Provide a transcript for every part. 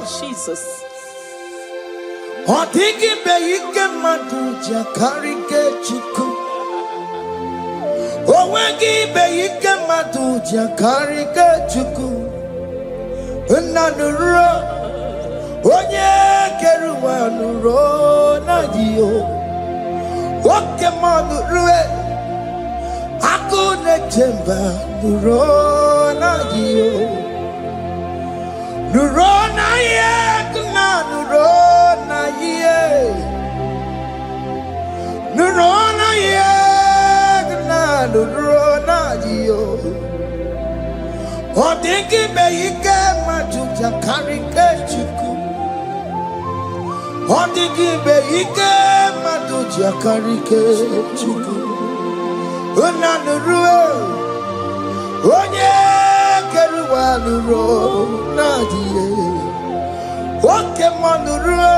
Jesus. Odigi be ike madu jakarike chuku. Owegi be ike madu jakarike chuku. Unanuro onye keruwa nuro na dio. Oke Muo rue akune chemba nuro na dio. Nuro na ye kuna nuro na ye. Nuro na ye kuna nuro na dio. Odigi be ike madu jakarike chuku. Odigi be ike madu jakarike chuku. Unanurue onye keruwa nuro na die. Oke Muo nurue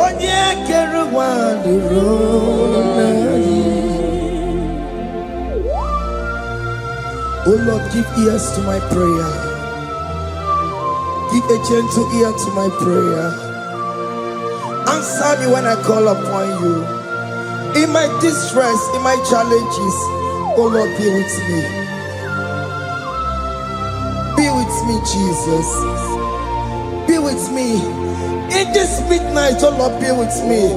onye keruwa nuro na die. Oh Lord, give ears to my prayer. Give a gentle ear to my prayer. Answer me when I call upon you. In my distress, in my challenges, oh Lord, be with me. Be with me, Jesus. Be with me. In this midnight, oh Lord, be with me.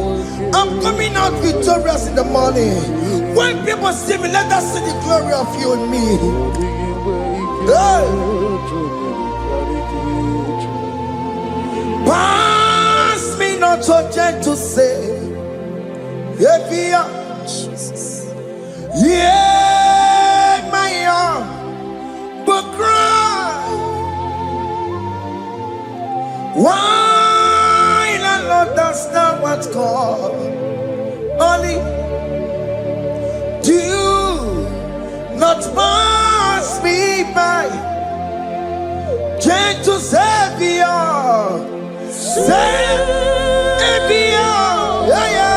I'm coming out victorious in the morning. When people see me, let us see the glory of you in me. Hey. Pass me not so gentle, say. Jesus. Yeah, my arm, but cry. Why not understand what's called? Only do not pass me by. Gentle Savior, Savior, yeah, yeah.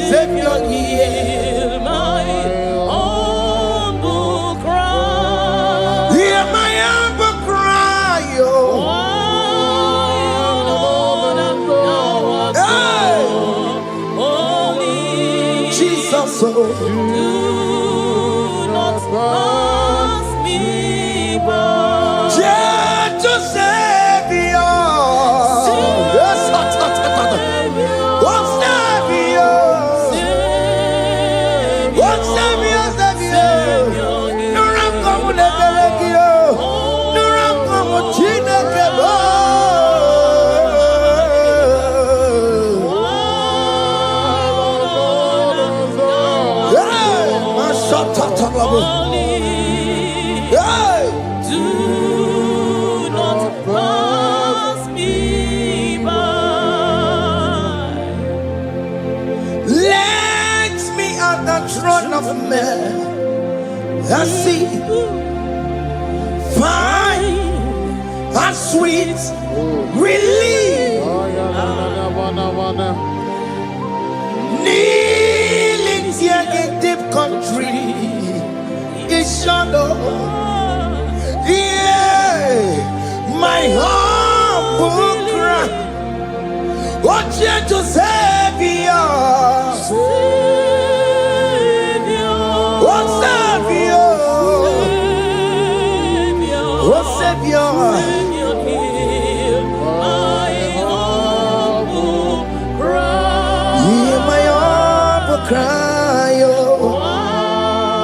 Savior, hear my humble cry. Hear my humble cry, oh. Jesus, oh. Do not pass me by. Gentle Savior. I see fine and sweet relief. Kneeling here in deep country is shadow. Yeah, my humble cry. What gentle Savior. Savior, hear my humble cry. Hear my humble cry, oh.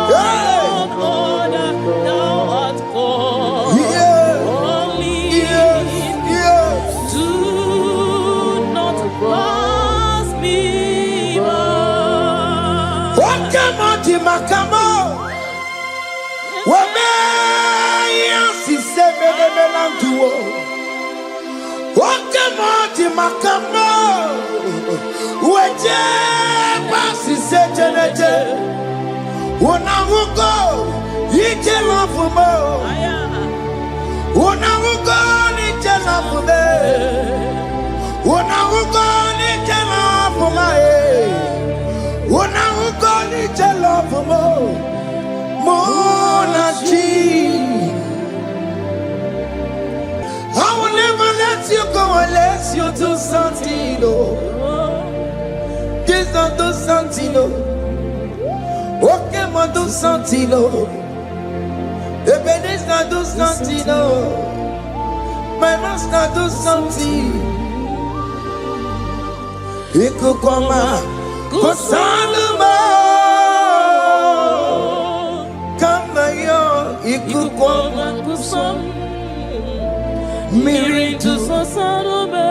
God, thou art called. Yes. Do not pass me by. Oke Muo makamo. Oke Muo makamo, weje pasi sejeneje, unamugo ije lafumo, unamugo ije lafume, unamugo ije lafume, unamugo ije lafumo, monachi. you do something, oh. Jesus do something, oh. Oke Muo do something, oh. Ebenezer do something, oh. My master do something. Ikukoma kusanuma. Kama yo ikukoma kusam. Miri tu sosanuma.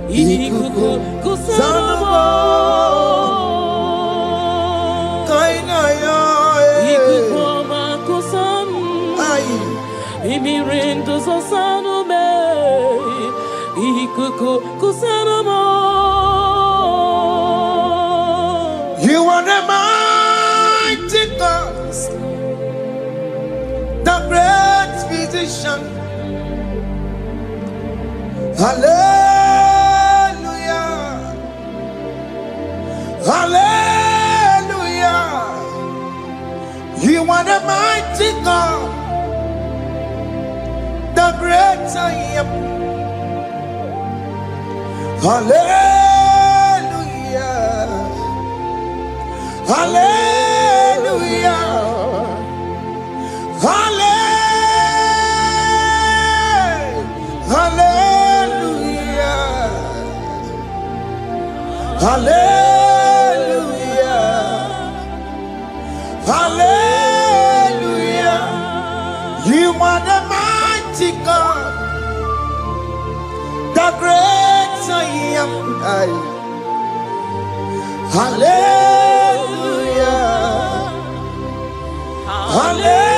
Ikuku kusanuma. Kaina yo ikukoma kusam. Miri tu sosanuma. Ikuku kusanuma. You are the mighty God, the great physician. Hallelujah, hallelujah. You are the mighty God, the great I am. Hallelujah, hallelujah, hallelujah, hallelujah, hallelujah. You are the mighty God, the great I am. Hallelujah, hallelujah.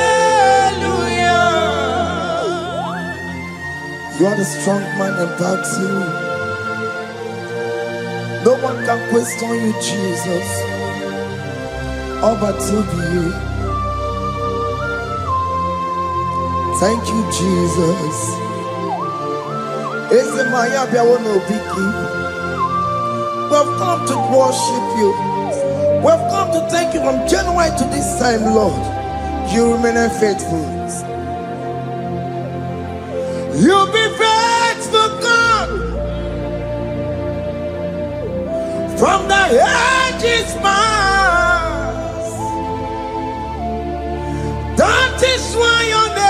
You are the strong man in battle. No one can question you, Jesus. All but to you. Thank you, Jesus. Eze maya biawo no biki. We've come to worship you. We've come to thank you from January to this time, Lord. You remain faithful. You be faithful, God. From the ages past. That is why your name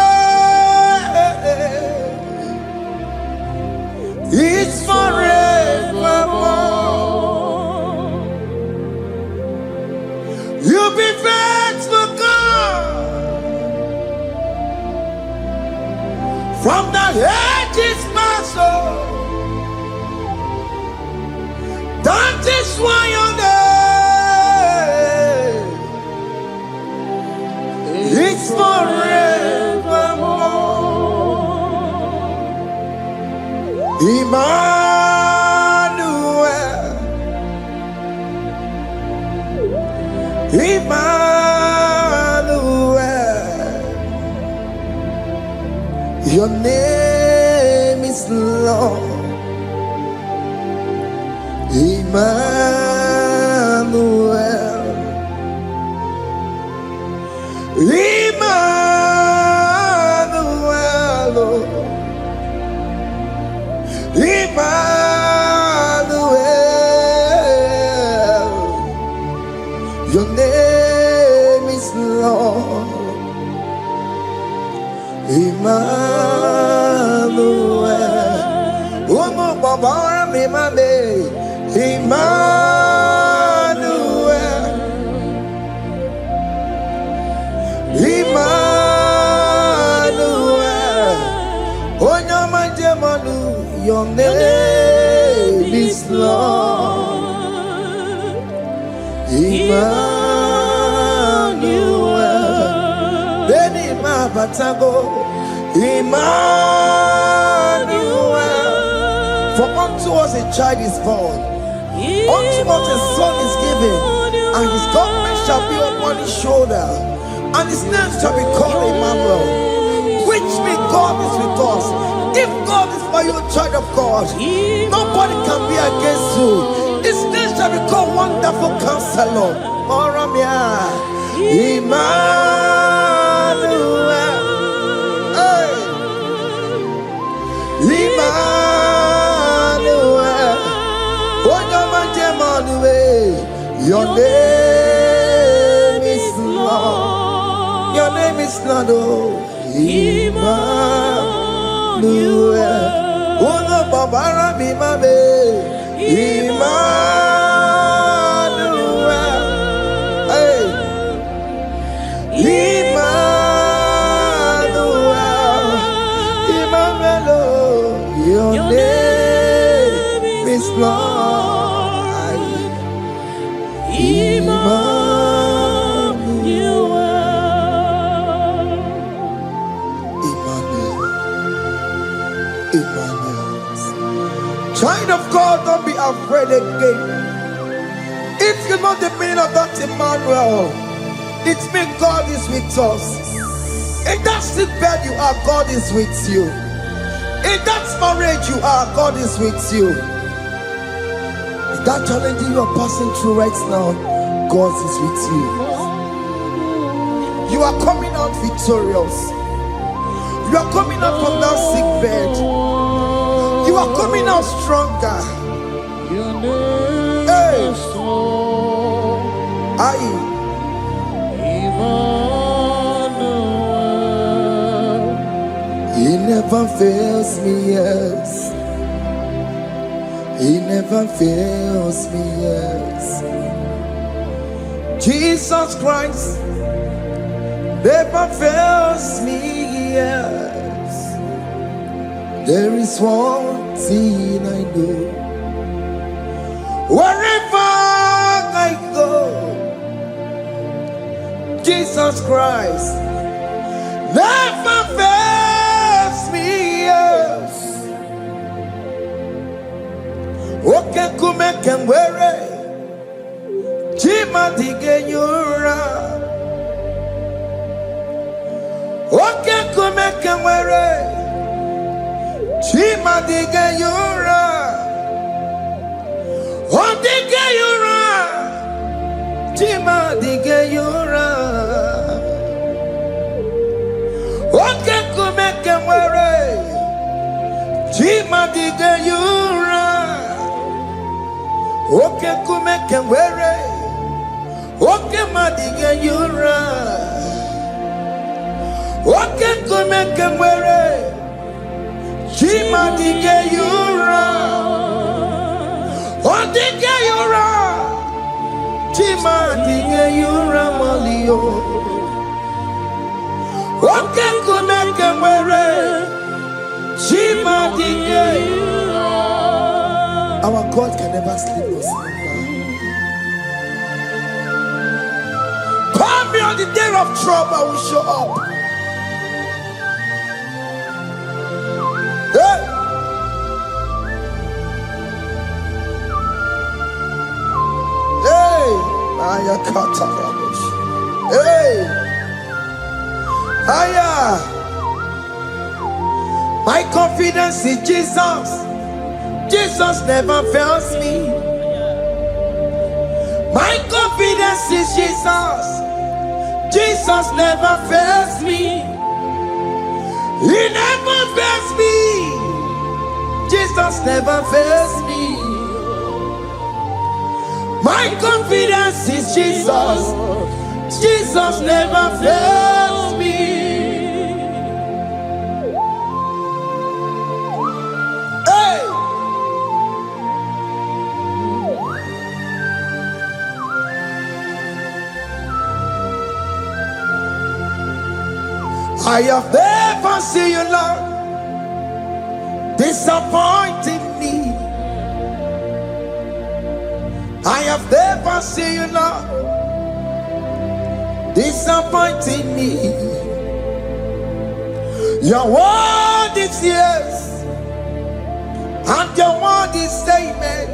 is forevermore. You be faithful, God. From the ages past, that is why your name is forevermore. Emmanuel, Emmanuel, your name is Lord. Emmanuel, Emmanuel, Emmanuel, your name is Lord. Emmanuel, Umo Baba Mimane, Emmanuel, Emmanuel, Onyama Jemanu, your name is Lord. Emmanuel, Beni Mabatago, Emmanuel, for unto us a child is born, unto us a son is given, and his government shall be upon his shoulder, and his name shall be called Emmanuel, which means God is with us. If God is for you, child of God, nobody can be against you. His name shall be called Wonderful Counselor. Moramia, Emmanuel, hey. Emmanuel. name is Lord. Your name is Lord. Oh, Emmanuel. Uno babara bimabe. Emmanuel. Hey. Emmanuel. Emmanuel. Your name is Lord. Emmanuel. Emmanuel. Child of God, don't be afraid again. If you know the meaning of that Emmanuel, it means God is with us. In that sick bed you are, God is with you. In that marriage you are, God is with you. In that challenge you are passing through right now, God is with you. You are coming out victorious. You are coming out from that sick bed. You are coming out stronger. Hey. He never fails me, yes. He never fails me, yes. Jesus Christ never fails me, yes. There is one thing I know. Wherever I go, Jesus Christ never fails me, yes. Oke Muo, Chima dige yura. Oke Muo, Chima dige yura. Odige yura. Chima dige yura. Oke Muo, Chima dige yura. Oke Muo, Oke madige yura. Oke Muo, Chima dige yura. Odige yura. Chima dige yura malio. Oke Muo, Chima dige yura. Our God can never sleep or slumber. Call me on the day of trouble, I will show up. Hey! Hey! Aya kata rabosh. Hey! Aya! My confidence in Jesus. Jesus never fails me. My confidence is Jesus. Jesus never fails me. He never fails me. Jesus never fails me. My confidence is Jesus. Jesus never fails me. I have never seen you, Lord, disappointing me. I have never seen you, Lord, disappointing me. Your word is yes, and your word is amen.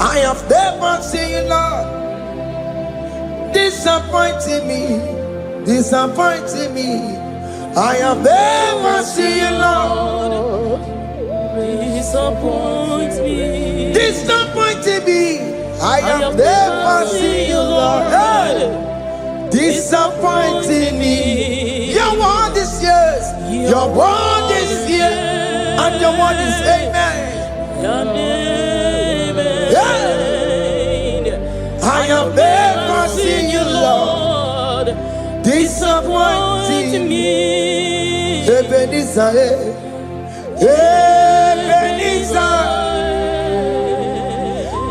I have never seen you, Lord, disappointing me. Disappointing me. I have never seen you, Lord, disappoint me. Disappointing me. I have never seen you, Lord, disappointing me. Your word is yes, your word is yes, and your word is amen. Your name is I have never seen you, Lord, disappointing me. Ebenezer, Ebenezer,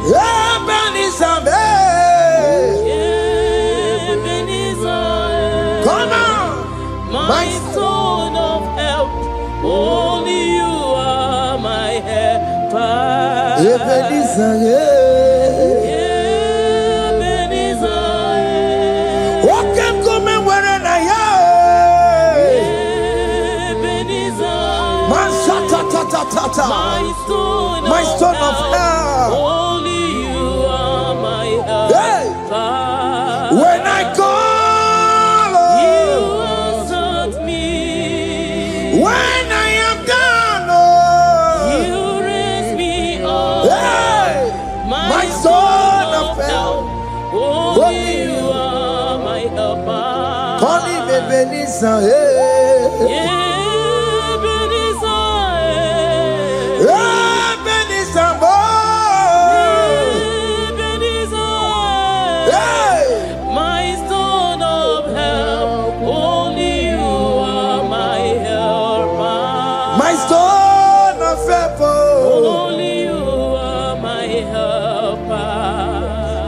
Ebenezer, Ebenezer. Come on, my stone of help. Only you are my helper. Ebenezer, Ebenezer. Oke Muo where na ya. Ebenezer. My stone of help. Only you are my helper. When I call, you answered me. When I am down, you raise me up. My stone of help. Only you are my helper. Call him Ebenezer.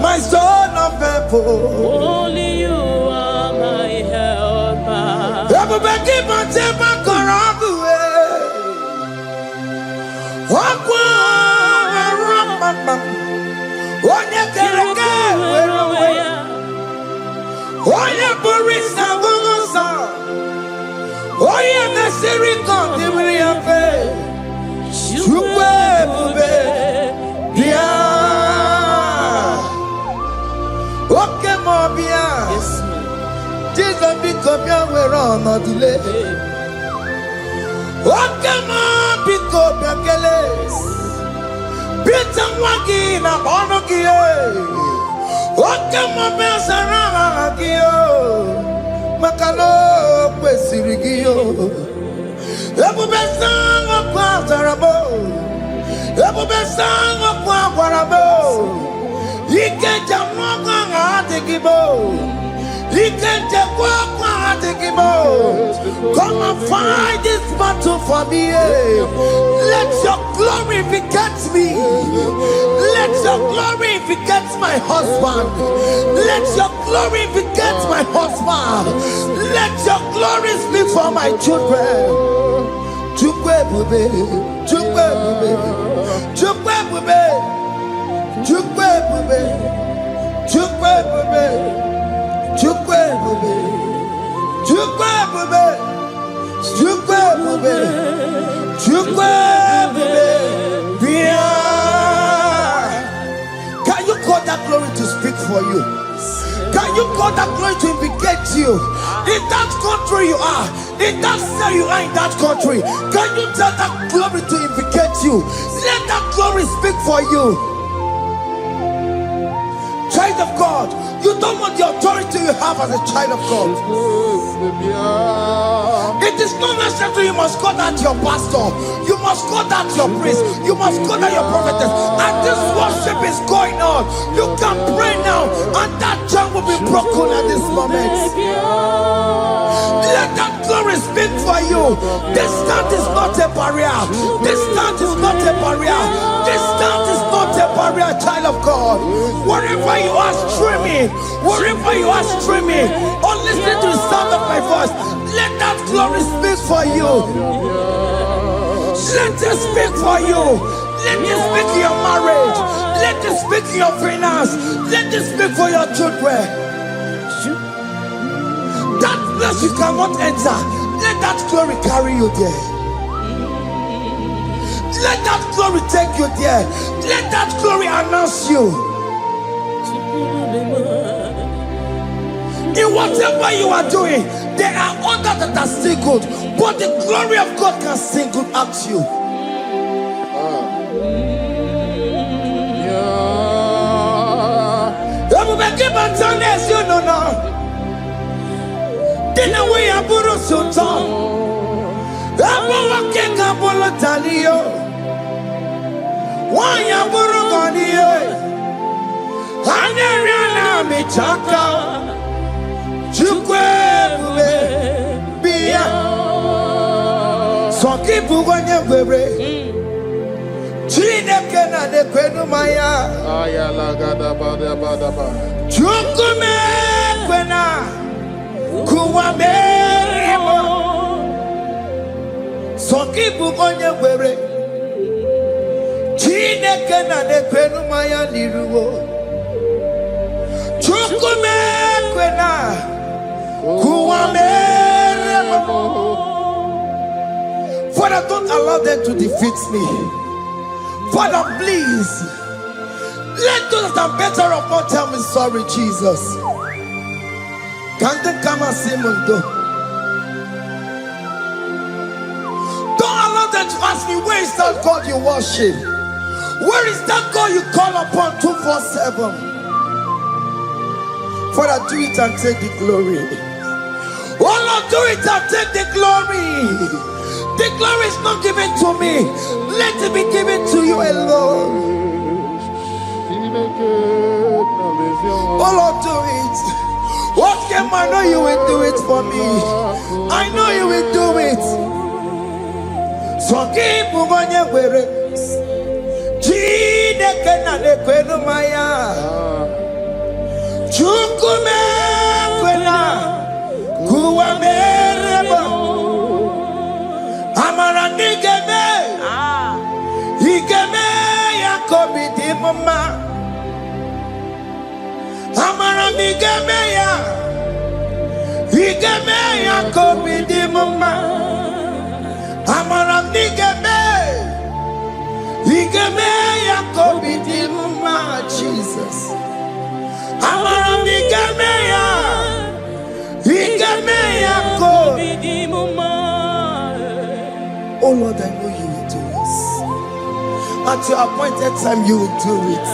My stone of help, only you are my helper. Everybody but take my corrupt way. Walk one, one you can get away. Oh, you Boris and Gogosa. Oh, you the Siri continue your pay. You Oke Muo, Jesus become your way on a delay. Oke Muo, become your geles. Peter Wagina, Bonogie. Oke Muo, Saragio. Macano, Pesirigio. Ebu Besang of Quatarabo. Ebu Besang of Quatarabo. He can't jump on He can't jump on Come and fight this battle for me. Let your glory beget me. Let your glory beget my husband. Let your glory beget my husband. Let your glory speak for my children. Chukwe bube, chukwe bube, chukwe bube. Chukwe bube, chukwe bube, chukwe bube, chukwe bube, chukwe bube, chukwe bube. Can you call that glory to speak for you? Can you call that glory to indicate you? In that country you are, in that city you are, in that country, can you tell that glory to indicate you? Let that glory speak for you. Child of God, you don't want the authority you have as a child of God. It is not necessary you must call that your pastor, you must call that your priest, you must call that your prophetess. And this worship is going on. You can pray now, and that chain will be broken at this moment. Let that glory speak for you. Distance is not a barrier. Distance is not a barrier. Distance is not a barrier, child of God. Wherever you are streaming, wherever you are streaming, or listening to the sound of my voice, let that glory speak for you. Let it speak for you. Let it speak in your marriage. Let it speak in your finance. Let it speak for your children. That place you cannot enter, let that glory carry you there. Let that glory take you there. Let that glory announce you. In whatever you are doing, there are others that are still good, but the glory of God can single out you. You know now. Didn't we have Buru Sultan? Abu Waking Abula Talio. Why Aburu Gania? Aneriana michaka Chukwe Bia Soki Buganya Webre Chineke na de kwenu maya Ayala gada bada bada ba Chukume kwena Kuwame Soki Buganya Webre Chineke na de kwenu maya niruwo Chukume kwena Kuwame Father, don't allow them to defeat me. Father, please, let those that are better off not tell me sorry, Jesus. Can't they come and see me? Don't allow them to ask me, where is that God you worship? Where is that God you call upon 247? Father, do it and take the glory. Oh Lord, do it and take the glory. The glory is not given to me. Let it be given to you alone. Oh Lord, do it. What can I know you will do it for me? I know you will do it. So keep moving where it is. Chineke na de kwenu maya. Chukume kwena kuwa mereba. Amaranigeme, igeme ya komidi mama. Amaranigeme ya, igeme ya komidi mama. Amaranigeme, igeme ya komidi mama. Jesus. Amaranigeme ya, igeme ya komidi mama. Oh Lord, I know you will do this. At your appointed time, you will do it.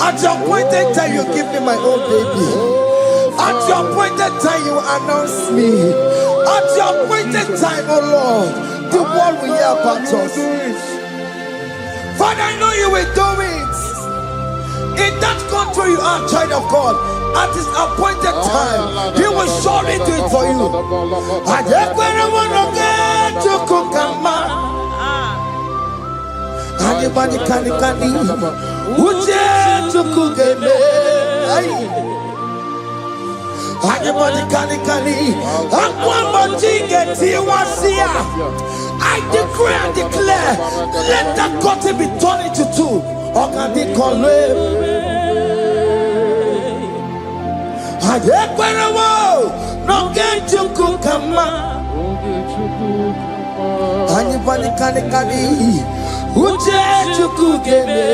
At your appointed time, you give me my own baby. At your appointed time, you announce me. At your appointed time, oh Lord, the world will hear about us. Father, I know you will do it. In that country, you are a child of God. At his appointed time, he will surely do it for you. I just want to get to Kukama. Anybody can Uje to Kugeme. Anybody can I decree and declare, let that curtain be torn into two. Or can they call him? No get to Kukama. Anybody can Uje to Kugeme.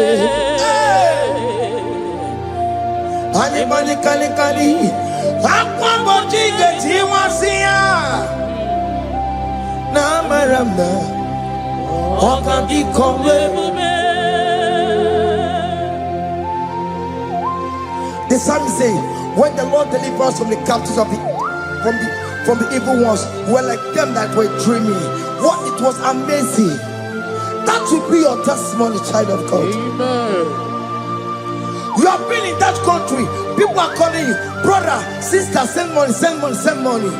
Anybody can Aquamboji get Tiwasia. Namaramna. Or can they call him? The psalm say, when the Lord delivers us from the captives of from the evil ones, who were like them that were dreaming. What it was amazing. That will be your testimony, child of God. Amen. You have been in that country. People are calling you, brother, sister, send money, send money, send money.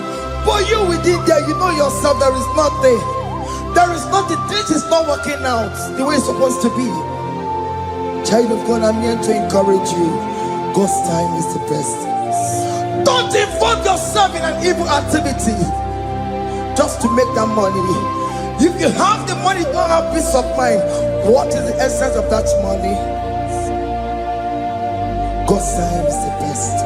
But you within there, you know yourself, there is nothing. There is nothing. This is not working out the way it's supposed to be. Child of God, I'm here to encourage you. God's time is the best. Don't involve yourself in an evil activity just to make that money. If you have the money, you don't have peace of mind. What is the essence of that money? God's time is the best.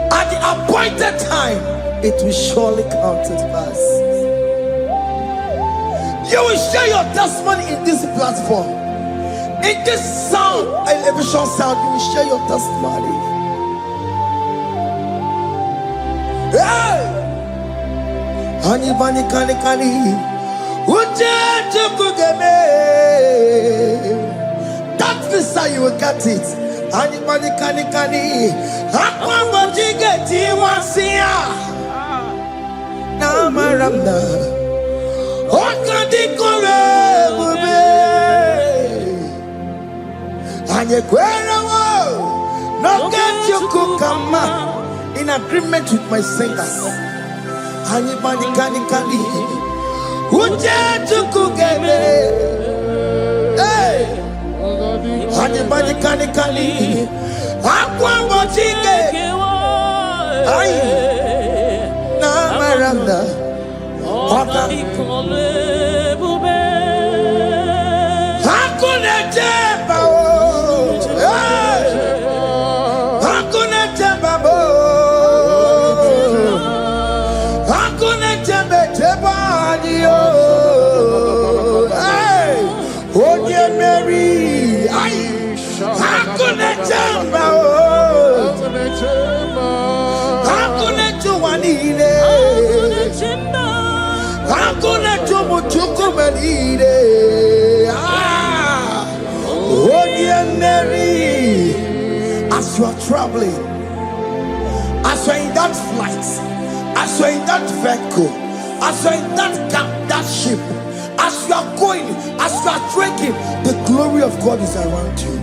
At the appointed time, it will surely come to pass. You will share your testimony in this platform. In this sound, elevation sound, you will share your testimony. Hey! Anybody kani Uje Chukugeme. That visa you will get it. Anybody kani Aquamboji get Tiwasia. Namaramna. Okadi kore. Anyekwera wo No get you kukama. In agreement with my singers. Anybody can Uje chukugeme. Hey. Anybody can Aqua wachike. Ay. Na maranda. Oka. Hakuna jeba. Hakuna jeba. Hakuna jeba jeba. Hey. Oye Mary. Ay. Hakuna jeba. Hakuna juwanile. Hakuna jumuchukumelile. Oh dear Mary, as you are traveling, as you are in that flight, as you are in that vehicle, as you are in that cab, that ship, as you are going, as you are drinking, the glory of God is around you.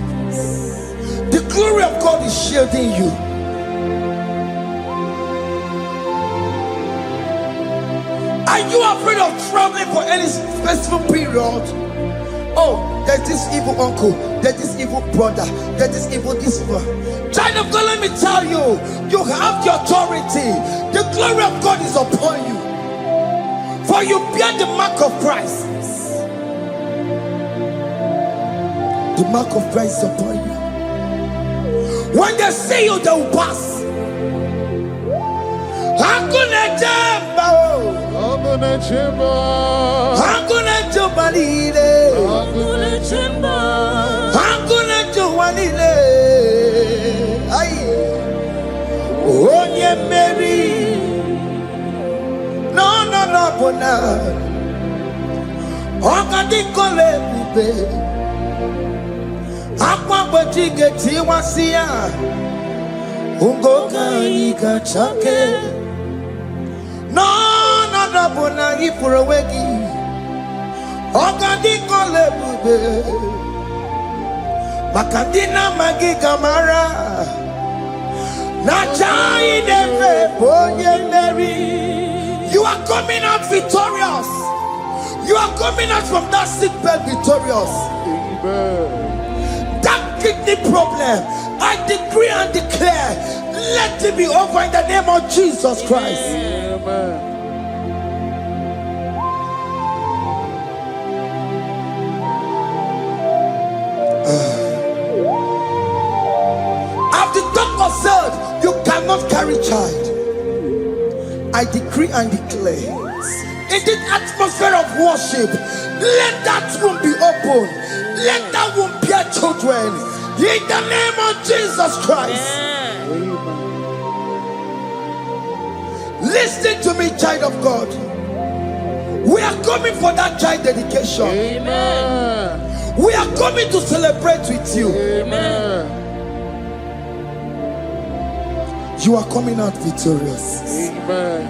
The glory of God is shielding you. Are you afraid of traveling for any specific period? Oh, there's this evil uncle, there's this evil brother, there's this evil this one. Child of God, let me tell you, you have the authority. The glory of God is upon you. For you bear the mark of Christ. The mark of Christ is upon you. When they see you, they will pass. Hakuna jamba, hakuna jamba, hakuna jubalile, hakuna jamba, hakuna jubalile. Ay, Onye Mary, no bona. Oka di kole bube, akwa bojige tiwasia, ungoka ika chake. No bona ipurowegi. Oka di kole bube, makadina magi kamara. Naija-elevation-Sounds. You are coming out victorious. You are coming out from that sick bed victorious. Amen. That kidney problem, I decree and declare, let it be over in the name of Jesus Christ. Amen. As the doctor said, you cannot carry child. I decree and declare, in this atmosphere of worship, let that womb be open. Let that womb bear children. In the name of Jesus Christ. Amen. Listen to me, child of God. We are coming for that child dedication. Amen. We are coming to celebrate with you. Amen. You are coming out victorious. Amen.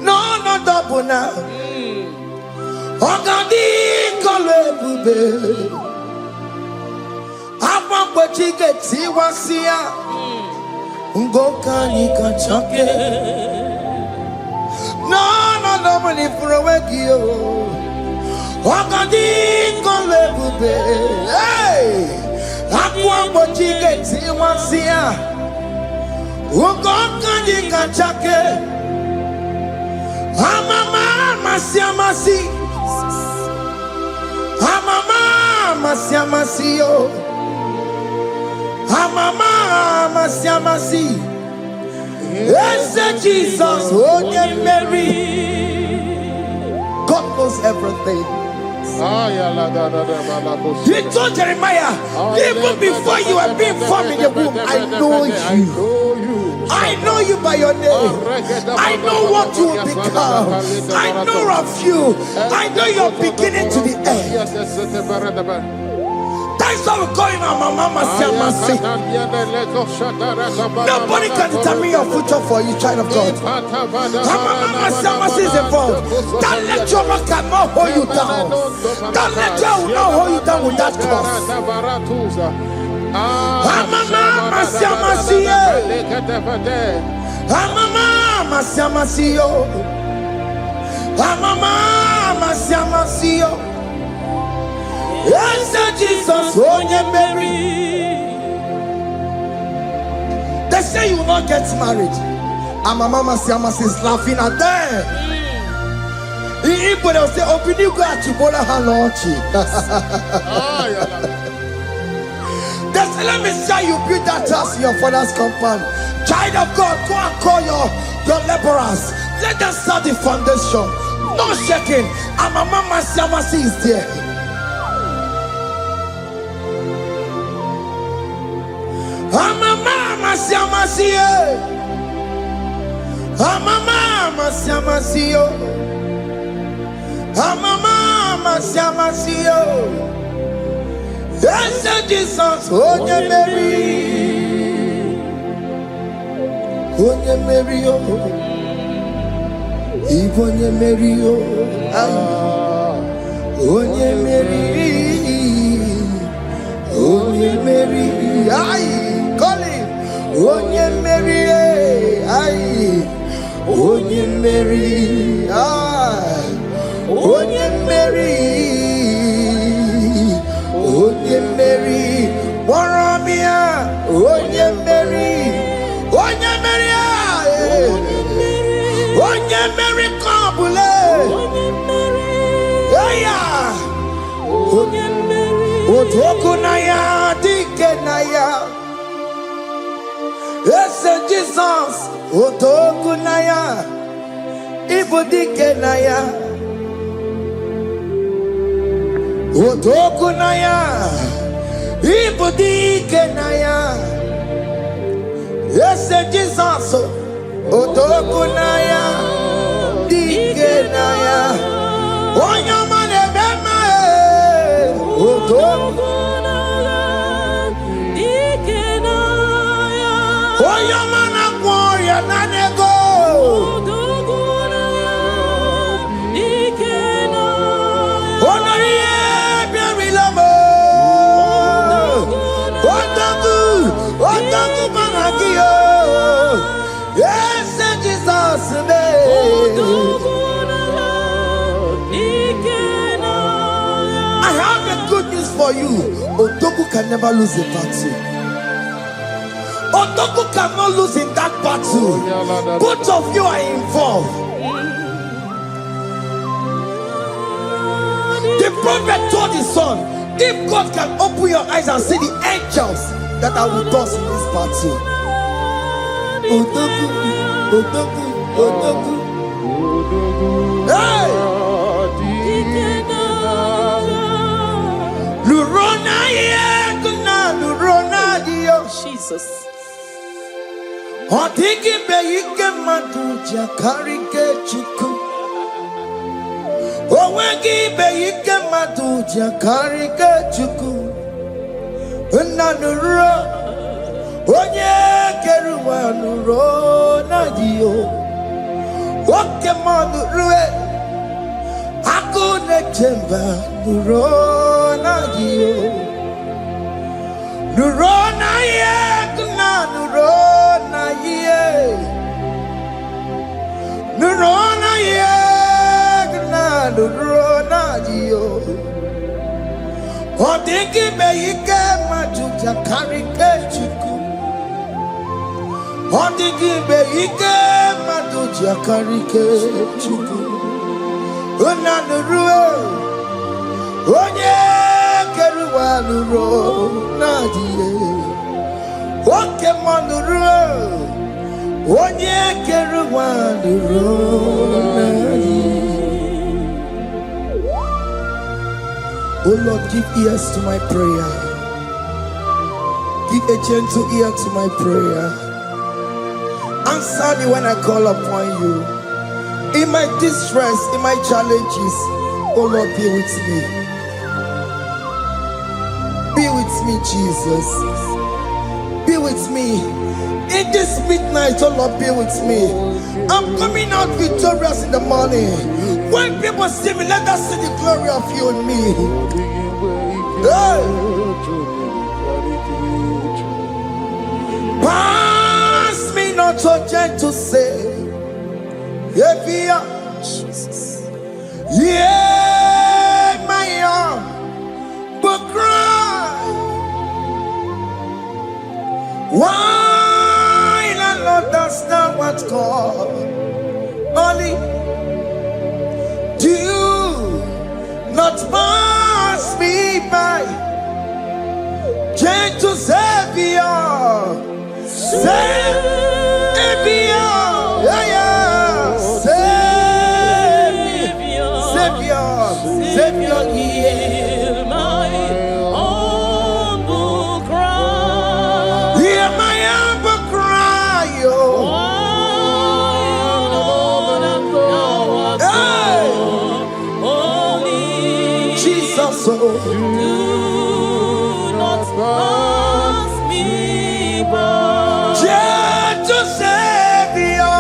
No double now. Ogandi kolebube. Abambojige tiwasia. Ngoka nikachake. No double ifurowegio. Ogandi kolebube. Hey! Akwa bojige tiwasia. Ngoka nikachake. Amama masiamasi. Amama masiamasi yo. Amama masiamasi. Yes, Jesus, Onye Mary. God knows everything. He told Jeremiah, even before you were being formed in the womb, I know you. I know you by your name. I know what you will become. I know of you. I know your beginning to the end. That's how we're going on, Mama Siamasi. Nobody can determine your future for you, child of God. Mama Siamasi is involved. Don't let your man cannot hold you down. Don't let your will not hold you down with that cross. Amama masiamasiyo. Amama masiamasiyo. Amama masiamasiyo. Yes, Jesus, oh yeah, Mary. They say you will not get married. And my mama Siamasi is laughing at them. In Igbo, they'll say, "Open you go at Chibola Halochi." They say, "Let me see you build that house in your father's compound." Child of God, go and call your laborers. Let them start the foundation. No shaking. And my mama Siamasi is there. Amama Siamasiyo. Amama Siamasiyo. Amama Siamasiyo. Yes, Jesus, oh yeah, Mary. Oh yeah, Mary, oh. Even yeah, Mary, oh. Oh yeah, Mary. Oh yeah, Mary. Aye. Onye Mary, aye. Onye Mary, aye. Onye Mary, Onye Mary, Moramia, Onye Mary, Onye Mary, aye. Onye Mary, Kabule, Aya, Onye Mary, Otokunaya, Dikenaya. Yes, Jesus, Otokunaya, Ibudikenaya, Otokunaya, Ibudikenaya. Yes, Jesus, Otokunaya, Dikenaya. Onyamane bema, Otokunaya, Dikenaya. Oyamana warrior nanego. Onoye biarilamo. Otaku managio. Yes, Jesus name. I have a good news for you. Otoku can never lose a battle. Otoku cannot lose in that battle. Both of you are involved. The prophet told his son, if God can open your eyes and see the angels that are with us in this battle. Otoku, Otoku, Otoku. Hey! Lurona yekuna, Lurona dio. Jesus. Otiki beike maduja karike chuku. Owegi beike maduja karike chuku. Unanuro. Onye keruwa nuro nadio. Oke Muo. Akune chemba nuro nadio. Nuro na yekuna nuro. Nurona yegna nurona dio. Odiki beike majuja karike chuku. Odiki beike majuja karike chuku. Una nurue. Onye keruwa nurona dio. Oke Muo. Onye keruwa nurona. Oh Lord, give ears to my prayer. Give a gentle ear to my prayer. Answer me when I call upon you. In my distress, in my challenges, oh Lord, be with me. Be with me, Jesus. Be with me. In this midnight, oh Lord, be with me. I'm coming out victorious in the morning. When people see me, let us see the glory of you in me. Hey. to say, Jesus. Yeah, my arm will cry. Why not understand what's called? Only do not pass me by. Gentle Savior, Savior, yeah, yeah, Savior, hear my humble cry. Hear my humble cry, oh. Hey. Jesus, oh. Pass me by. Gentle Savior,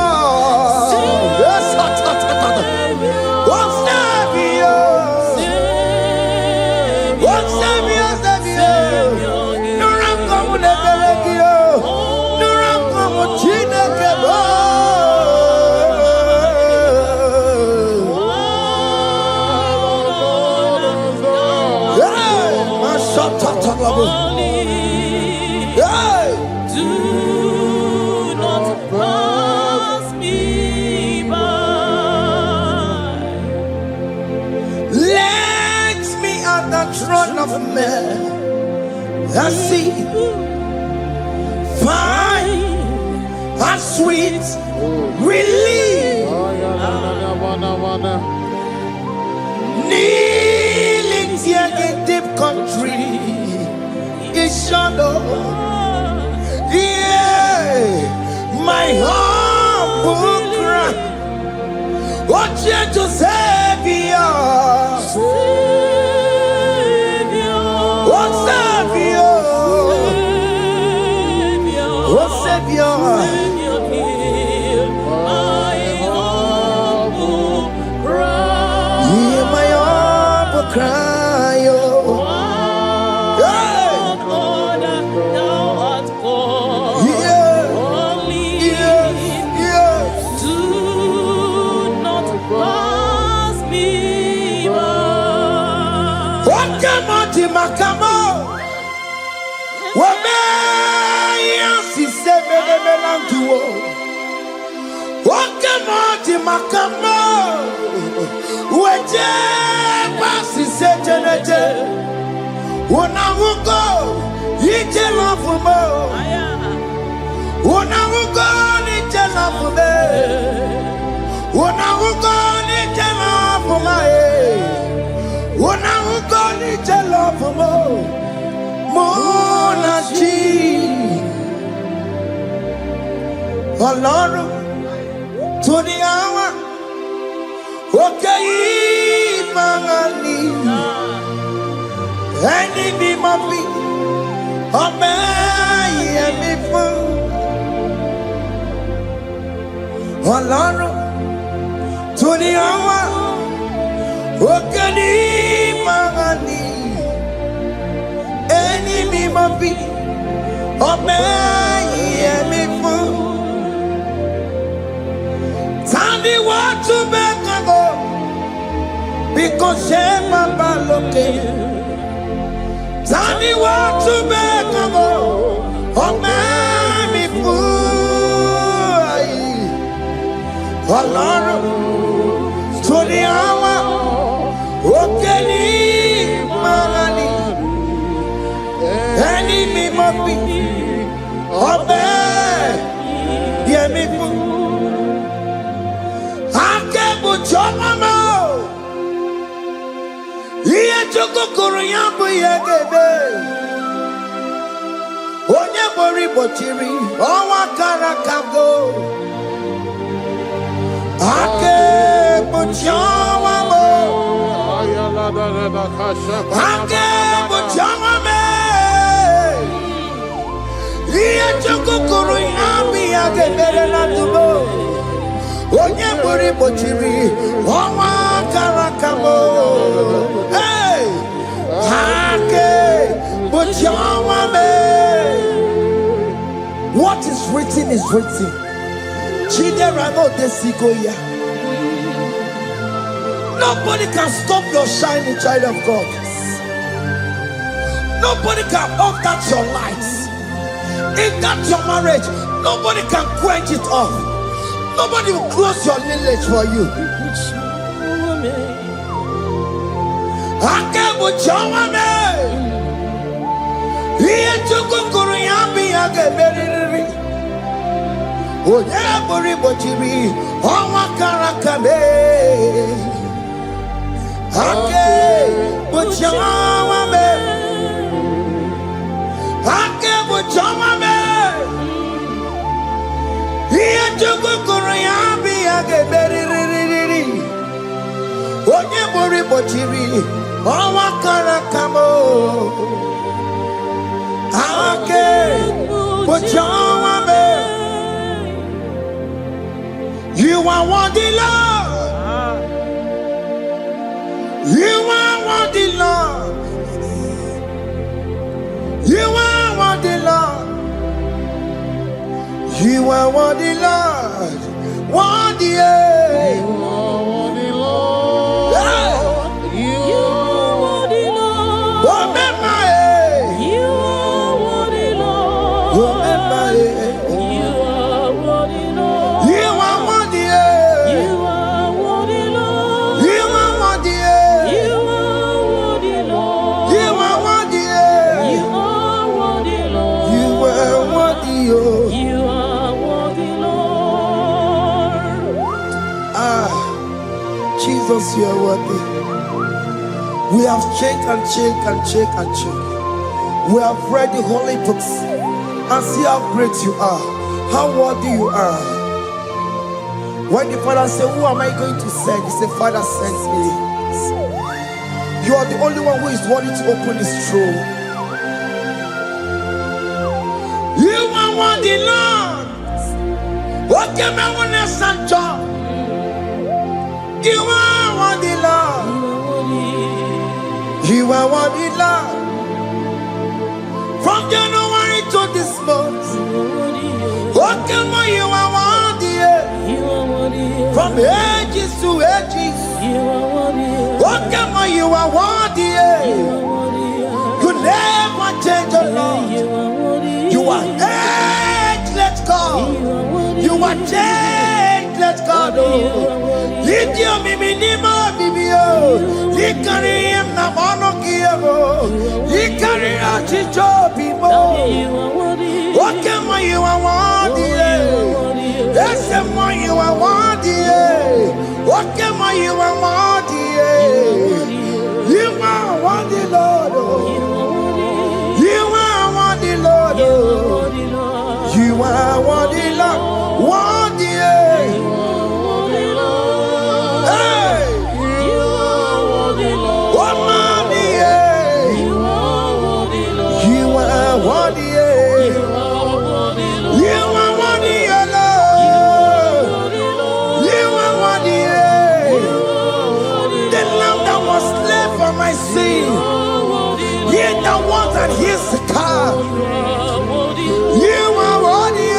yes, do not pass me by. Let me at the throne of men and see, find a sweet relief. Kneeling here in deep country is shadow. Yeah, my humble cry. What gentle Savior, what Savior, what Savior, my humble cry. Hear my humble cry, oh. Makamo, Wame, si sebe de melantuo. Oke Muo makamo, Weje, si sejeneje. Una wugo, ije lafumo. Una wugo, ije lafume. Una wugo, ije lafume. Una ugoni jelo mo ji Ọlọ́run tó ní àwa òkè yìí máa ní ẹni bí mo fi ọmọ ẹ̀yẹ mi fún Ọlọ́run tó ní àwa òkè ní Mangani, enemy mabi, me fun. Tani what to make ago, because she mama loke. Tani what to make ago, me fun. Ọlọ́run to the hour. Oke ni Mangani, enemy mabi, ye mi fu. Ake buchoma mo, iye choko kuruyambu ye gebe. Onye bori bochiri, owa karakago. Ake buchoma mo. Ake buchama me, iye chukukuru yami ake bere na tubo. Onye buri bochiri, owa karakamo. Hey, ake buchama me. What is written is written. Nobody can stop your shining, child of God. Nobody can off that your lights. In that your marriage, nobody can quench it off. Nobody will close your lineage for you. You are worthy, Lord. You are worthy, Lord. You are worthy, Lord. You are worthy, Lord. Worthy, You are worthy, Lord. You are worthy, Lord. Remember, You are worthy, Lord. remember, You are worthy, Lord. you are worthy, You are worthy, Lord. you are worthy, You are worthy, Lord. you are worthy, You are worthy, Lord. you are worthy, You are worthy, Lord. Jesus, you are worthy. We have checked and checked and checked and checked. We have read the holy books and see how great you are, how worthy you are. When the Father said, "Who am I going to send?" He said, "Father, send me." You are the only one who is worthy to open this throne. You are worthy, Lord. Oke Muo Sancho. You are worthy, Lord. You are worthy, Lord. From January to this month, Oke Muo, you are worthy. From ages to ages, Oke Muo, you are worthy. You never change, oh Lord. You are ageless God. You are changeless God. Lift your minima, bibio. You carry him na monokio. You carry a chicho people. Oke Muo, you are worthy. Yes, Muo, you are worthy. Oke Muo, you are worthy. You are worthy, Lord. You are worthy, Lord. You are worthy, Lord. Worthy. Hey. Oh, mommy. You are worthy. You are worthy, Lord. You are worthy. The lamb that was slain for my sin. He that was and he's the car. You are worthy.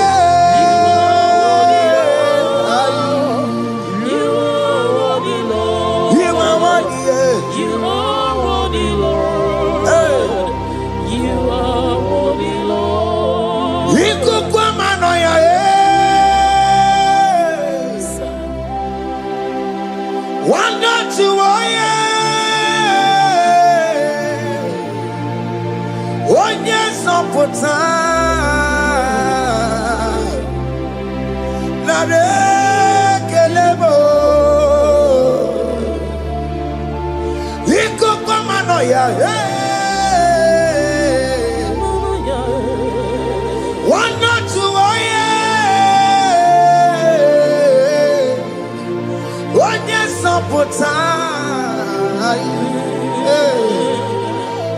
You are worthy. One not to one yes on put kelebo iko kwa manoya one not to one yes on put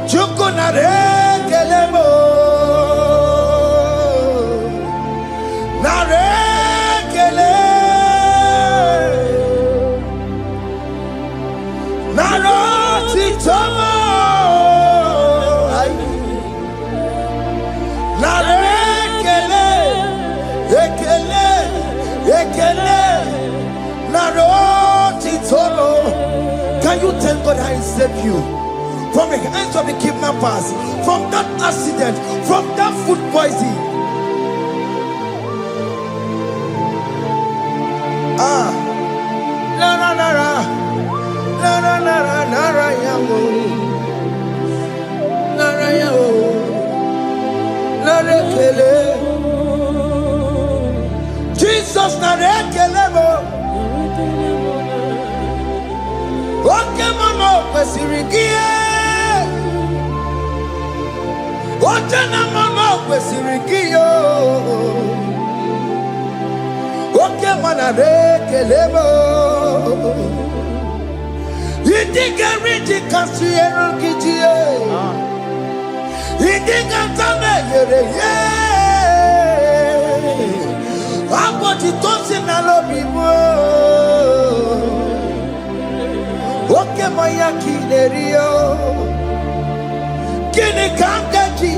chuko na kelebo Can you thank God how He saved you from the hands of the kidnappers, from that accident, from that food poisoning? Jesus narekelemo. Oke Muo kwesirigie. Oke Muo kwesirigie. Oke Muo narekelemo. Idiga riji kasiero kijie. Idiga tame yere ye. Aboti tosi na lobi mo. Oke Muo ya kinerio. Kini kangaji.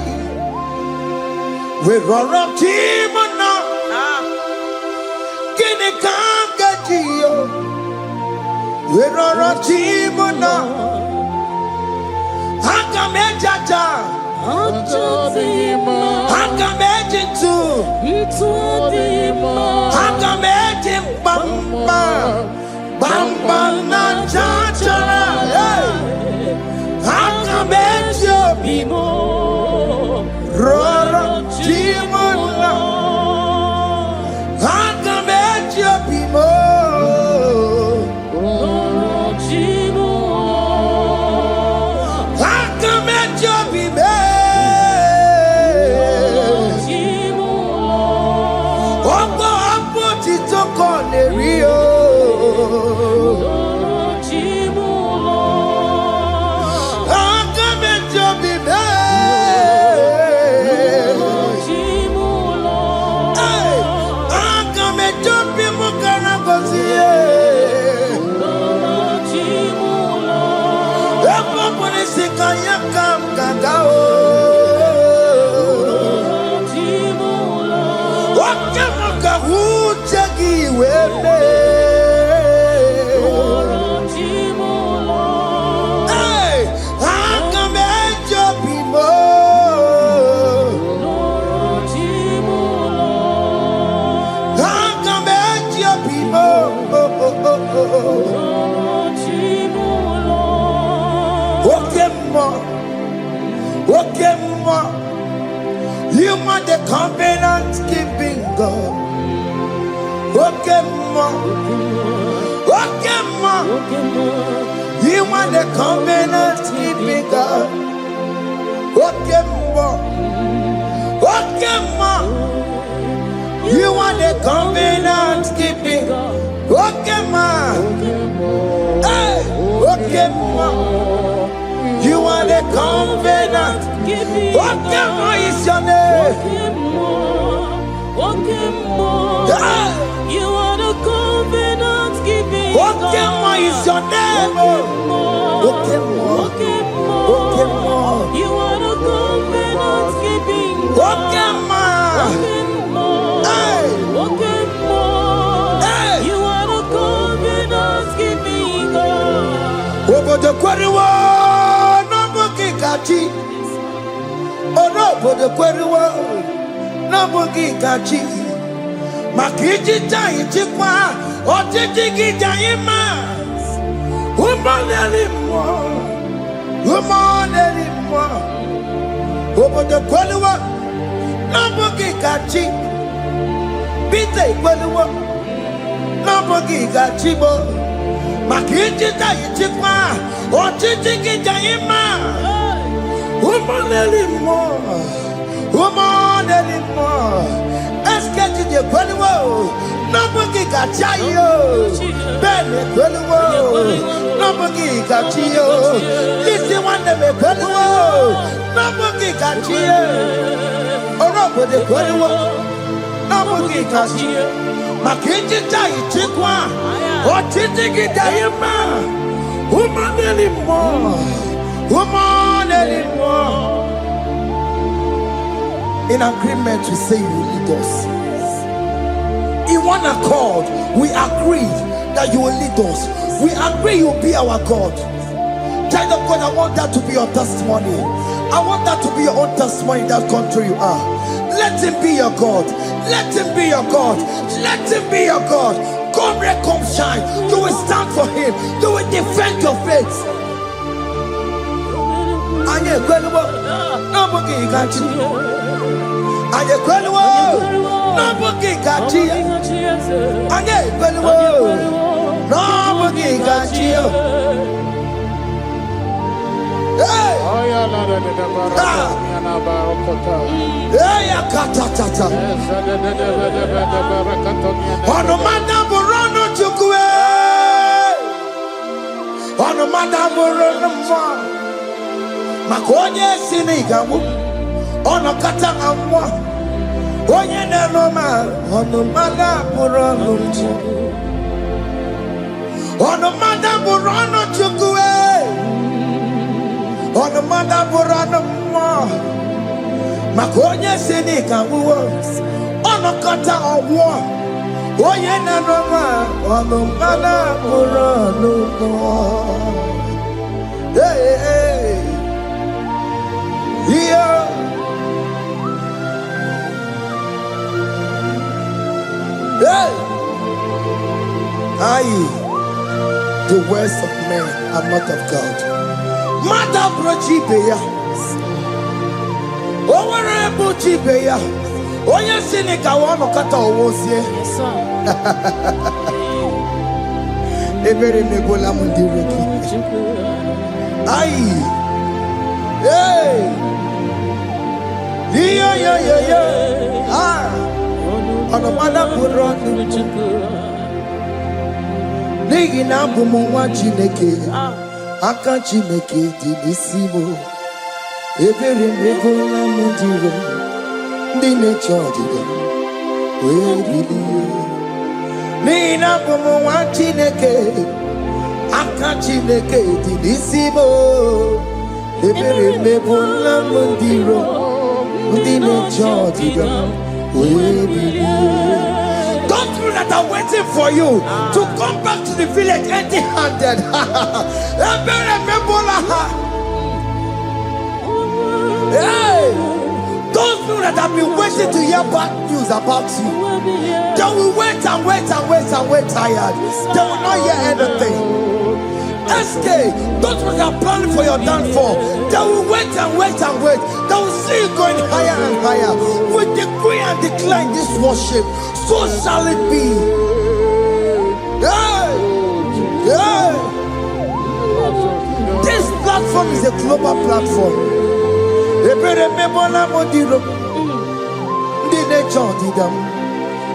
We roro timo na. Kini kangaji yo. We roro timo na. Haka mejaja. Haka mejintu. Haka mejim bamba. Bamba na chachara. Haka mejo bimo. Roro timo na. Haka mejo bimo. Oke Muo, you are the covenant keeping God. Oke Muo, you are the covenant keeping God. Oke Muo, you are the covenant keeping God. Oke Muo, you are the covenant. Oke Muo is your name. Oke Muo, you are the covenant keeping God. Oke Muo is your name. Oke Muo, you are the covenant keeping God. Oke Muo, you are the covenant keeping God. Obodo kwariwo no buki kachi. Obodo kwariwo no buki kachi. Makiji jai chikwa otiti gijai mas. Umoneli mo. Obodo kwariwo no buki kachi. Bite kwariwo no buki kachi bo. Makiji jai chikwa otiti gijai mas. Umoneli mo. Esketi de kweliwo, nobugi gachayo. Bene kweliwo, nobugi gachiyo. Lisi wande me kweliwo, nobugi gachiyo. Orobo de kweliwo, nobugi gachiyo. Makiji jai chikwa, otiti gidayima. Umaneli mo. In agreement, we say you lead us. In one accord, we agreed that you will lead us. We agree you will be our God. Child of God, I want that to be your testimony. I want that to be your own testimony in that country you are. Let him be your God. Let him be your God. Let him be your God. Come rain, come shine. You will stand for him. You will defend your faith. Anye kwelwo, nobody can cheat. Anye kwelwo, nobody can cheat. Anye kwelwo, nobody can cheat. Hey! Hey, akatata. Onomada burono chukwe. Onomada burono mwa. Makonye sinigamu. Onokata amwa. Onye nenoma. Onomada burono chukwe. Onomada burono chukwe. Onomada burono mwa. Makonye sinigamu. Onokata amwa. Onye nenoma. Onomada burono mwa. Hey, hey. Yeah. Hey. The words of men are not of God. Mother Brochibeya. Overable Chibeya. Oya Seneca one kata owosie. Yes, sir. Ebere mebola mundireki. Aye. Hey! Yeah. Ah! On the mother put on Nigi na bumu wa Chineke. Aka Chineke di nisimo. Ebere mebola mundiro. Ndi nature diga. We believe. Nigi na bumu wa Chineke. Aka Chineke di nisimo. Ebere mebola mundiro. Ndi nature diga. We believe. Those people that are waiting for you to come back to the village empty-handed. Hey! Those people that have been waiting to hear bad news about you, they will wait and wait tired. They will not hear anything. SK, those people that are planning for your downfall, they will wait and wait. They will see you going higher and higher. We decree and declare this worship. So shall it be. Yeah. This platform is a global platform. Ebere mebola modiro. Ndi nature didam.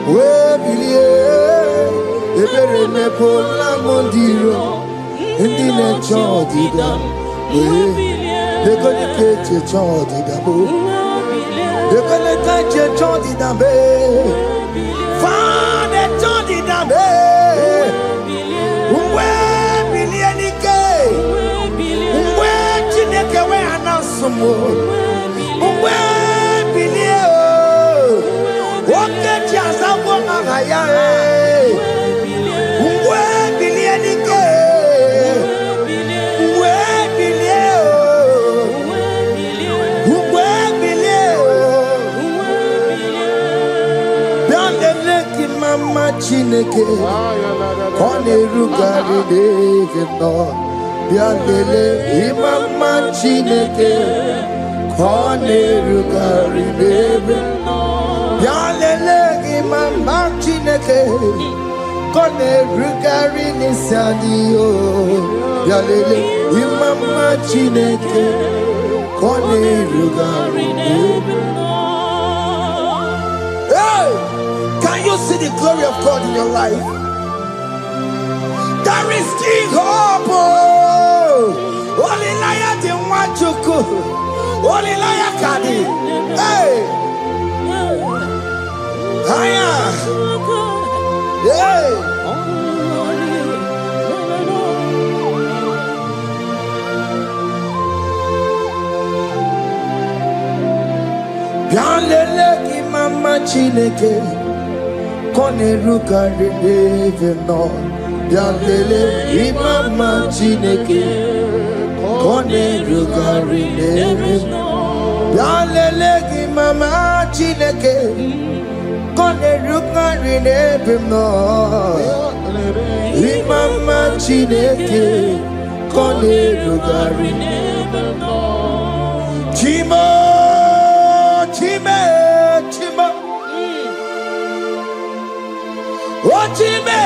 We believe. Ebere mebola modiro. Ndi nature didam. We they gonna catch your child didam. They gonna catch your child didam. Father child didam. We believe. We Chineke we anasumo. We believe. Oke chiasawo mahaya. We believe. Mama Chineke, Kone Rugari Devino, Biandele, Mama Chineke, Kone Rugari Devino, Biandele, Mama Chineke, Kone Rugari Nisadio, Biandele, Mama Chineke, Kone Rugari Devino. Can you see the glory of God in your life? There is King Hope. Only liar the Wachuku. Only liar Kadi. Hey. Hiya. Hey. Bianlele ki mama Chineke. Kone rugari devino, Yandele imama Chineke Kone rugari nebe Yandele imama Chineke Kone rugari nebe no Imama Chineke Kone rugari nebe no Chimo Chime Chimo Oh Chime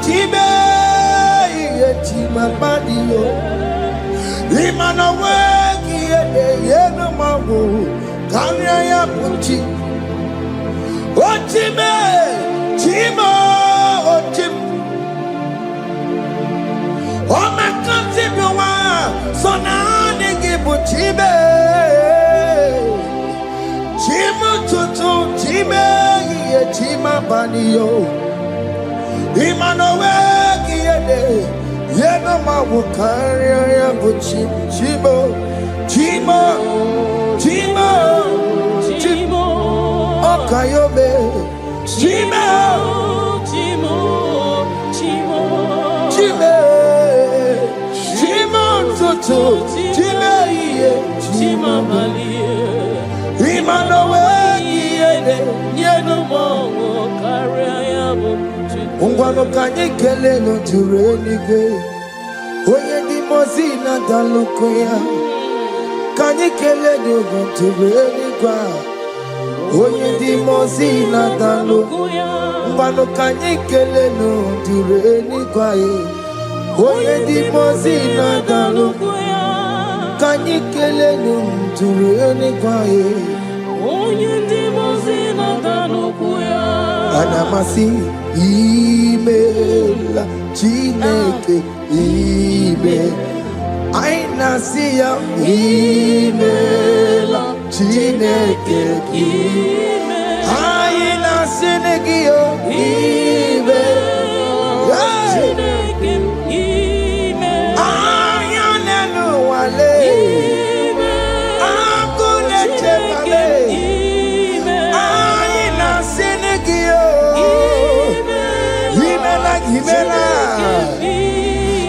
Chime, Chima Badio, Imana Wagi, Yeno Mamu, Kanya Puchi, Ochime, Chimo, Ochim, Oma Kantibuwa, Sonani Gibuchime, Chimo Tutu, Chime, Chima Badio. Imanowe kiyede yeno mawukari ya buchi chimo chimo chimo chimo okayobe chimo chimo chimo chimo chimo tutu chimo iye chimo maliye Imanowe kiyede yeno mawukari ya buchi Ungwano kanye kele no turenike Oye di mozina dalukuya Kanye kele no turenikwa Oye di mozina dalukuya Ungwano kanye kele no turenikwa Oye di mozina dalukuya Kanye kele no turenikwa Oye di mozina dalukuya Anamasi email Chineke email Aina siya email Chineke email Aina sinegio email Chineke email Ayanenu wale email Akule chekale email Aina sinegio Himela,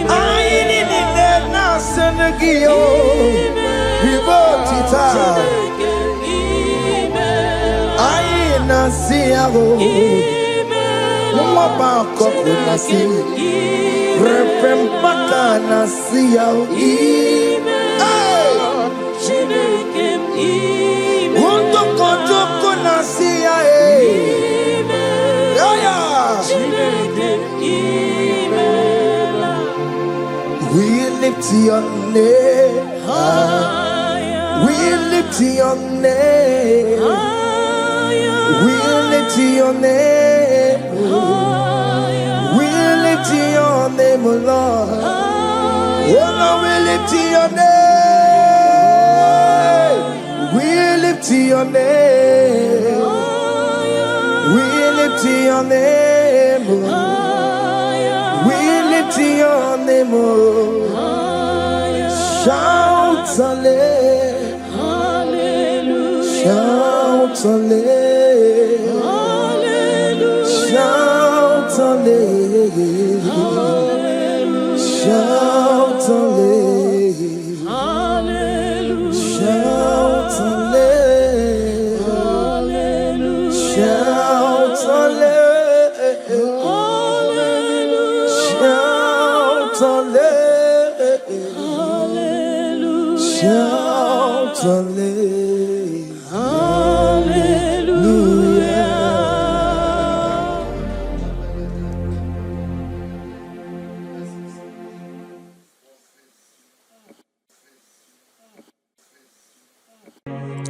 I need it now, Senegio, Ribotita, I Nasiago, Mabako, Nasi, Repempaka, Nasiao, Wonto Koto, Nasia, we lift your name higher. We lift your name higher. We lift your name higher. We lift your name, Lord. Oh no, we lift your name. We lift your name. We lift your name. We lift your name. Shout hallelujah. Shout hallelujah. Shout hallelujah. Shout hallelujah. Shout hallelujah. Shout hallelujah. Shout hallelujah. Shout hallelujah.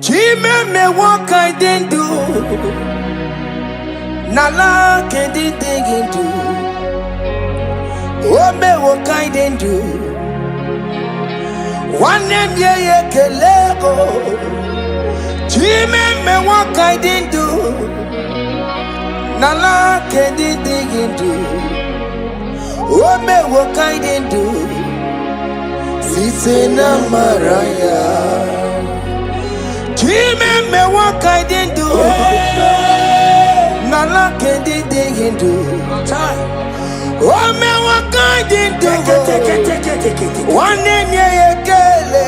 Chime me what I didn't do. Nala can't dig into. Oh me what I didn't do. One name ye kelego. Chime me what I didn't do. Nala can't dig into. Oh me what I didn't do. Sisena Maraya. Jime me what I didn't do. Nala didn't do. Oh me what I didn't do. One name ye kele.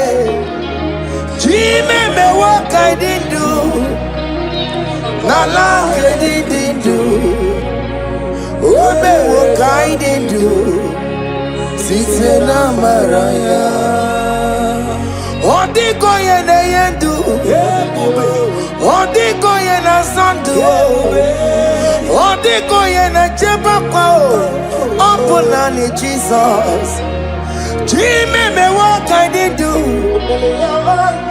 Jime me what I didn't do. Nala didn't do. Oh me what I didn't do. Sise na maraya. Odiko ye na yendu. Odiko ye na sandu. Odiko ye na chepakwa. Opuna ni Jesus. Jime me what I did do.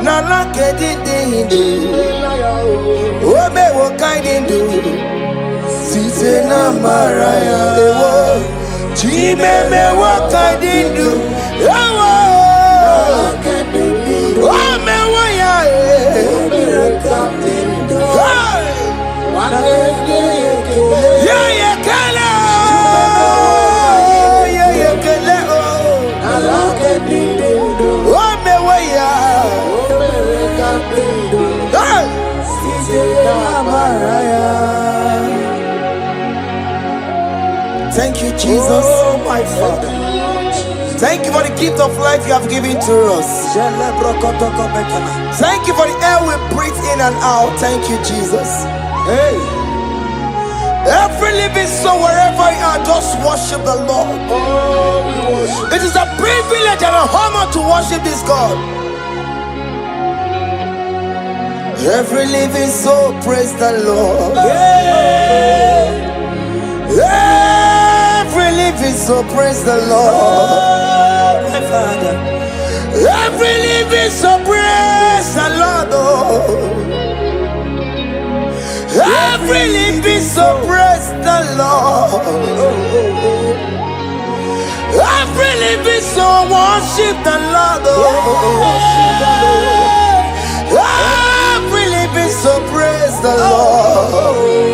Nala ke did do. Obe what I did do. Sise na maraya. Jime me what I did do. Oh me what ya. Yeah yeah kala. Yeah yeah kala. Oh me what ya. Thank you, Jesus. Oh, my Father. Thank you for the gift of life you have given to us. Thank you for the air we breathe in and out. Thank you, Jesus. Hey. Every living soul, wherever you are, just worship the Lord. Oh, we worship. It is a privilege and an honor to worship this God. Every living soul, praise the Lord. Yeah. Every living soul, praise the Lord. Oh, my Father. Every living soul, praise the Lord. Oh. Every living soul, praise the Lord. Every living soul, worship the Lord. Every living soul, praise the Lord.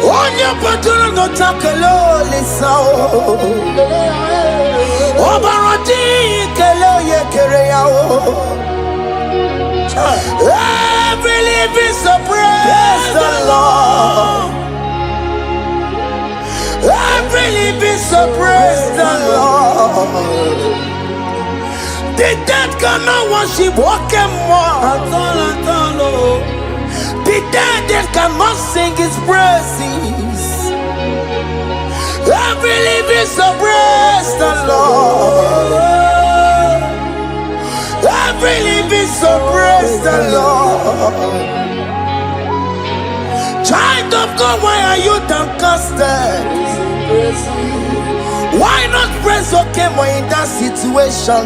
On your patron, no takelo, listen. Obaroti, kelo, ye kereao. Every living soul, praise the Lord. Every living soul, praise the Lord. The dead cannot worship Oke Muo. The dead cannot sing his praises. Every living soul, praise the Lord. Every living soul, praise the Lord. Child of God, why are you downcasted? Why not praise Oke Muo in that situation?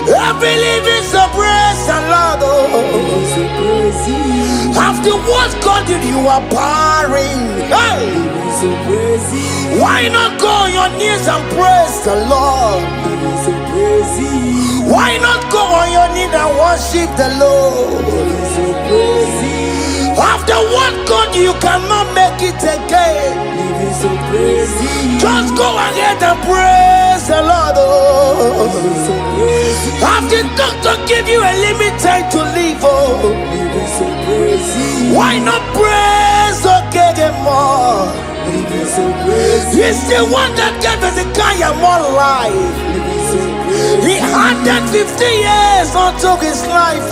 Every living soul, praise the Lord. After what God did, you are barren. Hey. Why not go on your knees and praise the Lord? Why not go on your knees and worship the Lord? After what God, you cannot make it again. Just go ahead and praise the Lord. After doctor give you a limit time to live, why not praise Oke Muo? He's the one that gave Hezekiah more life. He added 50 years onto his life.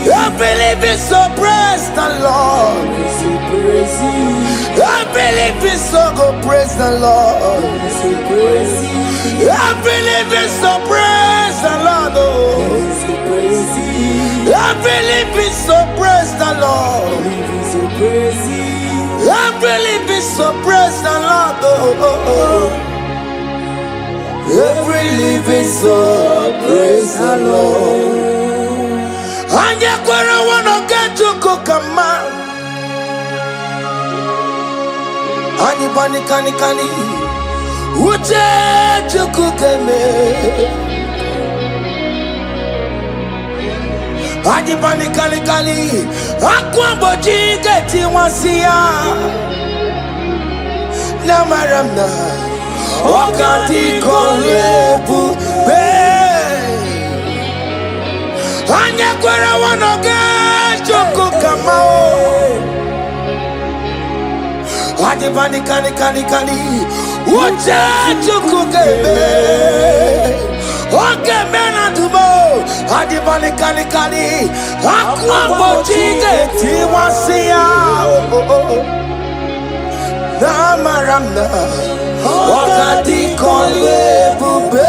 Every living soul, praise the Lord. Every living soul, go praise the Lord. Every living soul, praise the Lord. Every living soul, praise the Lord. Every living soul, praise the Lord. Every living soul, praise the Lord. And you wanna get to cook a man. And you kani uche to cook a man. And you kani aqua geti wasia. Namaramna Okati kolebu be. Akwara wanoge choko kamao. Adi bani kani kani kani. Uche choko kebe. Oke mena dumo. Adi bani kani kani. Akwa mojige tiwasiya. Namaramna. Wakati konwe bube.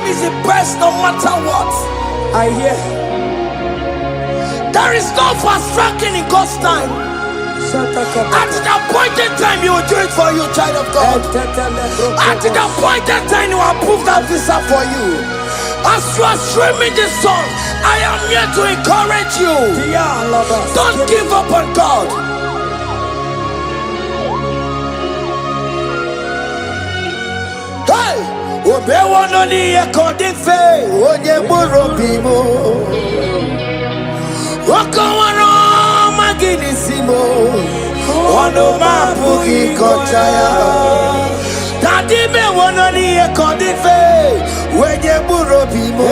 Is the best no matter what. I hear. There is no fast tracking in God's time. At the appointed time, He will do it for you, child of God. At the appointed time, He will approve that visa for you. As you are streaming this song, I am here to encourage you. Don't give up on God. Hey! Obe wono ni ekodife onye gburu bimo. Oko wano magini simo. Ono mapugi kochaya. Dadi me wono ni ekodife onye gburu bimo.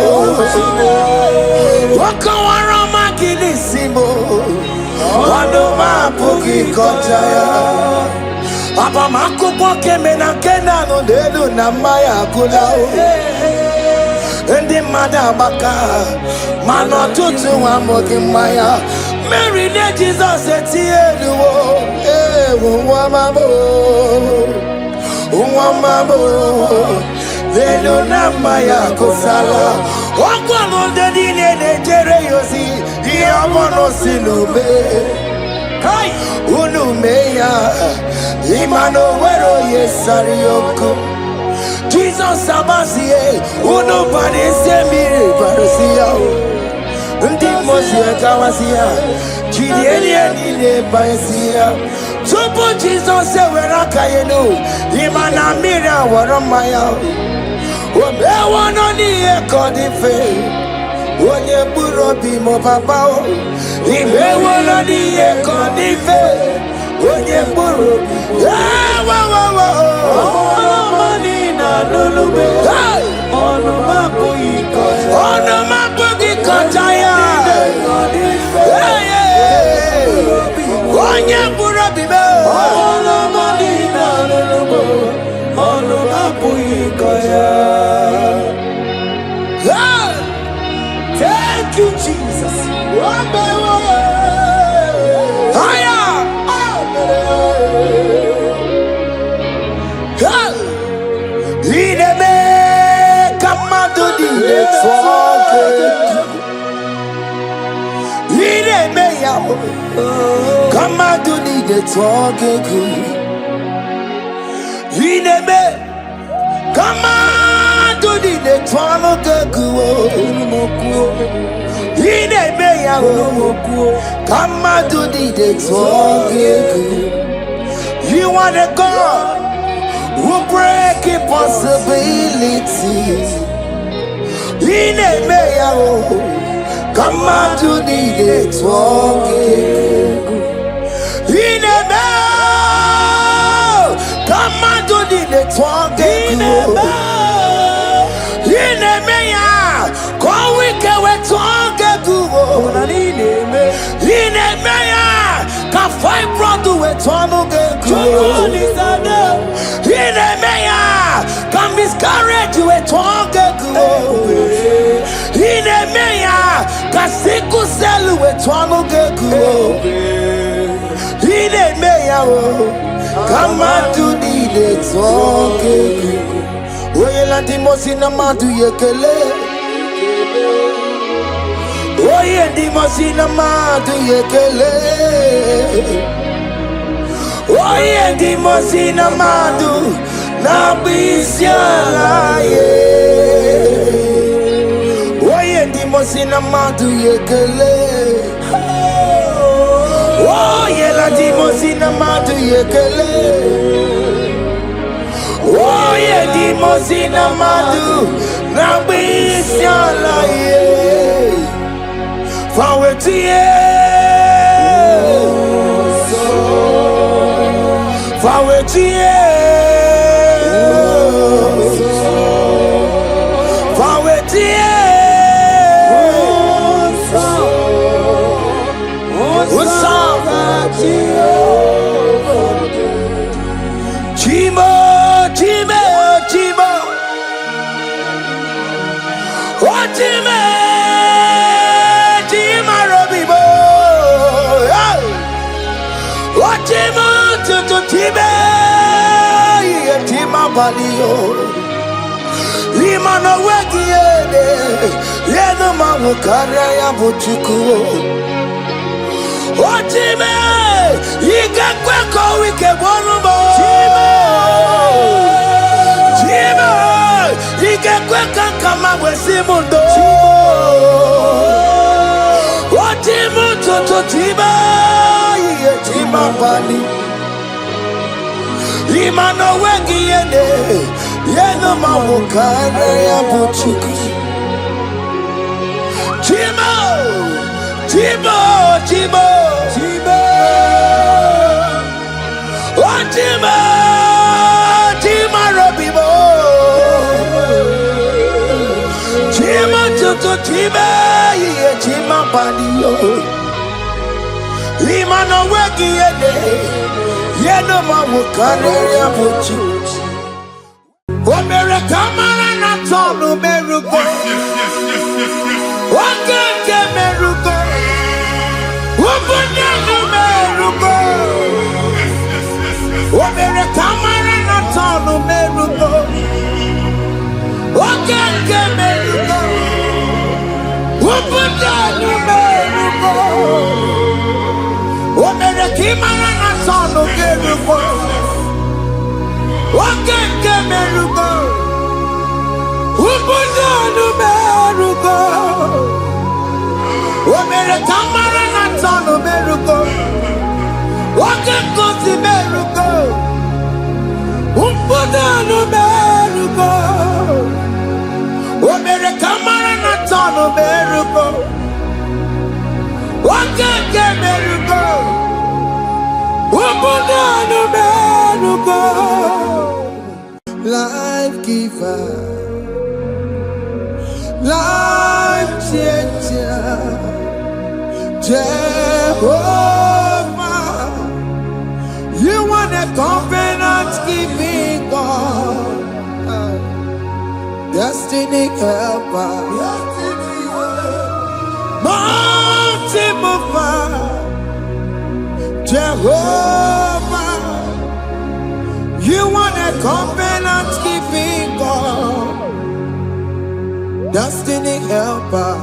Oko wano magini simo. Ono mapugi kochaya. Aba makupo keme na kena no delu na maya kula. Ndi mada baka mano tutu wa mogi maya. Mary ne Jesus etielu wo. Uwa mamo delu na maya kusala. Wakwa no dedi ne jere yosi. Iya mono sinube. Kai unumeya imano wero yesarioko. Jesus abasie unubani semire barosia. Ndi mosia kawasia chidieni ne baisia. Tupo Jesus wera kayenu imana mira waromaya. Obe wono ni ekodife onye gburu obi mo papa o. Ibe wono ni ekodife onye gburu obi. Lulube, ono mapugi kochaya. Onye gburu obi me. Ono mapugi kochaya. Thank you, Jesus. Higher. Ideme kamado di network. Ideme ya kamado di network. Ideme kamado di network. Ideme ya kamado di network. You are the God who break impossibilities. In a mayor, come out to the network. In a mayor, come out to the network. In a mayor, come we can talk. In a mayor, can fight brother with Tono. In a mayor, can miscarriage with Tonga. In a mayor, can sickle cell with Tono. In a mayor, come out to the talk. Oye the mosina madu yekele. Oye the mosina madu yekele. Oye di mosina madu na bisiala ye. Oye di mosina madu yekele. Oye la di mosina madu yekele. Oye di mosina madu na bisiala ye. Fawetie. Fawetie, Ochimo tutu tibe yetima balio. Lima no wegi yede yedo mawukare ya buchuku. Ochime yigakwe ko wike bonubo. Chime yigakwe kankama wesimundo. Ochimo tutu tibe yetima bali. Lima no wegi yede yedo mawukare ya buchuku. Chimo, Chimo, Chimo, Chimo, oh Chimo, Chimo Robibo, Chimo Tutu Chimo, yeah Chimo Padio, Lima no wegi yede, yedo mawukare ya buchuku. Omere kamara na tonu merugo. Oke merugo. Ubunya merugo. Omere kamara na tonu merugo. Oke merugo. Ubunya merugo. Omere kamara na tonu merugo. Oke merugo, ubunanu merugo. Omere kamara na tonu merugo. Oke kosi merugo, ubunanu merugo. Omere kamara na tonu merugo. Oke merugo, ubunanu merugo. Life giver, life changer, Jehovah, you want a covenant keeping God, destiny helper, mountain mover, Jehovah. You want a covenant keeping God, destiny helper,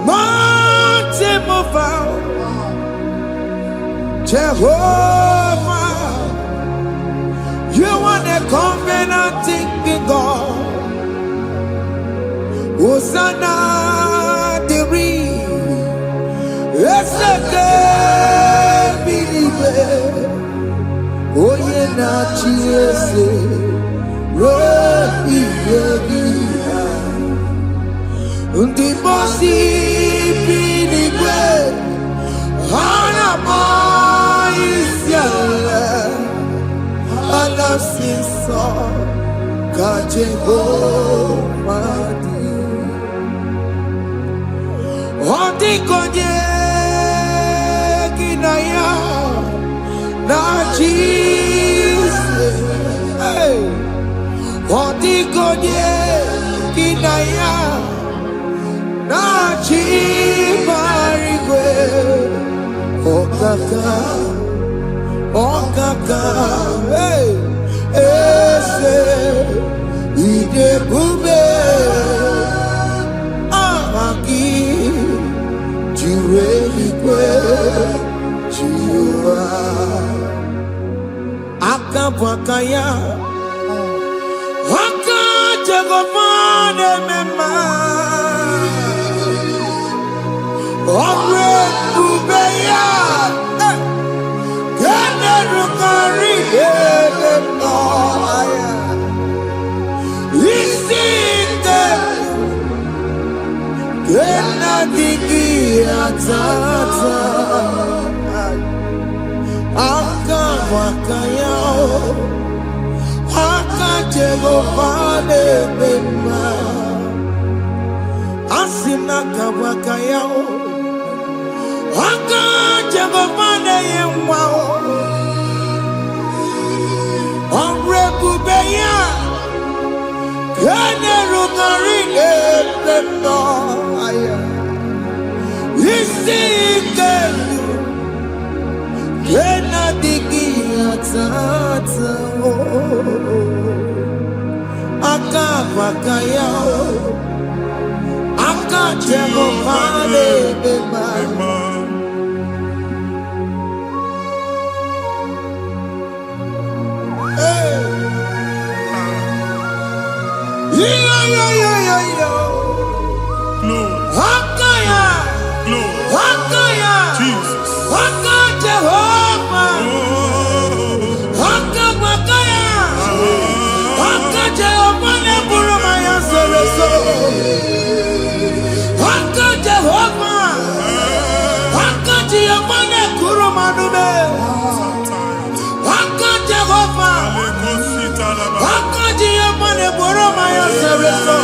mountain mover, Jehovah. You want a covenant keeping God, Hosanna diri, eseke bilibe. Oye na chiese rohi yegia undi bosi binigwe hana maisiale alasinso kajehomadi ondi konye kinaya na Jesus, hey, Odigonye kinaya na chibarigwe, okaka, hey, ese idebube, amaki, jireligwe, jiwa. Akabwakaya Akajegomane mema Omre kubeya Gene rukari Gene noaya Isite Gene digi atata Akabwakaya Akajegomane mema Asina kabwakaya Akajegomane yemwa Onrekubeya Gene rugari Gene aya Isike Ena digi atata aka bakaya aka Jehovah lebema. Hakaya, Hakaya, Jesus, Haka Jehovah, Haka Bakaya, Haka Jehovah ne burumaya sereso, Haka Jehovah, Haka Jehovah ne kurumanume, Haka Jehovah, Haka Jehovah ne burumaya sereso.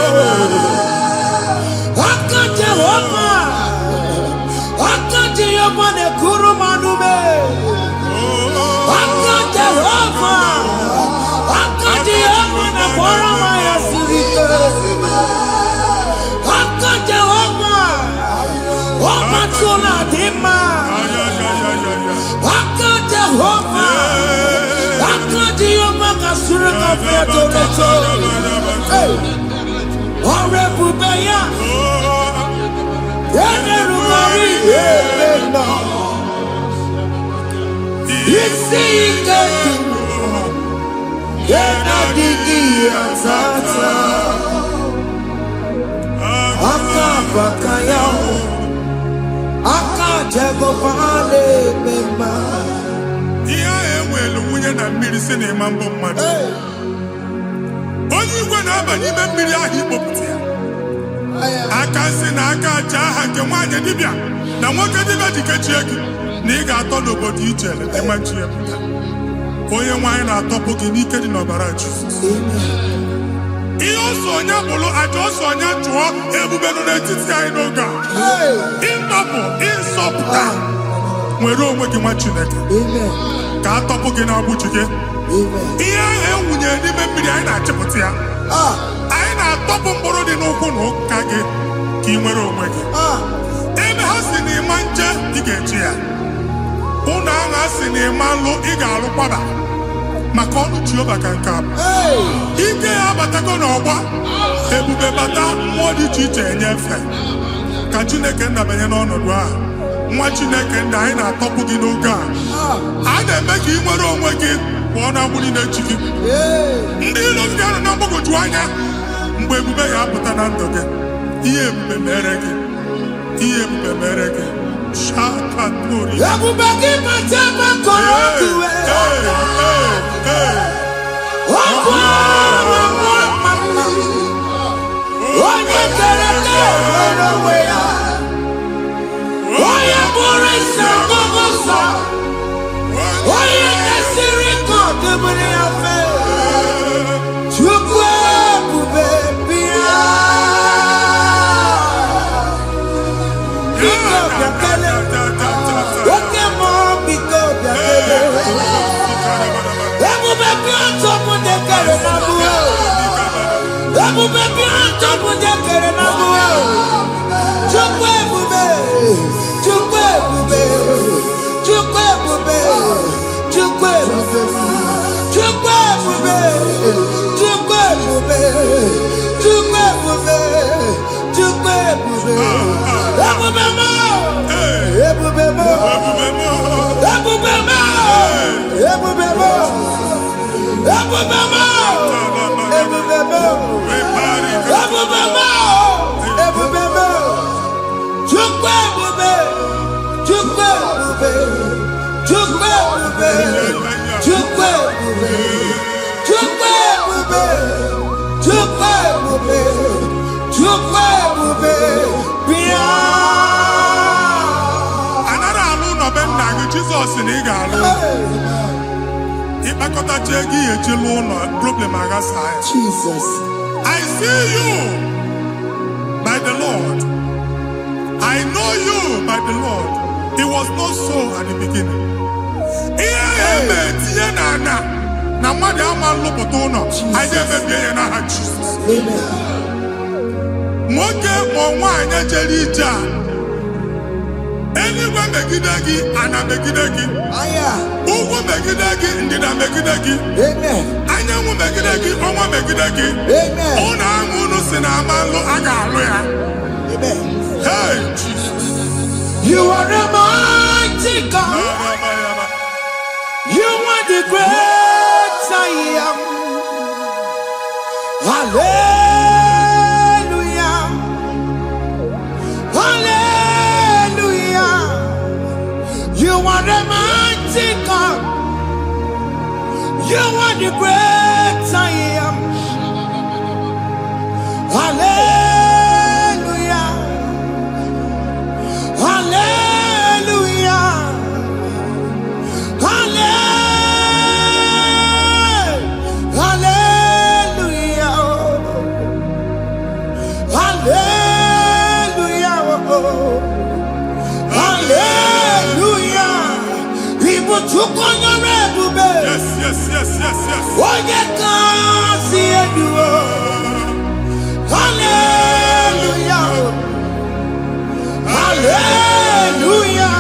Haka Jehovah, Haka Jehovah ne kurumanume, Haka Jehovah, Haka Jehovah ne kuramaya sirike, Haka Jehovah, Omatuna dima, Haka Jehovah, Haka Jehovah kasurika fiatoleto, Orebubeya. Onye igwe na-abanye ime mmiri ahụ ikpopụta ya aka nsị na aka aja aha nke nwaanyị dibịa na nwoke dibịa ji kechie gị na ị ga-atọ n'obodo ijele emachi ya pụta. Onye nwaanyị na-atọpụ gị n'ike dị n'ọbara Jizọs. Ihe ọsọ onye bụrụ aja ọsọ onye chụọ ebube nọ n'etiti anyị n'oge a. Ịtọpụ ịsọpụta nwere onwe gị nwa Chineke ka atọpụ gị n'agbụchi gị. Ihe ahụ ewunye n'ime mmiri anyị na-achịpụta ya. Anyị na-atọpụ mkpụrụ dị n'ụkwụ na ụka gị ka ị nwere onwe gị. Ebe ha si na ịma nje ị ga-eji ya. Ụlọ ahụ ha si na ịma nlụ ị ga-alụ kwaba maka ọnụ Jehova ka nke a bụ. Ike ya abatago n'ọgba ebube bata mmụọ dị iche iche enyefe ka Chineke ndabanye n'ọnọdụ ahụ. Nwa Chineke ndị anyị na-atọpụ gị n'oge a. A na-eme ka ị nwere onwe gị pụọ na agbụrụ na-echi gị. Ndị ilo gị anọ na mgbagwoju anya mgbe ebube ya apụta na ndụ gị. Ihe ebube mere gị. Ihe ebube mere gị. Shakatori. Ebube gị mata ebe kọrọ ọkụwe. Onye kere ka nwere onwe ya. Onye bụrụ isi ọgụgụ nsọ. Onye na-esiri ka ọ dịbụrụ ya mfe. Chukwu ebube bịa. Biko bịakele. Oke Muo biko bịakele. Ebube bịa ntọpụ dekere na mbuo. Ebube bịa ntọpụ dekere na mbuo. Chukwu ebube. Chukwu ebube. Chukwu ebube. Chukwu ebube. Chukwu ebube. Chukwu ebube. Chukwu ebube. Chukwu ebube. Ebube mo. Ebube mo. Ebube mo. Ebube mo. Ebube mo. Ebube mo. Ebube mo. Ebube mo. Chukwu ebube. Chukwu ebube. Chukwu ebube. Chukwu ebube. Chukwu ebube. Chukwu ebube. Chukwu ebube. Bịa. Anara alụ nọ be nna gị Jizọs na ị ga-alụ. Ịkpakọtacha ego ihe eji lụọ ụlọ problem aghasa ya. Jesus. I see you by the Lord. I know you by the Lord. It was not so at the beginning. Ihe eme tinye na mmadụ ama nlụpụta ụlọ. Anyị emebie ya n'aha Jizọs. Amen. Nwoke ma nwaanyị jere ije a Eluigwe megide gị, ana megide gị. Ugwu megide gị, ndịda megide gị. Anyanwụ megide gị, ọnwa megide gị. Ụnụ ahụ unu si na amalụ a ga-alụ ya. Hey, Jesus. You are a mighty God. You are the great I am. Hallelujah. Hallelujah. You are the mighty God. You are the great I am. Hallelujah. Hallelujah. Hallelujah. Hallelujah. Hallelujah. People took on your rebel. Yes, yes, yes, yes, yes. Oh, you can't see it. Hallelujah. Hallelujah.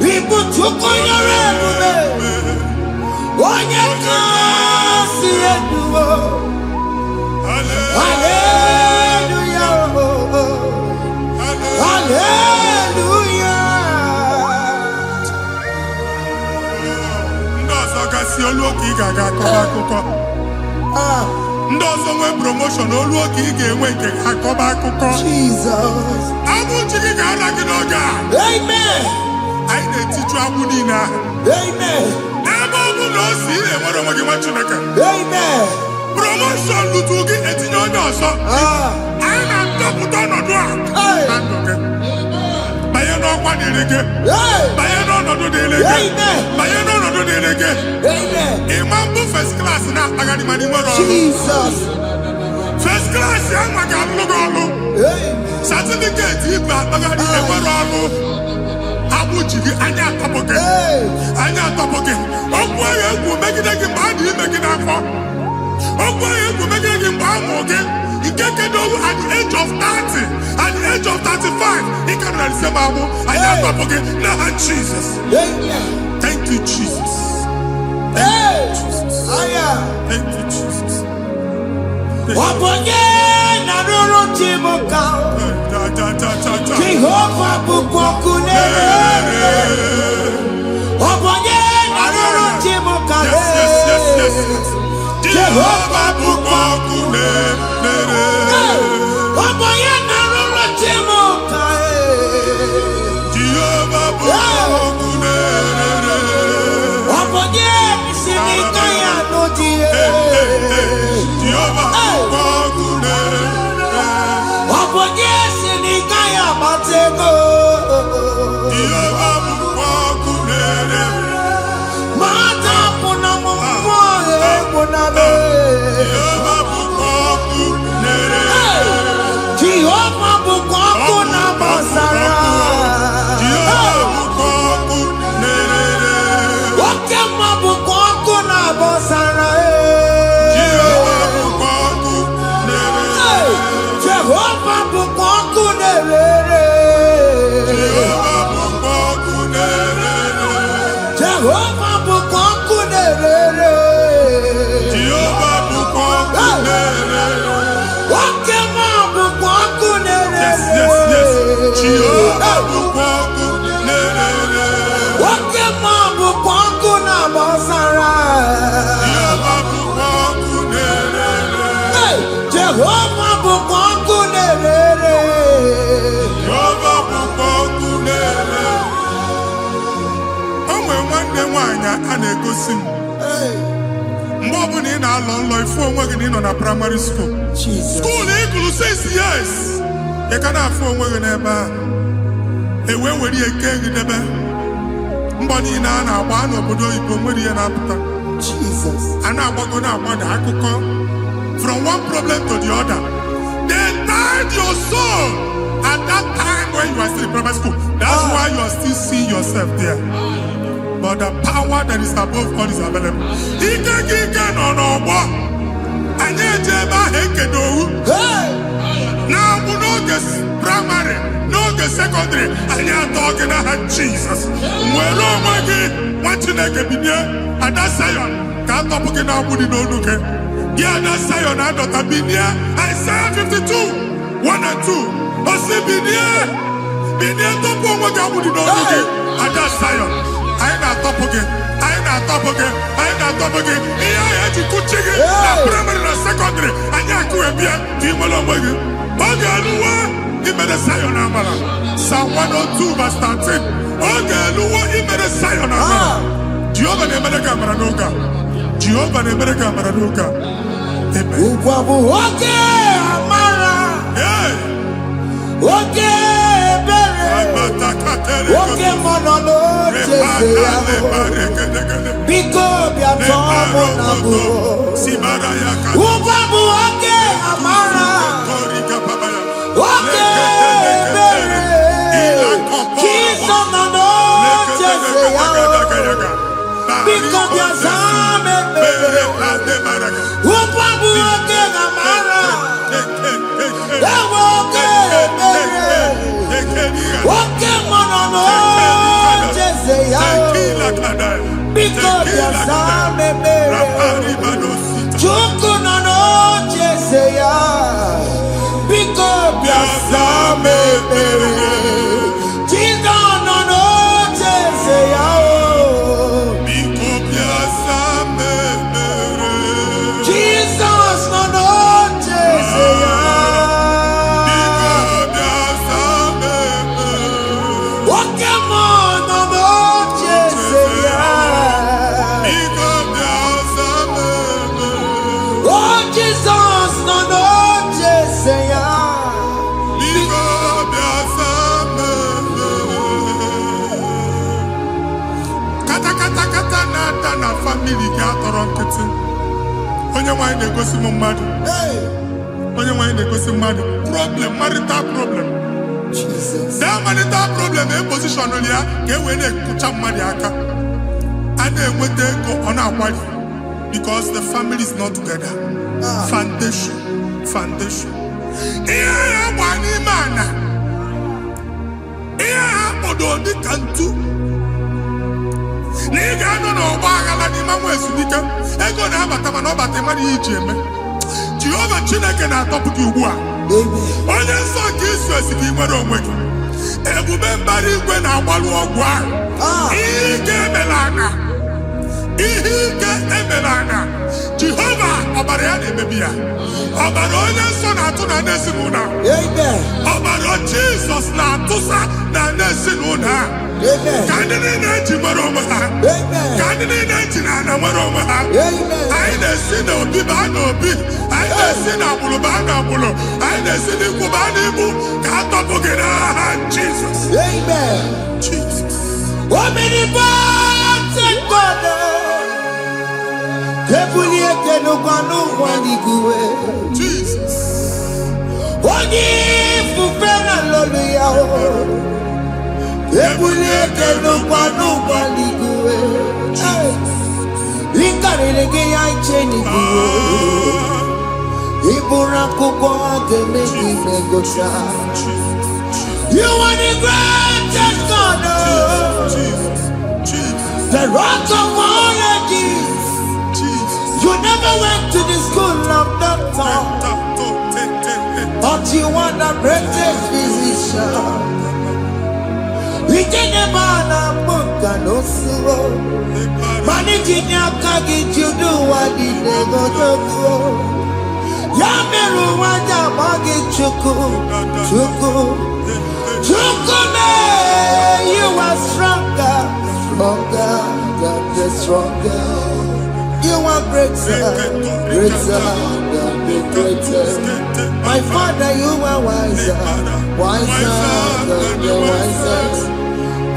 People took on your rebel. Oh, you can't see it. Hallelujah. Hallelujah. Ndị ọzọ gasị olu oge ị ga-aga akọba akụkọ. Ndị ọzọ nwee promotion olu oge ị ga-enwe nke akọba akụkọ. Jesus. Abụ chi gị ga-ara gị n'oge a. Amen. Anyị na-etiju agbụ niile ahụ. Amen. Ebe ọ bụ na o si ị na-enwere onwe gị nwa Chineke. Amen. Promotion lutu gị etinye onye ọzọ. Anyị na-adọpụta ọnọdụ a na ndụ gị. Banye n'ọkwa dịrị gị. Banye n'ọnọdụ dịrị gị. Banye n'ọnọdụ dịrị gị. Ịma mbụ first class na-akpagharị ma n'inwere ọrụ. Jesus. First class ya nwa ga-alụ gị ọrụ. Certificate ibu akpagharị enwere ọrụ. Agbụ ji gị anya atọpụ gị. Anya atọpụ gị. Okwu ahụ egwu megide gị mgbe a dị ime gị n'afọ. Okwu ahụ egwu megide gị mgbe a mụrụ gị. Nke kedu at the age of 30, at the age of 35, ị ka nọ na December abụ. Anya atọpụ gị n'aha Jesus. Thank you, Jesus. Thank you, Jesus. Thank you, Jesus. Ọbọnye na rụrụ Chibuka. Jehova bụkwa ọkụ na-ere. Ọbọnye na rụrụ Chibuka. Jehova bụkwa ọkụ na-ere. Ọbọnye na rụrụ Chibuka. Jehova bụkwa ọkụ na-ere. Ọbọnye si n'ike ya n'ụdị. Jehova bụkwa ọkụ na-ere. Ọbọnye si n'ike ya gbata ego. Jehova bụkwa ọkụ na-ere. Mata pụna m mmụọ egwu na be. Jehova bụkwa ọkụ na-ere. Jehova bụkwa ọkụ na-agbasara. Jehova bụkwa ọkụ na-ere. Oke Muo bụkwa ọkụ na-agbasara. Jehova bụkwa ọkụ na-ere. Jehova bụkwa ọkụ na-ere. Jehova bụkwa ọkụ na-ere. Jehova bụkwa ọkụ na-ere. Jehova bụkwa ọkụ na-ere. Oke Muo bụkwa ọkụ na-ere. Yes, yes, yes. Jehova bụkwa ọkụ na-ere. Oke Muo bụkwa ọkụ na-agbasara. Jehova bụkwa ọkụ na-ere. Jehova bụkwa ọkụ na-ere. Jehova bụkwa ọkụ na-ere. O nwere nwanne nwaanyị a na-egosi m. Mgbe ọbụla ị na-alọ nlọ ifu onwe gị na ị nọ na praịmarị skuul. Skuul ị gụrụ 6 years. Ị ka na-afụ onwe gị n'ebe ahụ. Ewe were ihe kee gị debe. Mbọ niile a na-agba n'obodo oyibo nwere ihe na-apụta. A na-agbago na-agbada akụkọ. From one problem to the other. They tied your soul at that time when you are still in primary school. That's why you are still seeing yourself there. But the power that is above all is available. Ike no. Anyị eji ebe ahụ ekedo owu. Now we know this primary, no the secondary, and you're talking about Jesus. We're all watching like a video, and that's Zion. Can't talk about what you know. Yeah, that's Zion. I don't have been here. Isaiah 52, 1 and 2. Been here, don't put what you know. And that's Zion. I ain't not top again. I ain't not top again. I ain't not top again. Yeah, I had to cook chicken. Primary and secondary. And you're going to be a team along with you. He made a Zion Amala. Psalm 102 verse 13. He made a Zion Amala. Jehovah ne made a camera noga. Jehovah ne made a camera noga. Amen. Oke Amara. Yeah. Oke Bere. Oke Monono. Biko biatomo nabu. Ubabu Oke Amara. Oke Bere. Jesus Nono Chesea. Biko biazame bere. Ubabu Oke Amara. Oke Bere. Oke Monono Chesea. Biko biazame bere. Chuku Nono Chesea. Biko biazame bere. Jesus Nono Chesea. Jesus Nono Chesea. Oke Mono Chesea. Oh Jesus Nono Chesea. Kata na family ga atọrọ nkịtị. Onye nwanyị na-egosi m mmadụ. Onye nwanyị na-egosi mmadụ. Problem, marital problem. Jesus. That marital problem position ya ka e wee na-ekpucha mmadụ aka. A na-enweta ego ọ na-akwali because the family is not together. Foundation. Ihe ya gba n'ime ana. Ihe ha kpọdo dị ka ntu. Na ị ga-anọ n'ọgba aghara n'ime nwa ezumike. Ego na-abata mana ọ bata mmadụ ihe iji eme. Jehova Chineke na-atọpụ gị ugbu a. Onye nsọ nke isu esi gị nwere onwe gị. Ebube mbara igwe na-agbalụ ọgwụ ahụ. Ihe ike emela anya. Jehova ọbara ya na-emebi ya. Ọbara onye nsọ na-atụ na n'ezinụlọ. Ọbara Jizọs na-atụsa na n'ezinụlọ. Ka ndị niile eji nwere onwe ha. Ka ndị niile eji na ana nwere onwe ha. Anyị na-esi n'obi baa n'obi. Anyị na-esi n'agbụrụ baa n'agbụrụ. Anyị na-esi n'ikwu baa n'ikwu. Ka a tọpụ gị n'aha Jizọs. Jesus. Omnipotent God. Jesus. Onye ifufe na lolu ya o. Ebuliete n'ụkwa n'igwe. Ịkarịrị gị ya iche n'igwe. Ịbụrụ akwụkwọ ga-eme gị megocha. You are the greatest God. The rock of all ages. You never went to the school of doctor, but you are the greatest physician. We can never book and also managing your carriage. You do what you never do. Yameru wanja magi chuku. You are stronger than stronger. You are greater than the greatest. My Father, you are wiser than the wisest.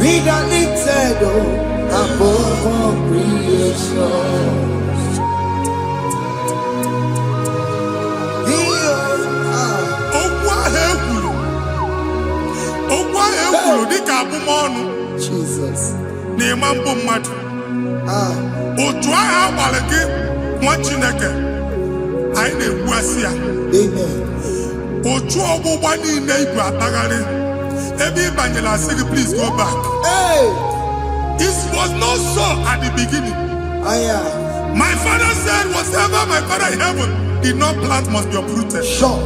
Be the lifted above all creation. Jesus. Otu agha agbalị gị nwa Chineke anyị na-egbu asị ya. Amen. Ochu ọgbụgba niile ibu atagharị. Ebe ị banyere asị gị, please go back. Hey. It was not so at the beginning. My father said, whatever my father in heaven did not plant must be uprooted. Sure.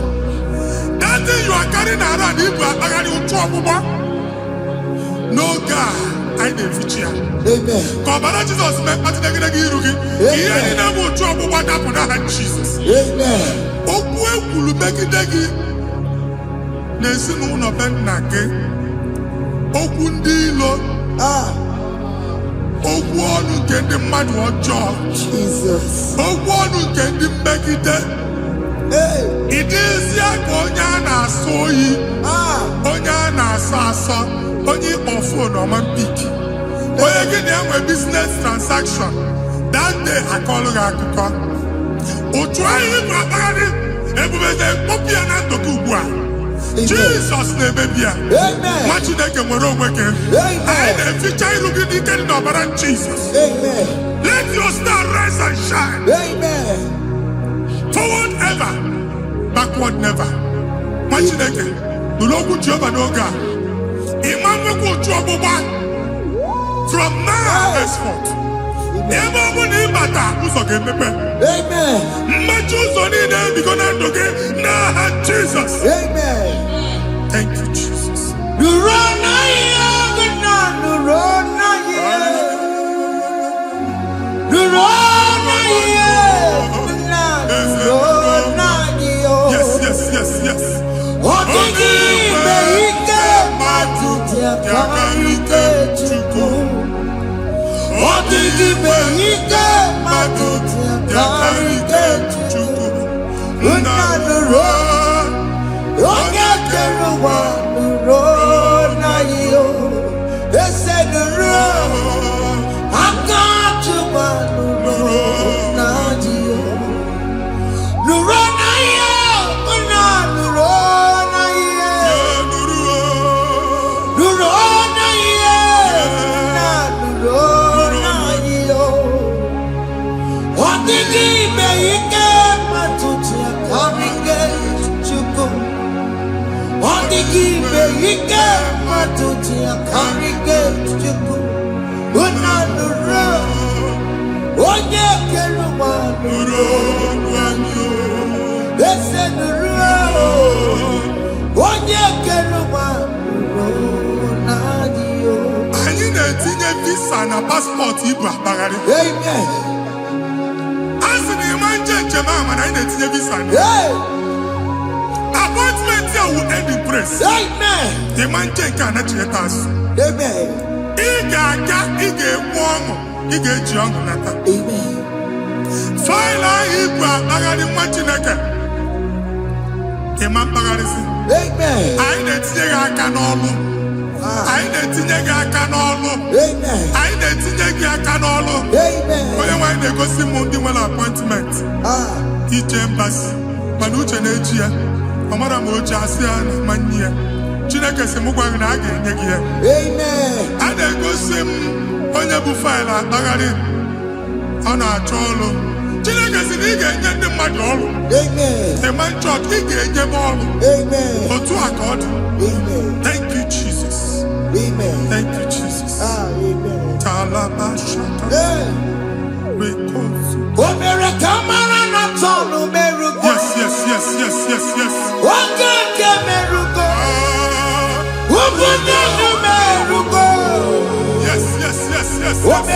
That thing you are carrying around, ibu atagharị ochu ọgbụgba. No God, I didn't feature. Amen. Kọbara Jesus mee kpatịdegidegi iru gị. Ihe niile bụ ochu ọgbụgba dapụ n'aha Jesus. Amen. Okwu ekwuru megide gị n'ezinụlọ be nna gị. Okwu ndị ilo. Okwu ọnụ nke ndị mmadụ ọjọọ. Jesus. Okwu ọnụ nke ndị mmegide. Ịdịzie ka onye a na-asọ oyi. Onye a na-asọ asọ. Onye ịkpọ fon ọma mpiki. Onye gị na-enwe business transaction. That day akọlụ gị akụkọ. Otu anyị bụ akpagharị ebubeze mkpọpụ ya na ndụ gị ugbu a. Jesus na-emebi ya. Nwa Chineke nwere onwe gị. Anyị na-eficha iru gị n'ike dị n'ọbara Jesus. Let your star rise and shine. Forward ever, backward never. Nwa Chineke nụrụ okwu Jehova n'oge a. Ịma nwekwa otu ọgbụgba from now henceforth. Ebe ọ bụ na ịbata ụzọ ga-emepe. Mmachi ụzọ niile ebigo na ndụ gị n'aha Jesus. Thank you, Jesus. Yes, yes, yes, yes. Anyị na-etinye visa na paspọtụ ibu akpagharị. A sị na ịma njem ahụ mana anyị na-etinye visa na appointment ya will end in praise. Ịma njem nke a na-echeta azụ. Ị ga-aga, ị ga-ekwu ọṅụ, ị ga-eji ọṅụ nata. Faịlụ ahụ ibu akpagharị nwa Chineke. Ịma mkpagharịsị. Anyị na-etinye gị aka n'ọlụ. Anyị na-etinye gị aka n'ọlụ. Anyị na-etinye gị aka n'ọlụ. Onye nwaanyị na-egosi m ndị nwere appointment ije mbasi mana uche na-eji ya. Ọ mara ma oche asị ya na manye ya. Chineke sị m gwa gị na a ga-enye gị ya. A na-egosi m onye bụ faịlụ akpagharị ọ na-achọ ọlụ. Chineke sị na ị ga-enye ndị mmadụ ọrụ. Ịma nchọọchị ị ga-enye m ọrụ. Otu a ka ọ dị. Thank you, Jesus. Thank you, Jesus. Talabashata. Yes, yes, yes, yes, yes, yes. Yes, yes, yes, yes, yes.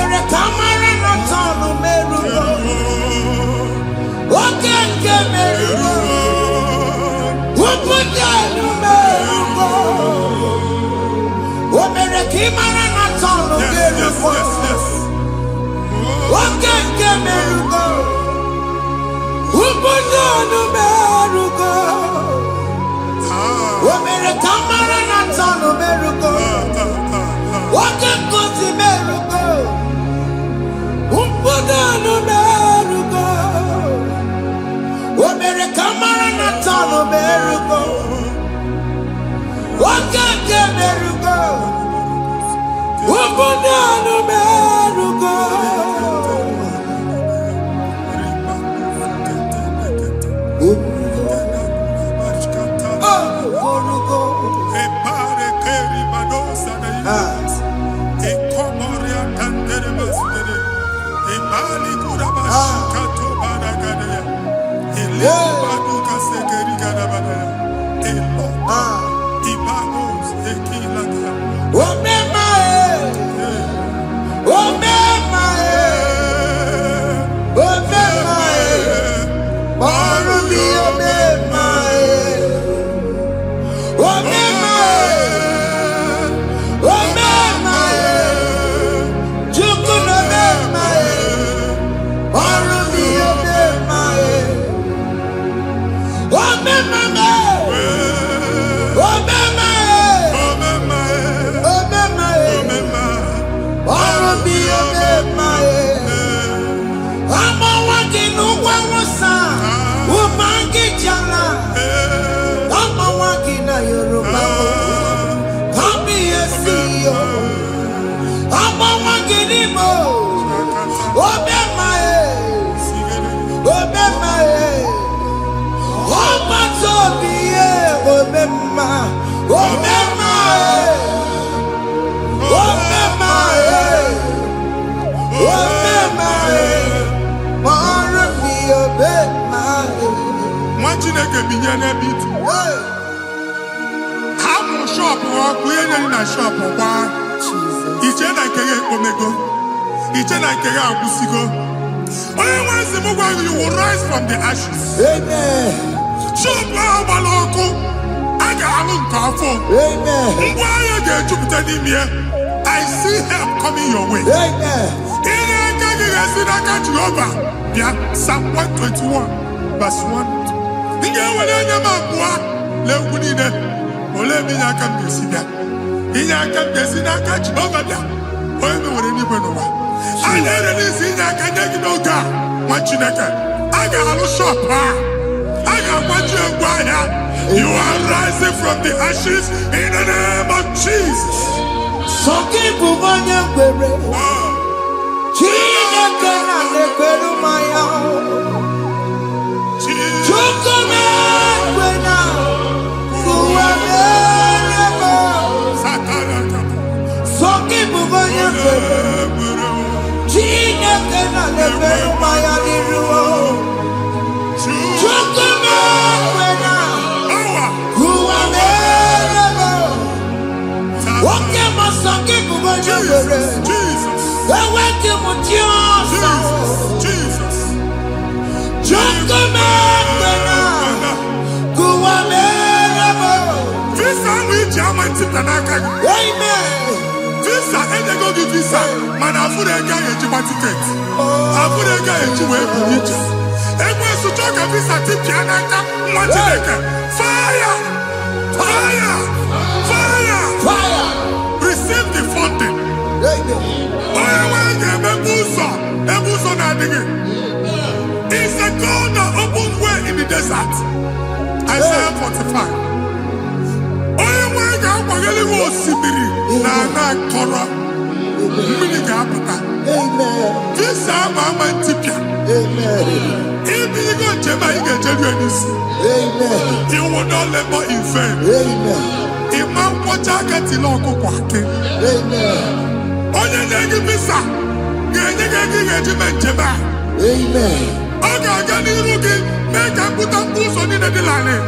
Chineke binye n'ebe iti. Hapụ shọpụ ọkụ ihe nyere na shọpụ gbaa. Iche na nke ya ekpomego. Iche na nke ya agwụsigo. Onye nwe nsị m gwa you will rise from the ashes. Amen. Shọpụ ahụ gbara ọkụ. A ga-alụ nke afọ. Amen. Ngwa ahịa ga-ejupụta n'ime ya. I see help coming your way. Amen. Ihe aka gị ga-esi n'aka Jehova bịa. Psalm 121 verse 1. Ị ga-ewere anya m abụọ lee ugwu niile. Olee ebe inye aka m ga-esi bịa? Inye aka m ga-esi n'aka Jehova bịa. Onye mewere n'igwe n'ụwa. A na-ere n'isi inye aka nye gị n'oge a nwa Chineke. A ga-alụ shọpụ a. A ga-agbaji ngwa ahịa. You are rising from the ashes in the name of Jesus. Sọkịbụ onye kwere. Chineke na na-ekwere mmanya. Chukwu na-ekwe na ụwa na-erebe. Sọkịbụ onye kwere. Chineke na na-ekwere mmanya n'iru. Chukwu na-ekwe na ụwa na-erebe. Oke Muo sọkịbụ onye kwere. Eweke m ji ọsọ. Chukwu na-ekwe na ụwa na-erebe. Visa ahụ iji ama ntịpụta n'aka gị. Amen. Visa enyego gị visa mana afụrụ ego ahụ ejikwa tiketi. Afụrụ ego ahụ eji wee bụ ije. Ekwensu chọọ ka visa tipịa n'aka nwa Chineke. Fire! Fire! Fire! Fire. Receive the funding. Amen. Onye nwanyị ga-emepe ụzọ ebe ụzọ na-adịghị. It's a God that opens way in the desert. Isaiah 45. Onye nwanyị ga-akwaghere gị osimiri na ana akọrọ. Mmiri ga-apụta. Amen. Visa ama ama ntipịa. Amen. Ibigo njem anyị ga-ejeru ya n'isi. Amen. You will not labor in vain. Amen. Ịma nkwọcha aka tili ọkụkọ akị. Amen. Onye nye gị visa ga-enye gị ego ị ga-eji mee njem a. Amen. Ọ ga-aga n'iru gị mee ka mkpụta ụzọ niile dị larịị.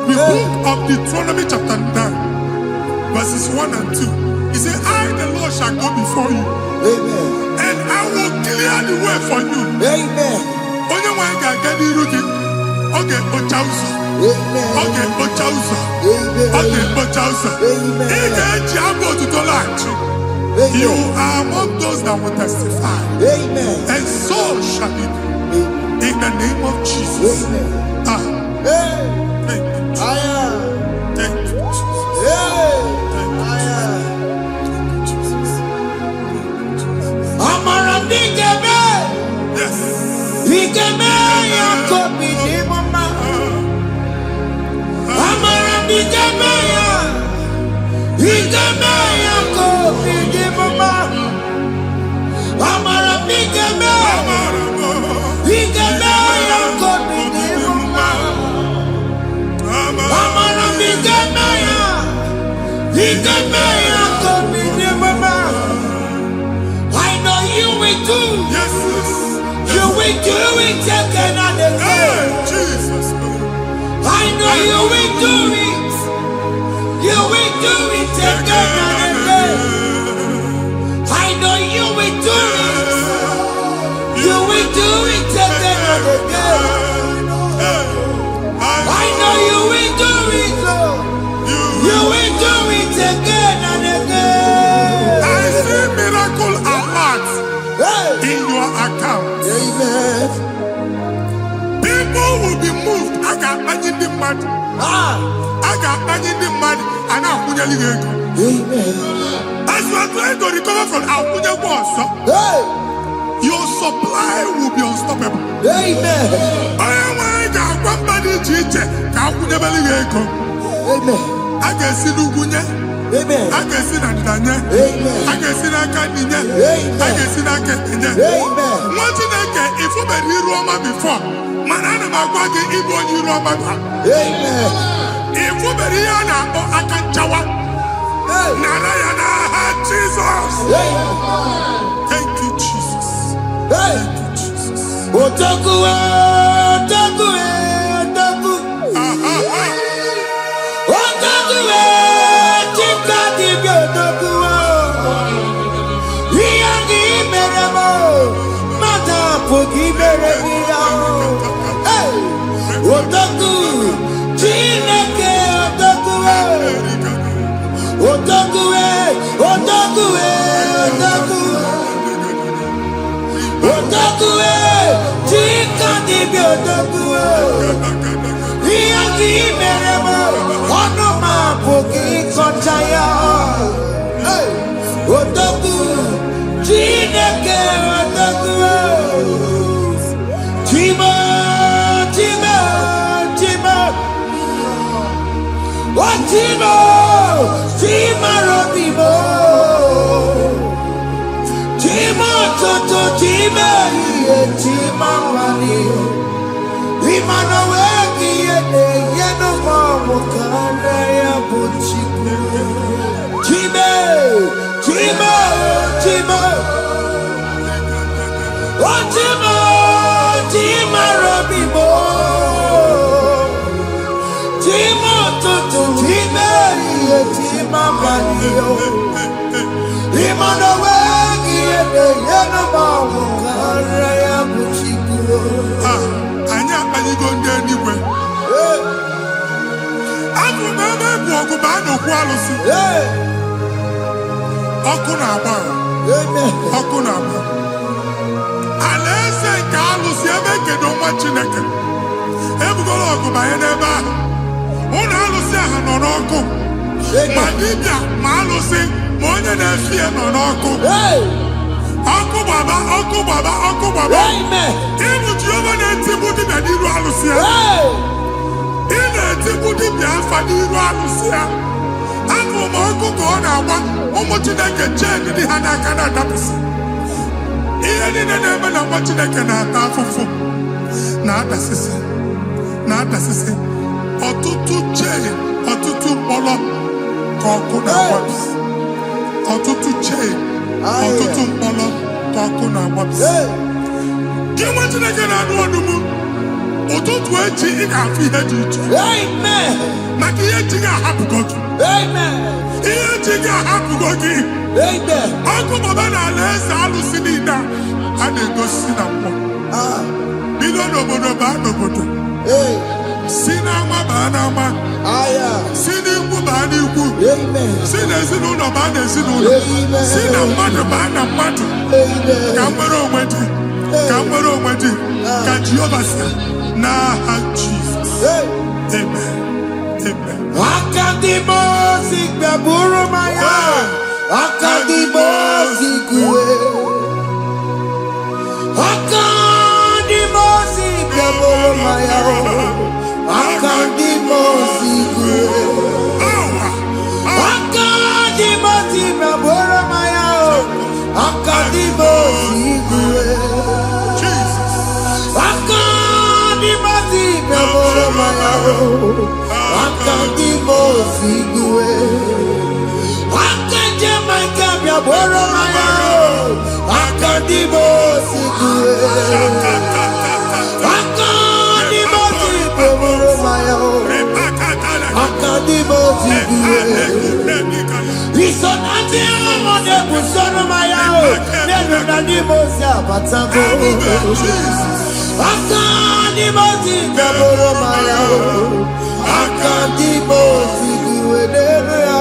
The book of Deuteronomy chapter 9 verses 1 and 2. He said, I the Lord shall go before you. Amen. And I will clear the way for you. Amen. Onye nwanyị ga-aga n'iru gị. Ọ ga-ekpocha ụzọ. Amen. Ọ ga-ekpocha ụzọ. Amen. Ọ ga-ekpocha ụzọ. Amen. Ị ga-eji abụ otuto laghachi. You are among those that will testify. Amen. And so shall it be. In the name of Jesus. Amen. Ah, Hey. thank you, Jesus. Aya. Thank you, Jesus. Hey. Thank you, Aya. Jesus. Amara bigeme. Yes. Bigeme ya kobi ni mama. Amara bigeme ya. Bigeme ya kobi ni mama. Amara bigeme. Bigeme ya kobi ni mama. Amara bigeme ya. Bigeme ya kobi ni mama. I know you will do. Yes, yes. You will do it again and Hey, again. Jesus. I know you will do it. You will do it again and again. I know you will do it. You will do it again and again. I know you will do it. Lord. You will do it again and again. I see miracle alert Hey. in your account. Amen. People will be moved. I got money in the mud. Ah. I got money in the mud. And I'm going to go. Amen. As you are trying to recover from Abuja Wars, Hey. your supply will be unstoppable. Amen. I am going to go. Amen. I can see Lugunya. Amen. I can see Nandanya. Amen. I can see Nakaninya. Amen. I can see Nakaninya. Amen. What did I get if you were in Roma before? Manana Magwagi, Ibo, you Roma. Amen. If you were here now, I can Jawa. Narayana, Jesus. Thank you, Jesus. Thank you, Jesus. Otaku, otaku, otaku. pugibere ya. Hey, otaku, Chineke otaku, otaku, otaku, otaku, otaku, Chika dibi otaku. Iya kibere mo, ono ma pugi kochaya. Hey, otaku, Chineke otaku. Chima, Chima, Chima. Oh, Chima, Chima Robimo. Chima Toto, Chima, Chima Mani. Imano weki yeno mamu kanda ya buchiku. Chima, Chima, Chima. Oh, Chima, Chima Robimo. Chima Toto, Chima, Chima Mani. Imano weki yeno mamu kanda ya buchiku. Anyị akpaligo ndị eluigwe. Abụ m ebe bụ ọgụ ma a na-okwu alụsị. Ọkụ na-agba. Ọkụ na-agba. Alaeze nke alụsị ebe ekedo nwa Chineke. Ebugoro ọgụ banye n'ebe ahụ. Ụlọ alụsị ahụ nọ n'ọkụ. Ma dibịa ma alụsị ma onye na-efi ya nọ n'ọkụ. Ọkụ gbaba, ọkụ gbaba, ọkụ gbaba. Ịbụ Jehova na-etigbu dibịa n'iru alụsị ya. Ị na-etigbu dibịa afa n'iru alụsị ya. Afọ ma ọkụ ka ọ na-agba ụmụ Chineke chen dị ha n'aka na-adapụsị. Ihe niile na-eme na nwa Chineke na-ata afụfụ na-adasịsị na-adasịsị. Ọtụtụ chen, ọtụtụ mkpọrọ ka ọkụ na-agbapụsị. Ọtụtụ chen, ọtụtụ mkpọrọ ka ọkụ na-agbapụsị. Gị nwa Chineke na-anụ ọdụm, ụtụtụ echi ị ga-afụ ihe dị iche. Maka ihe echi ga-ahapụgo gị. Ihe echi ga-ahapụgo gị. Ọkụ baba na alaeze alụsị niile a na-egosi na mmụọ. Bido n'obodo baa n'obodo. Si n'ama baa n'ama. Si n'ikwu baa n'ikwu. Si n'ezinụlọ baa n'ezinụlọ. Si na mmadụ baa na mmadụ. Ka nwere onwe dị. Ka nwere onwe dị. Ka Jehova si n'aha Jizọs. Amen. Amen. Akadimo sigbe buru maya. Akadimo sigwe. Akadimo sigbe buru maya. Akadimo sigwe. Akadimo sigbe buru maya. Akadimo sigwe. Akadimo sigbe buru maya. Akadimo sigwe. Akadimo sigbe buru maya. Akadimo sigwe. Akadimo sigbe buru maya. Akadimo sigwe. Isonati amode busono maya. Nenu na dimo si abatago. Akadimo sigbe buru maya. Akadimo sigwe nenu ya.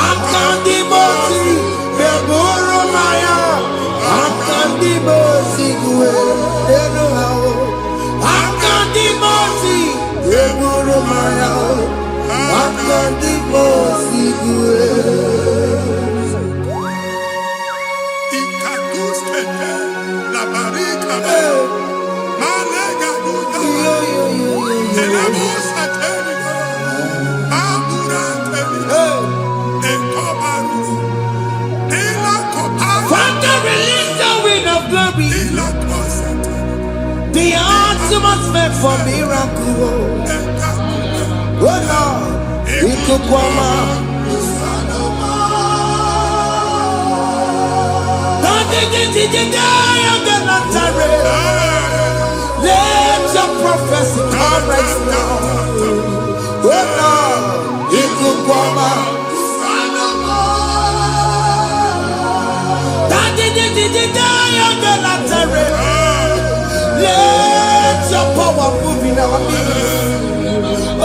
Akadimo sigbe buru maya. Akadimo sigwe nenu ya. Akadimo sigbe buru maya. Akadimo sigwe. Ikaduskete la barika. Malega duta. Elabosa terika. Abura terika. Ekobaru. Ela koparu. Father, release the wind of glory. Ela kosete. The atmosphere for miracle. Oh Lord, Ikukwama. Let your prophecy come right now. Oh Lord, Ikukwama. Let your power move in our midst.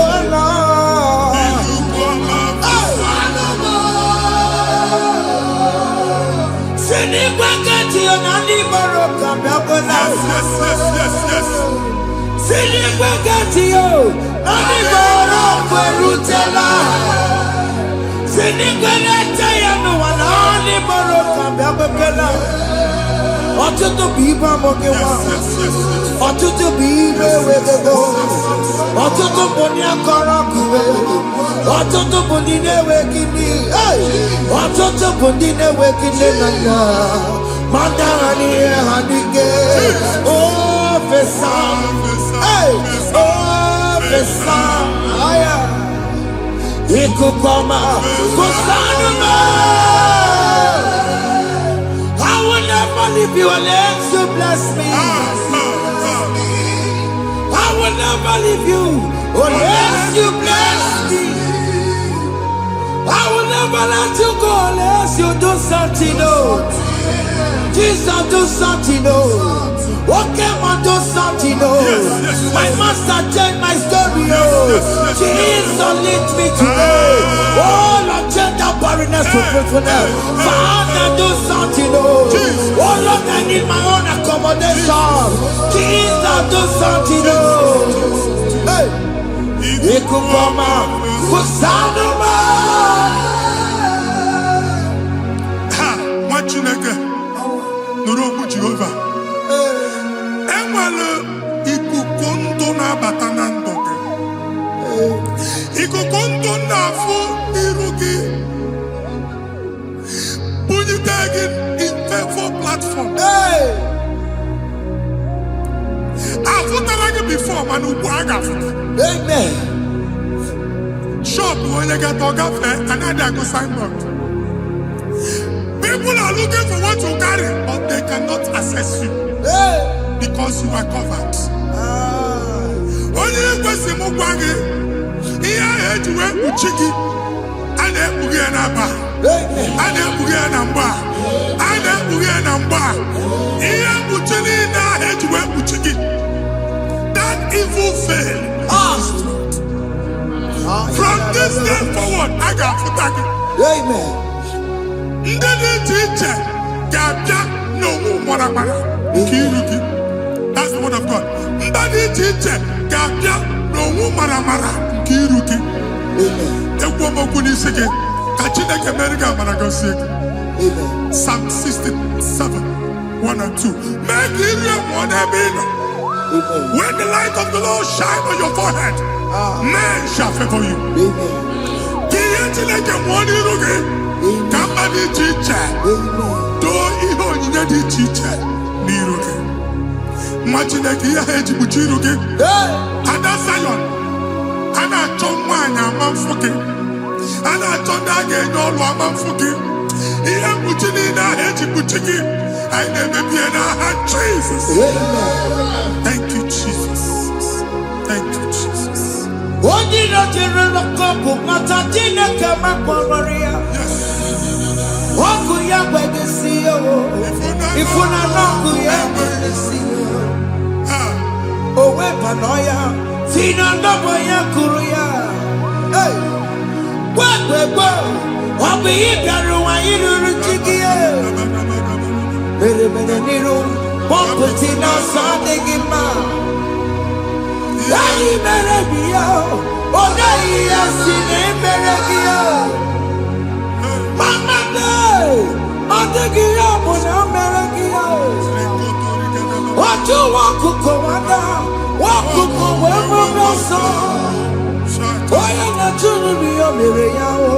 Oh Lord. Sinibagati onani baroka biabola. Yes. Sinibagati o nani baroka rutela. Sinibagati ya no nani baroka biabola. Otutu biba mogewa. Otutu bibe wegego. Otutu bonia karakuwe. Otutu bonine wegini. Otutu bonine wegini nana. Mandani hanige. Oh fesam. Oh fesam. Aya. Ikukoma. Kusanuma. I will never leave you unless you bless me. I will never leave you unless you bless me. I will never let you go unless you do something. Oh, Jesus, do something. Oh, Oke Muo, do something. Oh, my master changed my story. Oh, Jesus, lead me today. Oh, Lord, change that barrenness to fruitfulness. Father, do something. Oh Lord, I need my own accommodation. Jesus, do something. Hey, Ikukoma, Kusanuma. Ha, Machineke, Nurobu Jehovah. Enwale ikuku ndụ na-abata na ndụ gị. Ikuku ndụ na-afụ iru gị. Bunyite gị in favor platform. Afụtara gị before mana ugbu a ga-afụta. Amen. Shop onye gata ọ gafee anaghị agụ signboard. People are looking for what you carry, but they cannot access you because you are covered. Onye kwesị m gwa gị ihe ahụ eji wee kpuchi gị a na-ekpughe ya n'aba, a na-ekpughe ya na mgba, a na-ekpughe ya na mgba. Ihe mkpuchi niile ahụ eji wee kpuchi gị, that evil veil is destroyed. From this day forward, a ga-afụta gị. Amen. Ndị dị iche iche ga-abịa n'onwe maramara nke iru gị. That's the word of God. Ndị dị iche iche ga-abịa n'onwe maramara nke iru gị. Egwu okwu n'isi gị ka Chineke mere gị amara gọzie gị. Psalm 67, 1 and 2. Mee ka iru enwụọ n'ebe ị nọ. When the light of the Lord shine on your forehead, men shall favor you. Ka ihe Chineke nwụọ n'iru gị. Ka mma dị iche iche doo ihe onyinye dị iche iche n'iru gị. Nwa Chineke ihe ha eji kpuchi iru gị. Ada Zion, a na-achọ nwaanyị ama mfụ gị. A na-achọ ndị a ga-enye ọrụ ama mfụ gị. Ihe mkpuchi niile ahụ eji kpuchi gị, anyị na-emebi ya n'aha Jesus. Thank you, Jesus. Thank you, Jesus. Onye na-ejere n'ọkụ mata Chineke makpọrọ ya. Ọkụ ya gbedesi ya o. Ifuna n'ọkụ ya gbedesi ya. O wepụrụ ya. Si na ndọbọ ya kụrụ ya. Gbegbe ọ bụ ihe bịara ụwa iruru chi gị ya. Mere n'iru pọmpụti n'ọsọ adịghị mma. Anyị mere bi ya. Ọ gaghị ya si na emere gị ya. Mama ọ dịghị ya bụ na o mere gị ya. Otu nwakuku nwada, nwakuku wee bụrụ ọsọ. Onye na-achụrụ m ya mere ya o.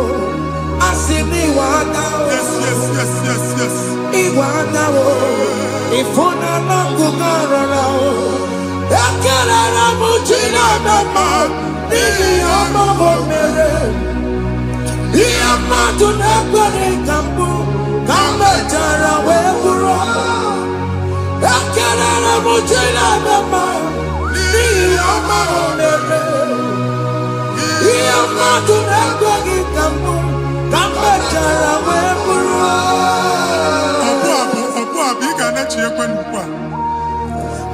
Asị m iwe ada o. Iwe ada o. Ịfụna n'ọkụkọ arara o. Ekelere m Chineke ma n'ihi ya ọmụmụ mere. Ihe mmadụ na-ekweghị ka mbụ ka m mechara wee bụrụ. Ekelere m Chineke ma n'ihi ya ọmụmụ mere. Ihe mmadụ na-ekweghị ka mbụ ka m mechara wee bụrụ. Ọbụ ị ga na-echi ekwe n'ukwu a.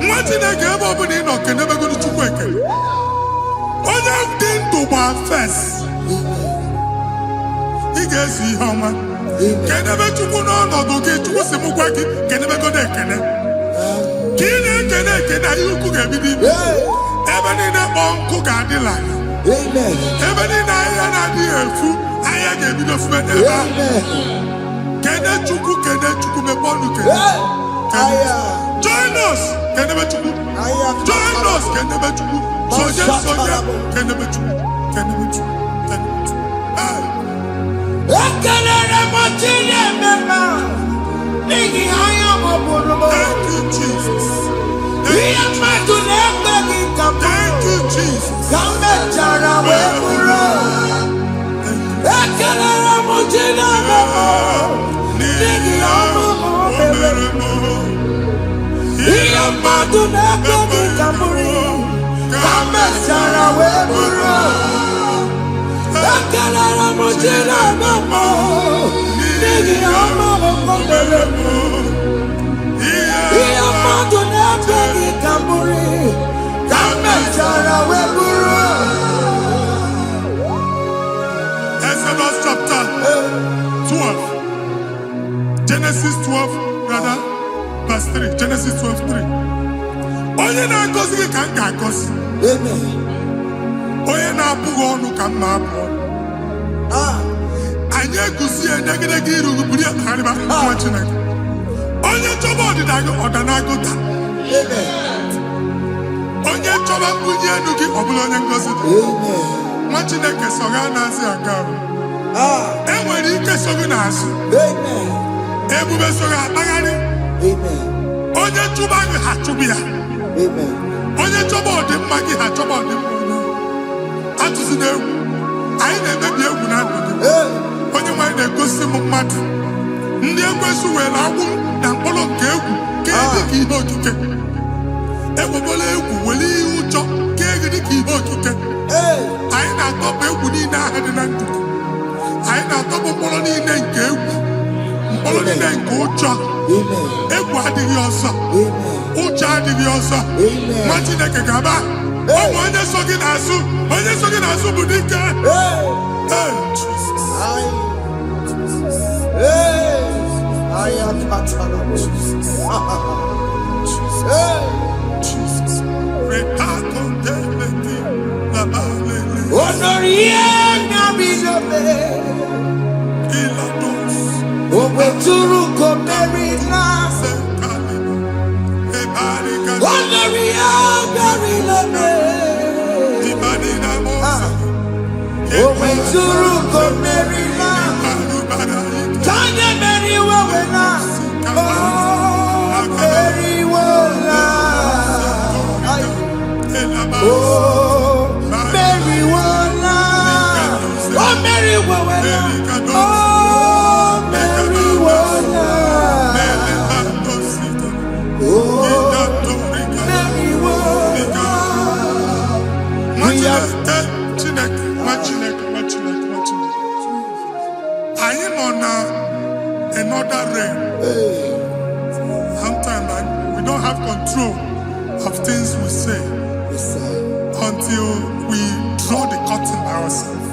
Nwa Chineke ebe ọ bụla ị nọ kenebegoro Chukwu ekele. Onye dị ndụ gba fes. Ị ga-ezi ihe ọma. Kenebe Chukwu n'ọnọdụ gị, Chukwu si mụ gwa gị kenebegoro ekele. Ka ị na-ekele ekele ihe ukwu ga-ebido ime. Ebe niile kpọ nkụ ga-adịla. Ebe niile ahịhịa na-adịghị efu, ahịhịa ga-ebido fume n'ebe ahụ. Kene Chukwu mepe ọnụ kene. Join us, kenebe Chukwu. Join us, kenebe Chukwu. Sonye, kenebe Chukwu. Kenebe Chukwu. Ekelere m Chineke n'ihi anya m bụrụ m. Thank you, Jesus. Ihe mmadụ na-ekpe gị ka m Thank you, Jesus. ka m mechara wee bụrụ. Ekelere m Chineke n'ihi ọrụ m mere m. Ihe mmadụ na-ekpe gị ka m bụrụ ka m mechara wee bụrụ. Ekelere m Chineke n'ihi ọrụ m mere m. Ihe mmadụ na-ekpe gị ka m bụrụ ka m mechara wee bụrụ. Exodus chapter 12. Genesis 12, rather, verse 3. Genesis 12:3. Onye na-agọzi gị ka m ga-agọzi. Onye na-abụghị ọnụ ka m na-abụ ọnụ. Anyị eguzie negedege iru buru ya kparịba nwa Chineke. Onye chọba ọdịda gị ọdanagụta. Onye chọba mbunye elu gị ọ bụla onye ngọzi dị. Nwa Chineke so ga na-azị aga ahụ. E nwere ike so gị n'azụ. Ebube so gị akpagharị. Onye chụba gị ha chụbụ ya. Onye chọba ọdịmma gị ha chọba ọdịmma onye. Atụzi n'egwu. Anyị na-emebi egwu na ndụ gị. Onye nwanyị na-egosi m mmadụ. Ndị ekwesu were agwụ na mkpọrọ nke egwu kee dị ka ihe okike. Ewebola egwu were ihe ụjọ kee gị dị ka ihe okike. Anyị na-atọpụ egwu niile ahụ dị na ndụ gị. Anyị na-atọpụ mkpọrọ niile nke egwu. Mkpọrọ niile nke ụjọ. Egwu adịghị ọzọ. Ụjọ adịghị ọzọ. Nwa Chineke ga-aba. Ọ bụ onye so gị n'azụ. Onye so gị n'azụ bụ dike. Another rain. Sometimes we don't have control of things we say until we draw the curtain by ourselves.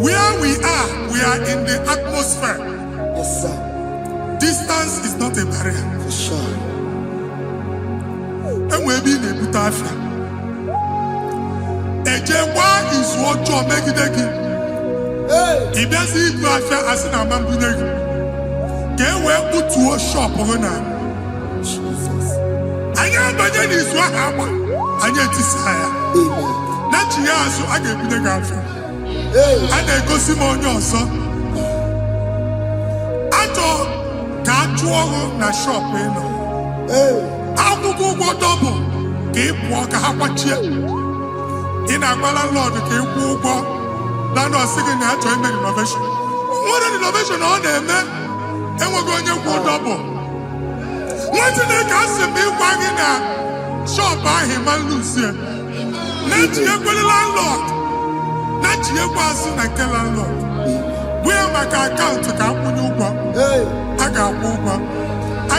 Where we are in the atmosphere. Distance is not a barrier. For sure. And we'll be in a butafia. Ejekwa is what you make it. If there's a butafia as in a man, get where put to a shop over now. Jesus. I am the is what happened. I get this higher. Not you, so I get the girlfriend. And I go see more your son. I told Kachuo na shop. I will go double. Keep walk a hapachi. In a landlord, keep walk. Landlord singing that to innovation. What an innovation on them, man. And we're going to go double. What's in the castle be wagging a shop by him and Lucia? Not yet with the landlord. Not yet was in a landlord. Where my account to come when you go? I got one.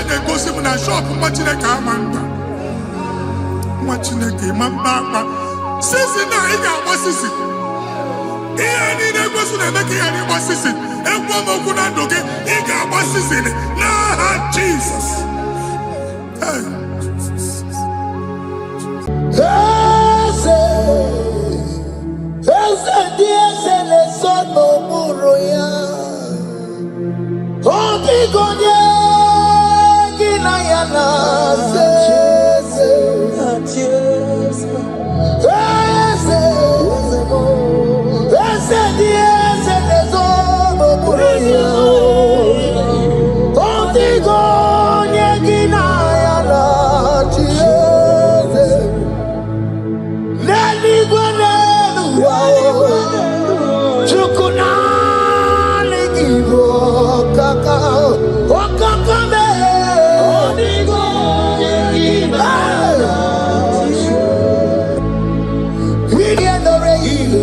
na-egosi m na shop nwa Chineke ama mba. Nwa Chineke ma mba akwa. Sisi na ị ga-agba sisi. Ihe niile egosi na-eme ka ihe n'ịgba sisi. Ekwu m okwu na ndụ gị, ị ga-agba sisi n'aha Jizọs. Eze dị eze na-eso n'okpuru ya. Ọ dịghị onye gị na ya na-asị eze. Eze dị eze na-eso n'okpuru ya. Ọ dịghị onye gị na ya na-achị eze. N'eluigwe Chukwu naanị gị bụ ọkaka ihe nọrọ ihe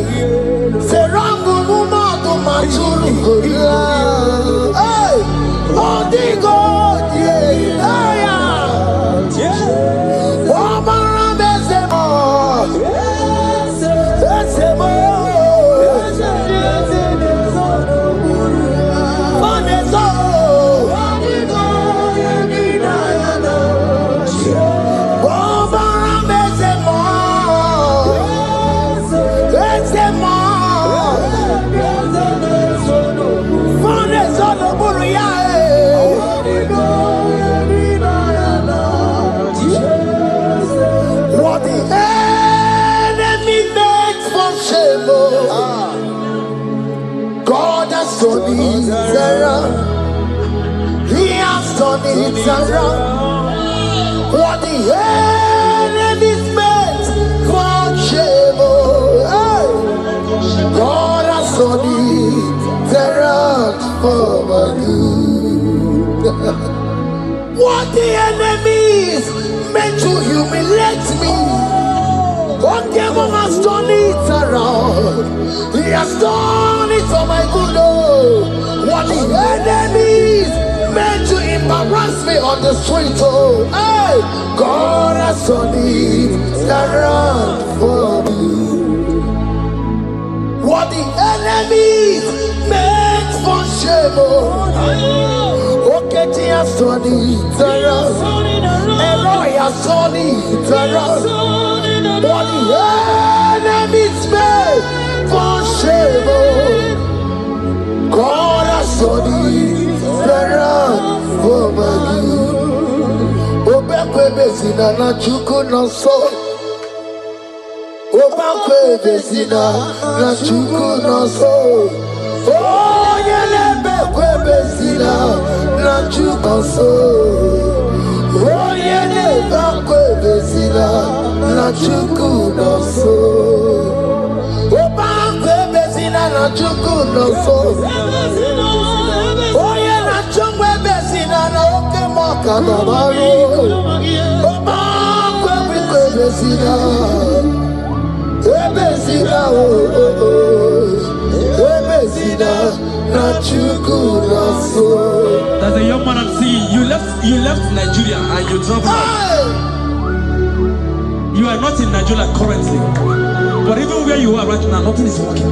sere ọgụgụ mmadụ ma tụrụ ya ọ dịgo ya ọ mara m eze He has done it around. What the enemy's meant for shame, God has done it around for my good. What the enemies meant to humiliate me, what devil has done it around. He has done it for my good. What the enemies meant to embarrass me on the street, hey, God has done it around for me. What the enemies meant for shame, Oke has done it around. Eloi has done it around. What the enemies meant for shame, God has done it around for my good. Obekwe bezina na Chukwu nọsọ. Obekwe bezina na Chukwu nọsọ. Onye na-ebekwe bezina na Chukwu nọsọ. Onye na-ebekwe bezina na Chukwu nọsọ. Obekwe bezina na Chukwu nọsọ. Onye na-achọgbu bezina na Oke Muo ka nọbarụ. Obekwe bezina. Ebezina ebezina na Chukwu nọsọ. There's a young man I'm seeing. You left Nigeria and you traveled out. You are not in Nigeria currently, but even where you are right now, nothing is working.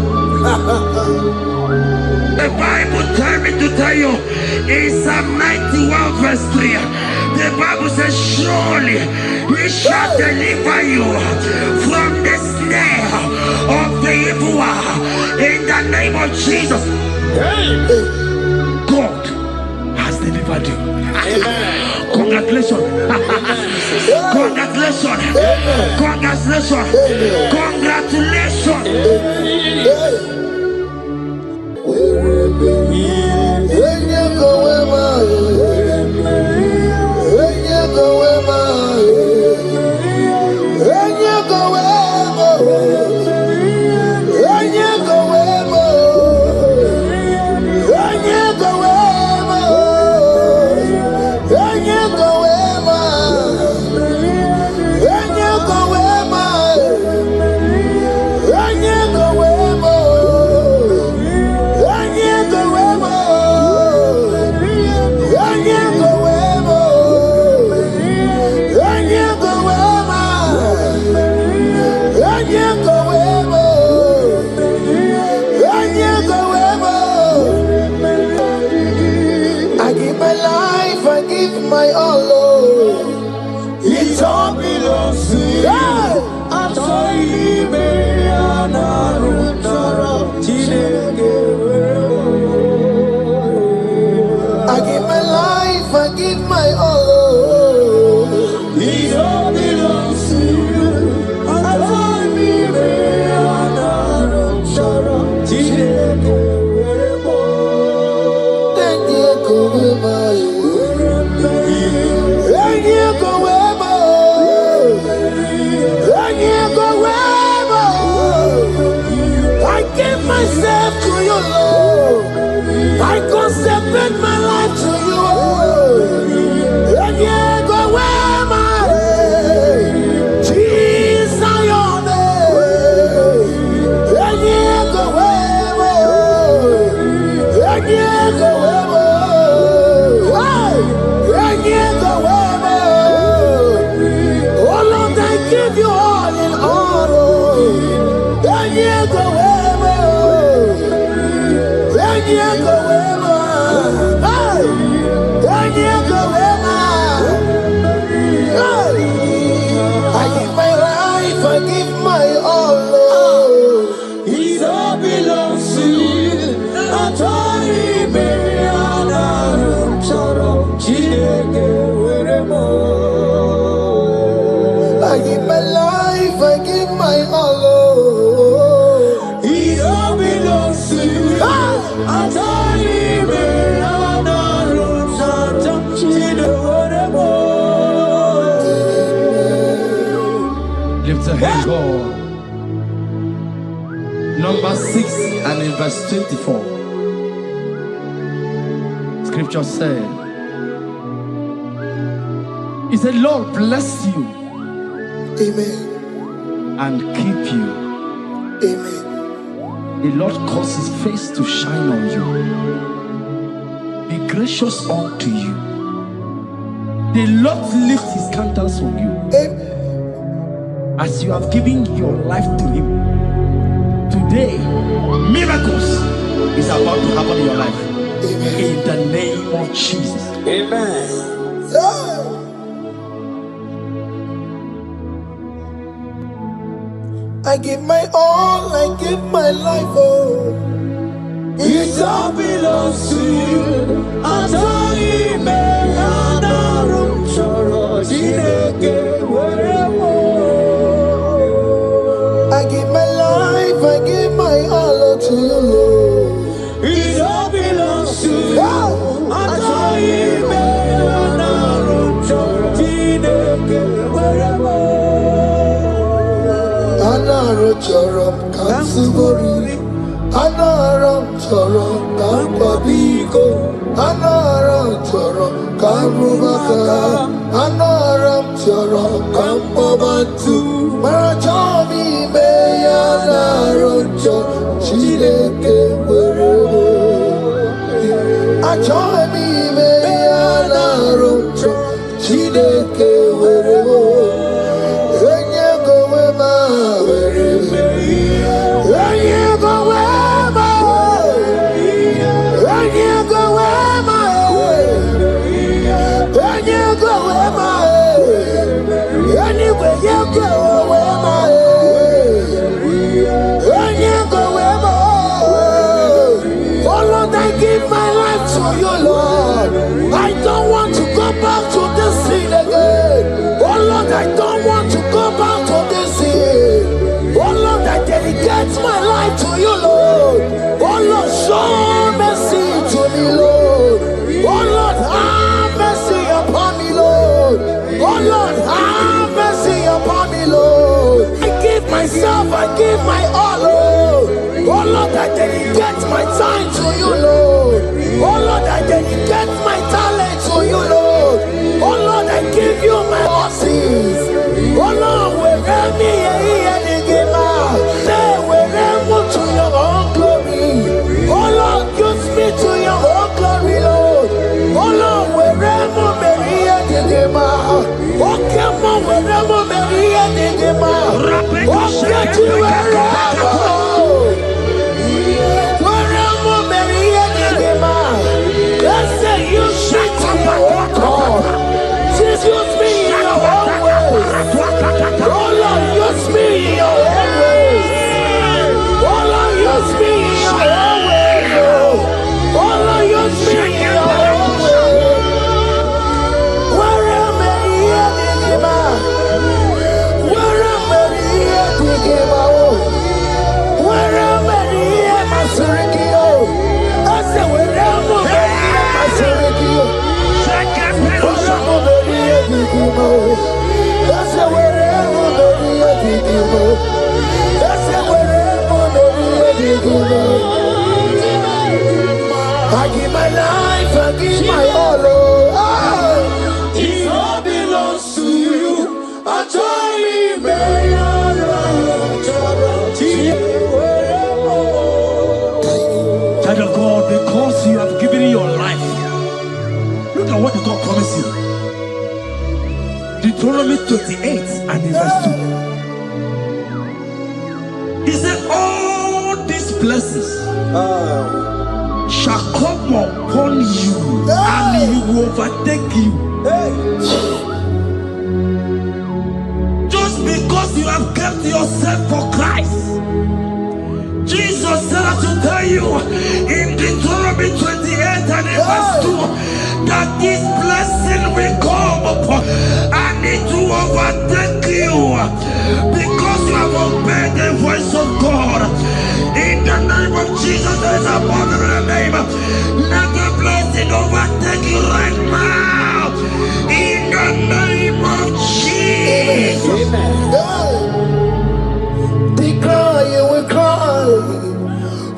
The Bible tells me to tell you in Psalm 91 verse 3, the Bible says, surely he shall deliver you from the snare of the evil one. In the name of Jesus, God has delivered you. Congratulations. Congratulations. Congratulations. Congratulations. Go away. I give my life, I give my all, Lord. It all belongs to you. I give my life, I give my all, Lord. It all belongs to you. Myself to you, Lord. I consecrate my life to you, Lord. And yeah, go where my Jesus, your name. And yeah, go where, and yeah, go where, and yeah, go where. Oh Lord, I give you all in all. And yeah, go where. I give my life, I give my all, Lord. It all belongs to you. I give my life, I give my all, Lord. It all belongs to you. Lift a hand, God. Number 6 and in verse 24. Scripture said, He said, Lord bless you. Amen. And keep you. Amen. The Lord cause His face to shine on you. Be gracious unto you. The Lord lift His countenance on you. Amen. As you have given your life to Him, today, miracles is about to happen in your life. Amen. In the name of Jesus. Amen. I give my all, I give my life, oh. It all belongs to you. I give my life, I give my all to you, Lord. It all belongs to you. Anaram chorom kansubori, anaram chorom kampabigo, anaram chorom karubaka, anaram chorom kampabantu, marachomi me anaram chorom chileke werebo, achomi me anaram chorom chileke werebo. Back to this sin again. Oh Lord, I don't want to go back to this sin. Oh Lord, I dedicate my life to you, Lord. Oh Lord, show mercy to me, Lord. Oh Lord, have mercy upon me, Lord. Oh Lord, have mercy upon me, Lord. I give myself, I give my all, Lord. Oh Lord, I dedicate my time to you, Lord. Oh Lord, I dedicate my talent to you, Lord. Oh Lord, I give you my horses. Oh Lord, wherever me and give out, say wherever to your own glory. Oh Lord, use me to your own glory, Lord. Oh Lord, wherever me and give out. Oke Muo, wherever me and give out. Oke to wherever. Wherever me and give out. Let's say you. I give my all. It all belongs to you. I join Child of God, because you have given your life, look at what God promised you. Deuteronomy 28 and in verse 2. He said, all these blessings shall come upon you and he will overtake you. Just because you have kept yourself for Christ. Jesus said I should tell you in Deuteronomy 28 and in verse 2 that this blessing will come upon and it will overtake you because you have obeyed the voice of God. In the name of Jesus, there is above every name. Let the blessing overtake you right now. In the name of Jesus. Declare you will cry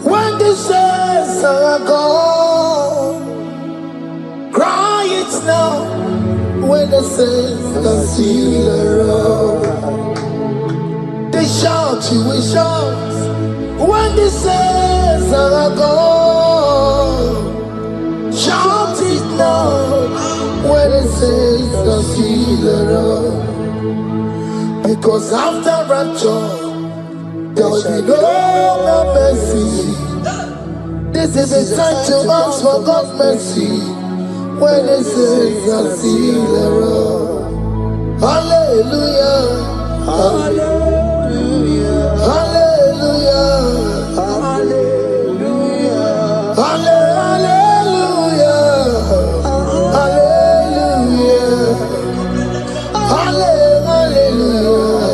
when the saints are gone. Cry it now when the saints are still around. They shout, you will shout when the saints are gone. Shout it now when the saints are still around. Because after rapture, there will be no more mercy. This is the time to ask for God's mercy when the saints are still around. Hallelujah, hallelujah, hallelujah, hallelujah, hallelujah, hallelujah, hallelujah, hallelujah.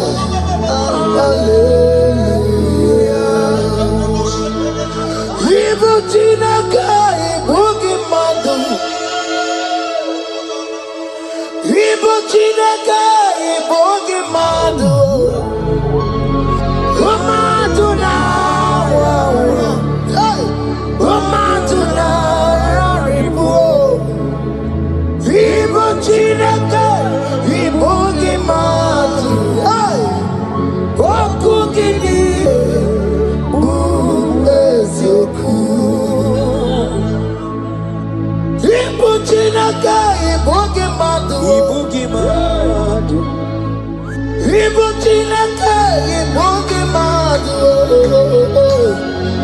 Ibu Chineke, Ibu Gimadu. Ibu Chineke, Ibu Gimadu. Umatu na hey, umatu na ribu. Ibu Chineke, Ibu Gimadu. Hey, Okugini. Ibu Chineke, Ibu Gimadu. Ibu Chineke, Ibu Gimadu.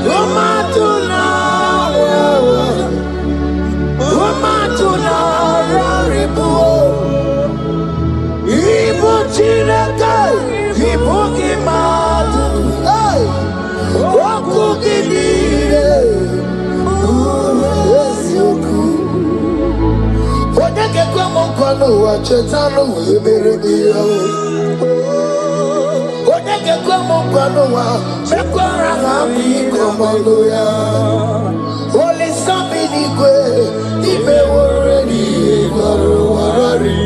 Umatu na ribu. Ibu Chineke, Ibu Gimadu. Hey, Okugini. Kono wa chetano webere biya. Odeke kwa mkono wa mekwara hapi komando ya. Oli sabi nikwe ibe woredi igoro warari.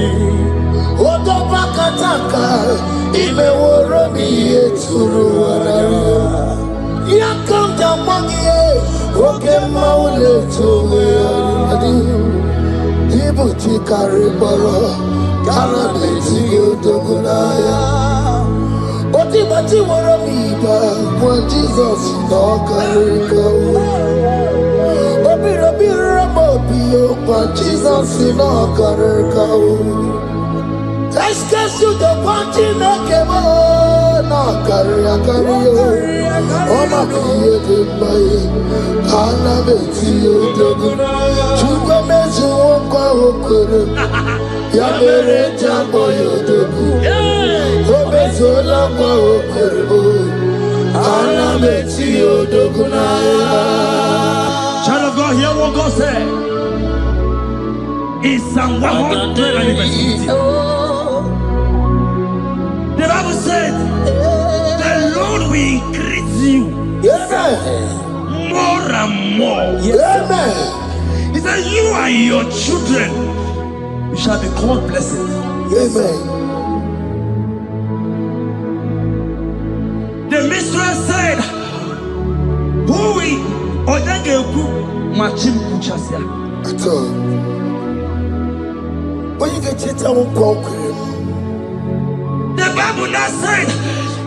Odo bakataka ibe worobi eturu warari. Yakamta mwagie Oke Muo le towe adi. Ibu chikari bolo, kana beti yodogunaya. Oti bati woro miba, when Jesus no karika. Obiro biro mobio, when Jesus no karika. Eskesu do panchi no kemo, no karika kariyo. Oma kiye de baye, kana beti yodogunaya. Chuko mezu okwa okoro, ya mere jambo yodogu. Obezola kwa okoro, kana beti yodogunaya. Child of God, hear what God said. In Psalm 120. The Bible said, the Lord will increase you more and more. Amen. He said, you and your children, you shall be called blessed. Amen. The mistress said, who will Odegeku Machim Kuchasia? At all. When you get it, I won't walk with him. The Bible now said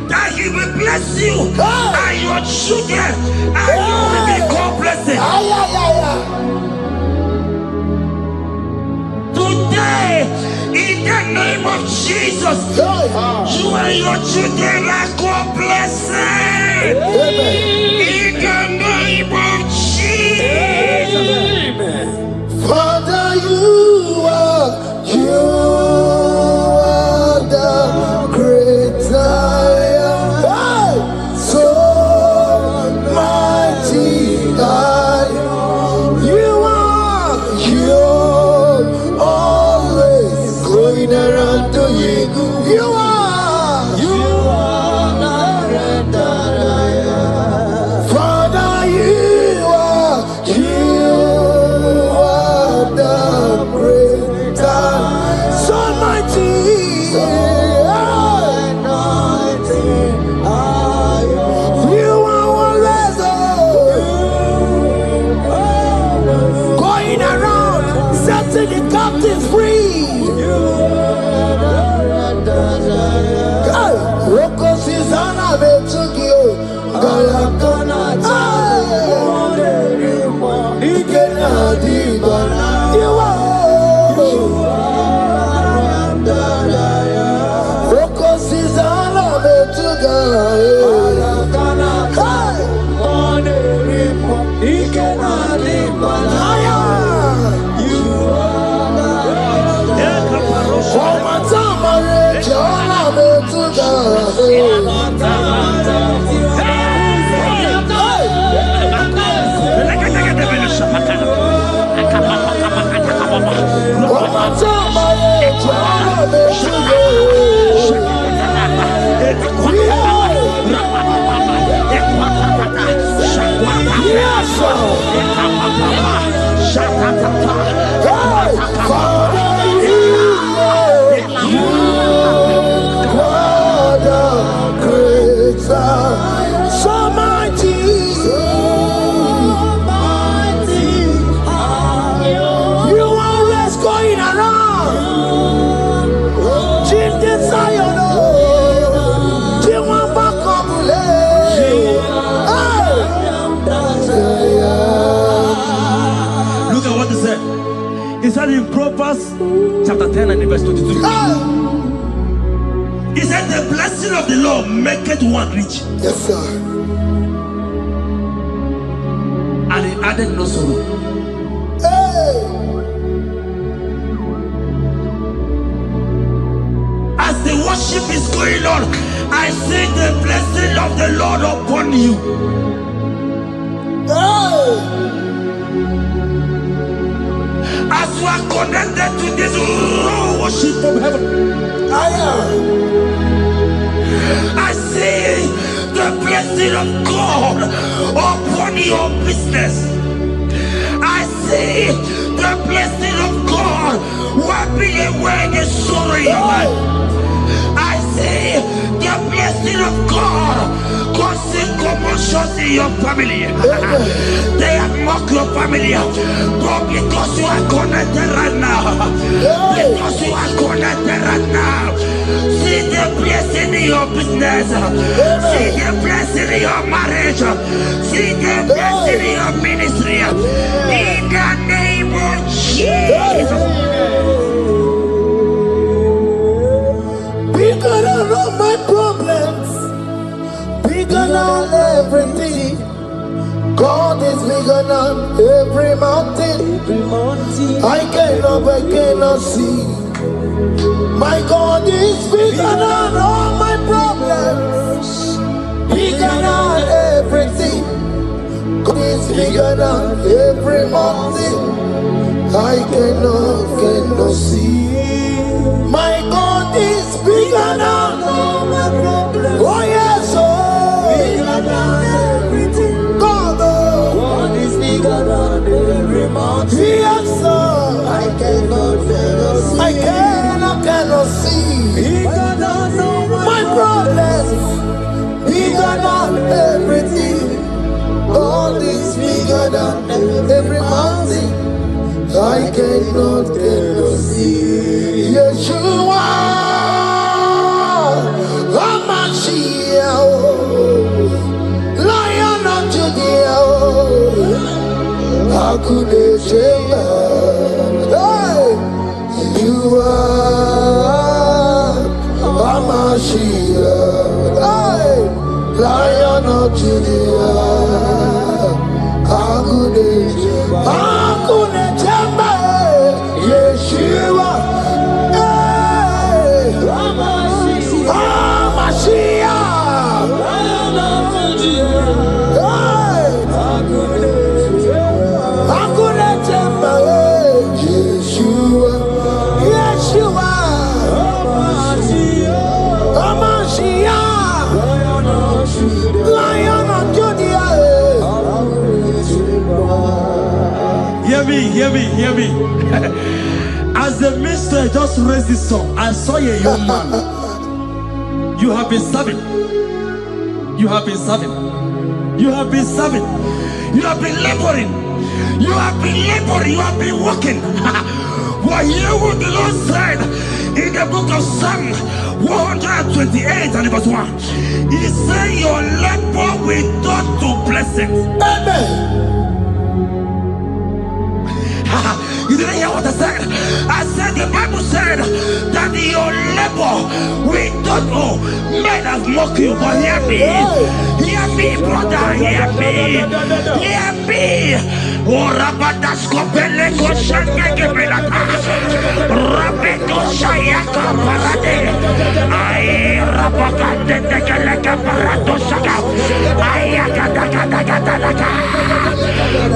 that he will bless you and your children, and you will be called blessed. Today, in the name of Jesus, you and your children are called blessed. In the name of Jesus. Father, you are the great I am. So mighty are you. You're always going around to you. You are the Father, you are the great I am. So mighty. You are always going around setting the captives free. Roko Susanna Betukio. You are Roko Susanna Betukio. He said in Proverbs chapter 10 and verse 22. He said the blessing of the Lord maketh one rich. Yes, sir. And he added no sorrow. As the worship is going on, I see the blessing of the Lord upon you. As you are connected to this raw worship from heaven, I see the blessing of God upon your business. I see the blessing of God wiping away the sorrow in your life. I see the blessing of God causing commotions in your family. They have mocked your family, but because you are connected right now, because you are connected right now, see the blessing in your business, see the blessing in your marriage, see the blessing in your ministry. In the name of Jesus. Bigger than all my problems, bigger than everything. God is bigger than every mountain. I cannot see. My God is bigger than all my problems, bigger than everything. God is bigger than every mountain. I cannot see. My God is bigger than all my problems. Oh yes, bigger than everything. God is bigger than every mountain. Yes, sir. I cannot see. Bigger than all my problems. Bigger than everything. God is bigger than every mountain. cannot see. Yeshua, Hamashiach, Lion of Judah, Hakudesheba. Hey, you are Hamashiach, hey, Lion of Judah, Hakudesheba, Hakudesheba, Yeshua, hey, Hamashiach, Lion of Judah, hey, Hakudesheba, Yeshua, Yeshua, Hamashiach, Lion of Judah. Hear me. As the minister just raised this song, I saw a young man. You have been serving. You have been serving. You have been serving. You have been laboring. You have been laboring. You have been working. But hear what the Lord said in the book of Psalm 128 and verse 1. He said, your labor will turn to blessings. Amen. You didn't hear what I said? I said the Bible said that your labor will not, oh, men have mocked you, but hear me, brother, hear me. Oh, Rabadaskopele Koshakebelata, Rabeko Shayaka Parade, I Rabakande Tekeleka Paradosaka, Ayakadakadakadaka.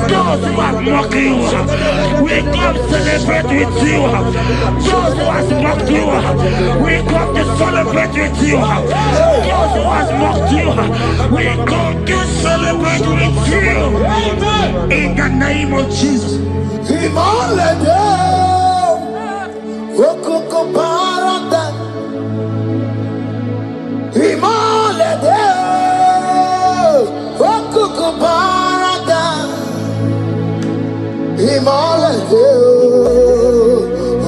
Those who have mocked you, we come celebrate with you. Those who have mocked you, we come to celebrate with you. Those who have mocked you, we come to celebrate with you. In the name of Jesus. Imalede, Okoko Parada, Imalede, Okoko Parada, Imalede,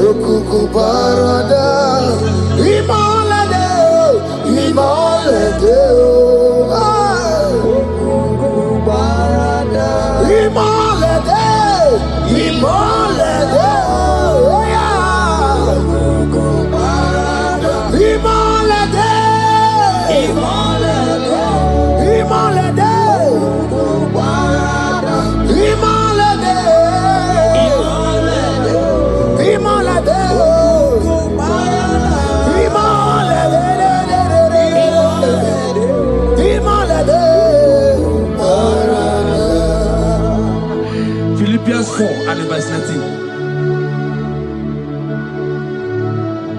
Okoko Parada, Imalede, Imalede, Okoko Parada, Imalede. Imalede, oh yeah. Imalede, Imalede, Imalede, Imalede, Imalede, Imalede, Philippians 4 and verse 19.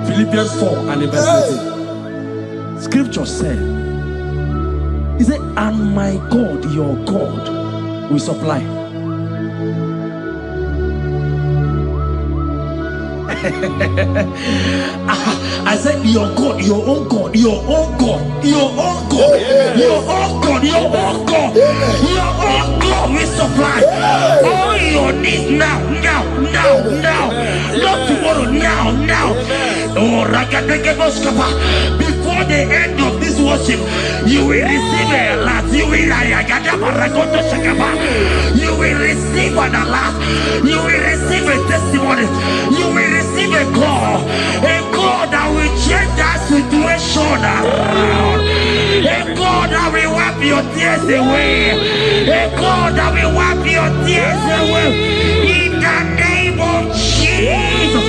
Philippians 4 and verse 19. Scripture said, he said, and my God, your God, will supply. I said, your God, your own God, your own God, your own God, your own God, your own God, your own God will supply all your needs now, now, not tomorrow, now. Oh, before the end of this worship, you will receive a lot. You will receive an alert. You will receive a testimony. You will receive a call that will change that situation around. A God that will wipe your tears away. A God that will wipe your tears away. In the name of Jesus.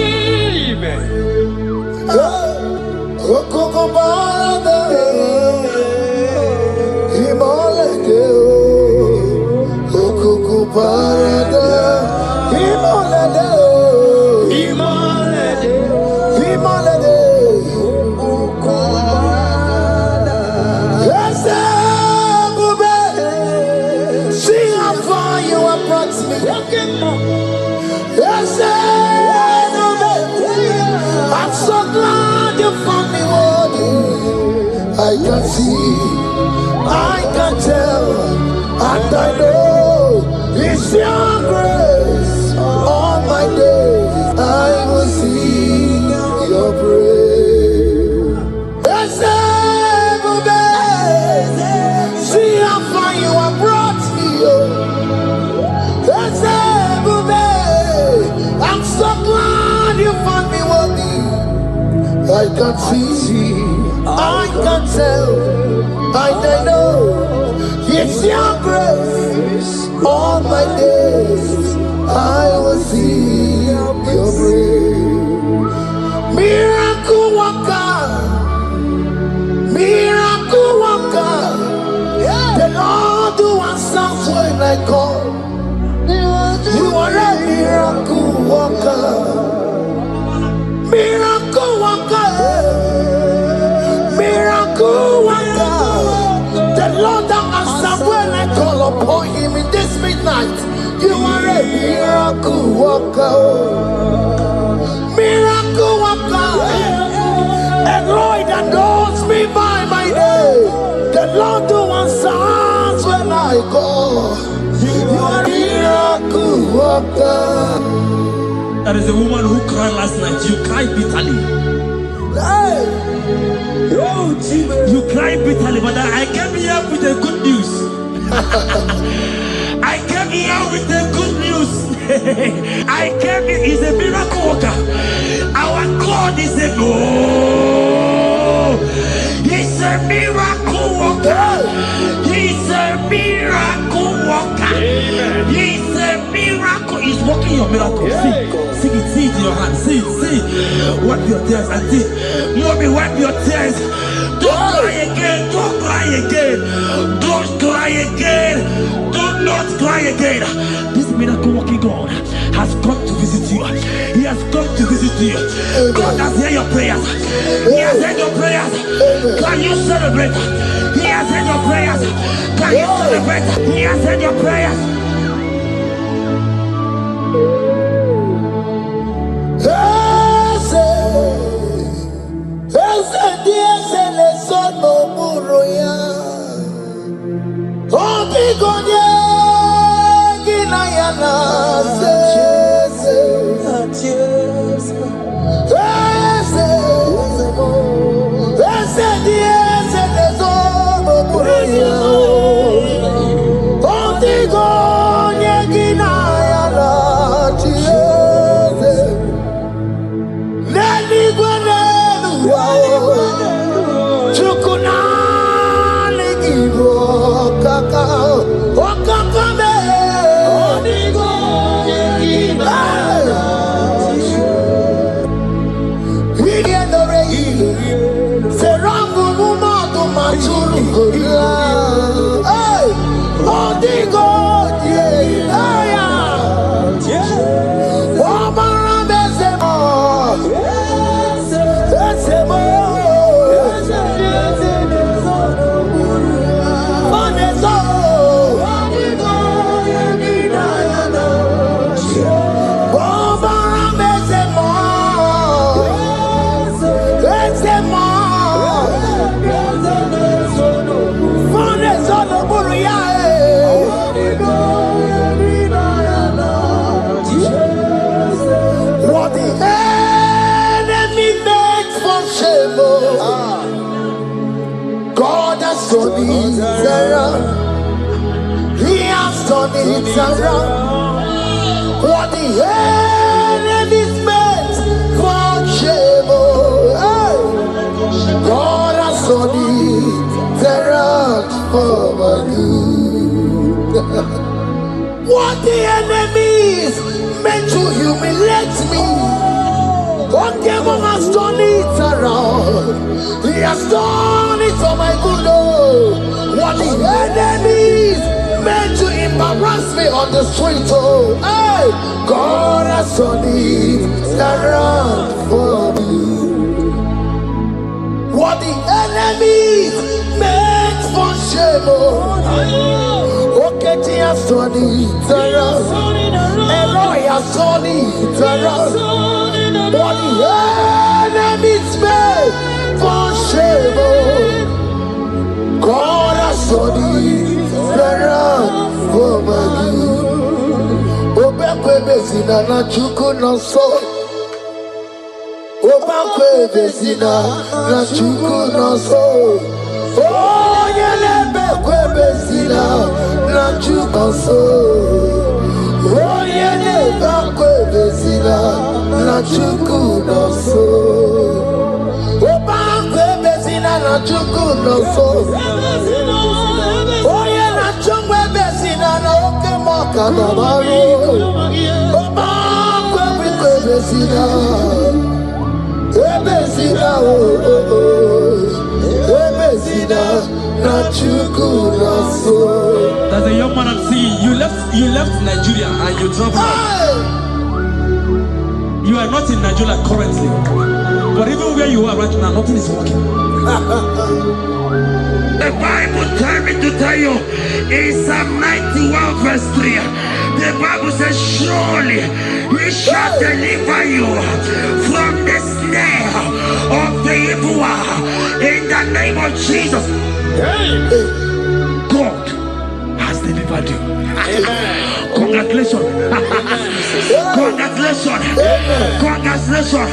I'm so glad you found me worthy. I can see, I can tell, and I know it's your grace all my days. I can see, I can tell, I know it's your grace. All my days I will see your grace. Miracle worker, miracle worker. The Lord who answers when I call. You are a miracle worker, miracle worker, miracle worker. The Lord that answers when I call upon Him in this midnight. You are a miracle worker, miracle worker. Elroy that knows me by my name. The Lord who answers when I call. You are a miracle worker. There is a woman who cried last night. You cried bitterly. Hey. Oh, you cried bitterly, but I came here with the good news. I came here with the good news. I came here, He's a miracle worker. Our God is a He's a miracle worker. He's a miracle worker. He's a miracle. He's working your miracle. See it in your hand. See it. Wipe your tears and see. Mommy, wipe your tears. Don't cry again. Don't cry again. Don't cry again. Do not cry again. This miracle working God has come to visit you. He has come to visit you. God has heard your prayers. He has heard your prayers. Can you celebrate? He has heard your prayers. Can you celebrate? He has heard your prayers. He has done it around. What the enemy's meant for shame, God has done it around for my good. What the enemies meant to humiliate me, Oke Muo has done it around. He has done it for my good. What the enemies meant to embarrass me on the street, hey, God has done it around for me. What the enemies meant for shame, Oke has done it around. Elroy has done it around. What the enemies meant for shame, God has done it around for my good. Obekwe bezina na chuku no so. Obekwe bezina na chuku no so. Oh, yelebekwe bezina na chuku no so. Oh, yelebekwe bezina na chuku no so. na chukwu no so. Onye na chukwu ebesina na oke Muo ka na baro. Oba kwebiko ebesina. Ebesina ebesina na chukwu no so. There's a young man I'm seeing. You left Nigeria and you traveled out. You are not in Nigeria currently. But even where you are right now, nothing is working. The Bible tells me to tell you in Psalm 91 verse 3, the Bible says, surely he shall deliver you from the snare of the evil one. In the name of Jesus, God has delivered you. Congratulations. Congratulations. Congratulations.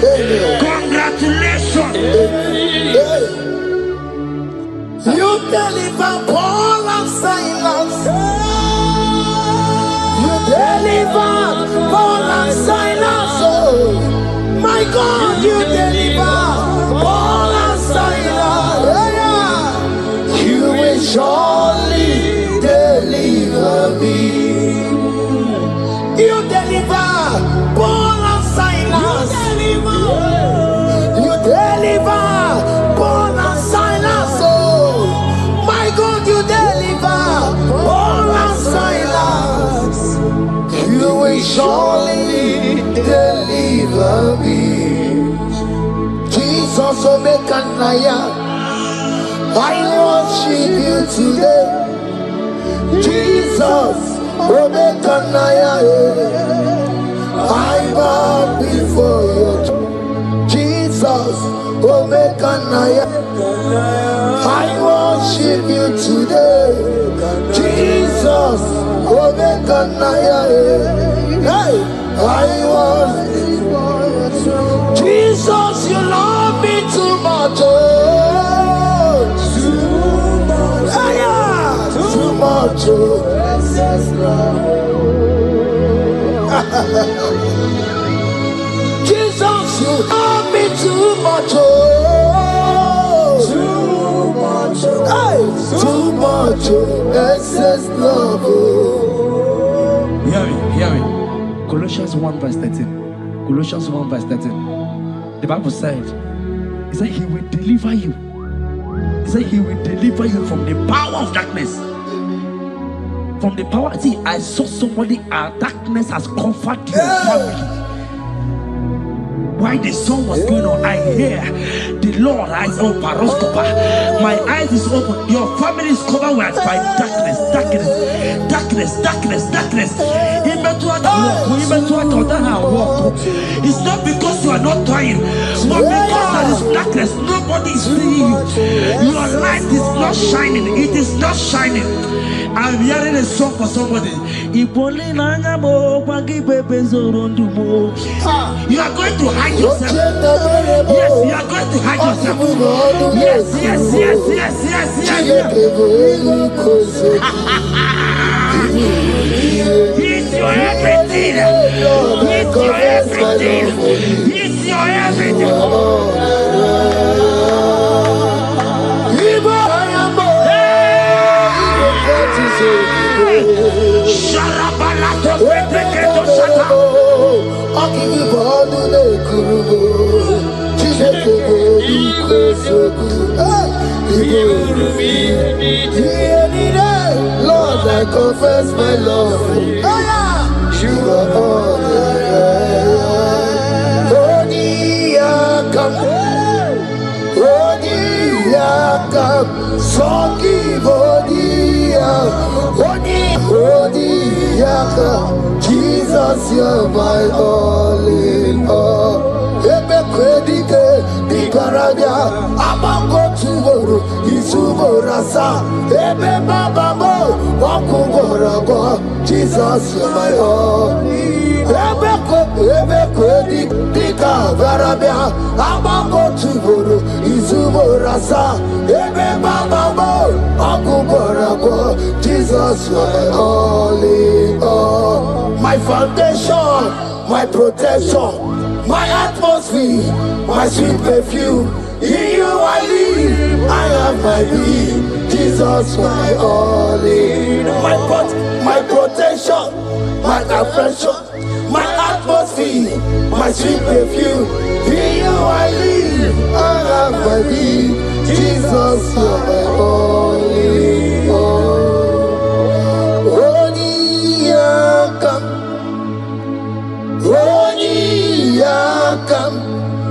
Congratulations. You deliver Paul and Silas. You deliver Paul and Silas. Oh, my God, you deliver Paul and Silas. Yeah. You will surely deliver me. You deliver Paul and Silas. You deliver Paul and Silas. Oh, my God, you deliver Paul and Silas. You will surely deliver me. Jesus, Oke Muo, I worship you today. Jesus, Oke Muo, I bow before you. Jesus, Oke Muo, I worship you today. Jesus, Oke Muo, hey, I worship you. Jesus, you love me too much. Oh, too much. Yeah, too much. Oh. Jesus, you love me too much. Oh, too much. Hey, too much. Excess love. Oh. Hear me. Colossians 1 verse 13. Colossians 1 verse 13. The Bible said, he said he will deliver you. He said he will deliver you from the power of darkness. From the power. See, I saw somebody, darkness has covered your family. While the song was going on, I hear the Lord eyes open. My eyes is open. Your family is covered by darkness. It's not because you are not trying, but because there is darkness. Nobody is seeing you. Your light is not shining. It is not shining. I'm hearing a song for somebody. You are going to hide yourself. Yes, you are going to hide yourself. Yes. He's your everything. He's your everything. He's your everything. Lord, I confess my love. You are all. Jesus, you're my all in all. Ebe kwedike dikarabia abango tuboro isuborasa ebe babamo wakugorabo. Jesus, you're my all. Ebe kwedike dikarabia abango tuboro isuborasa ebe babamo wakugorabo. Jesus, you're my all in all. My foundation, my protection, my atmosphere, my sweet perfume. In you I live, I have my being. Jesus, my only, my protection, my affection, my atmosphere, my sweet perfume. In you I live, I have my being. Jesus, you're my only. Oniyakam,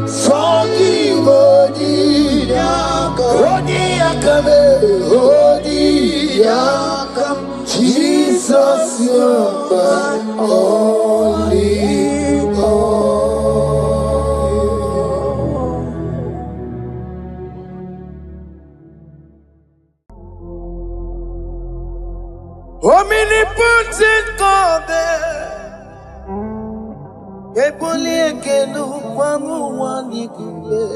Soki Oniyakam, Jesus, you're my only. Omnipotent God, Ebuli ekelu kwangu wanikule.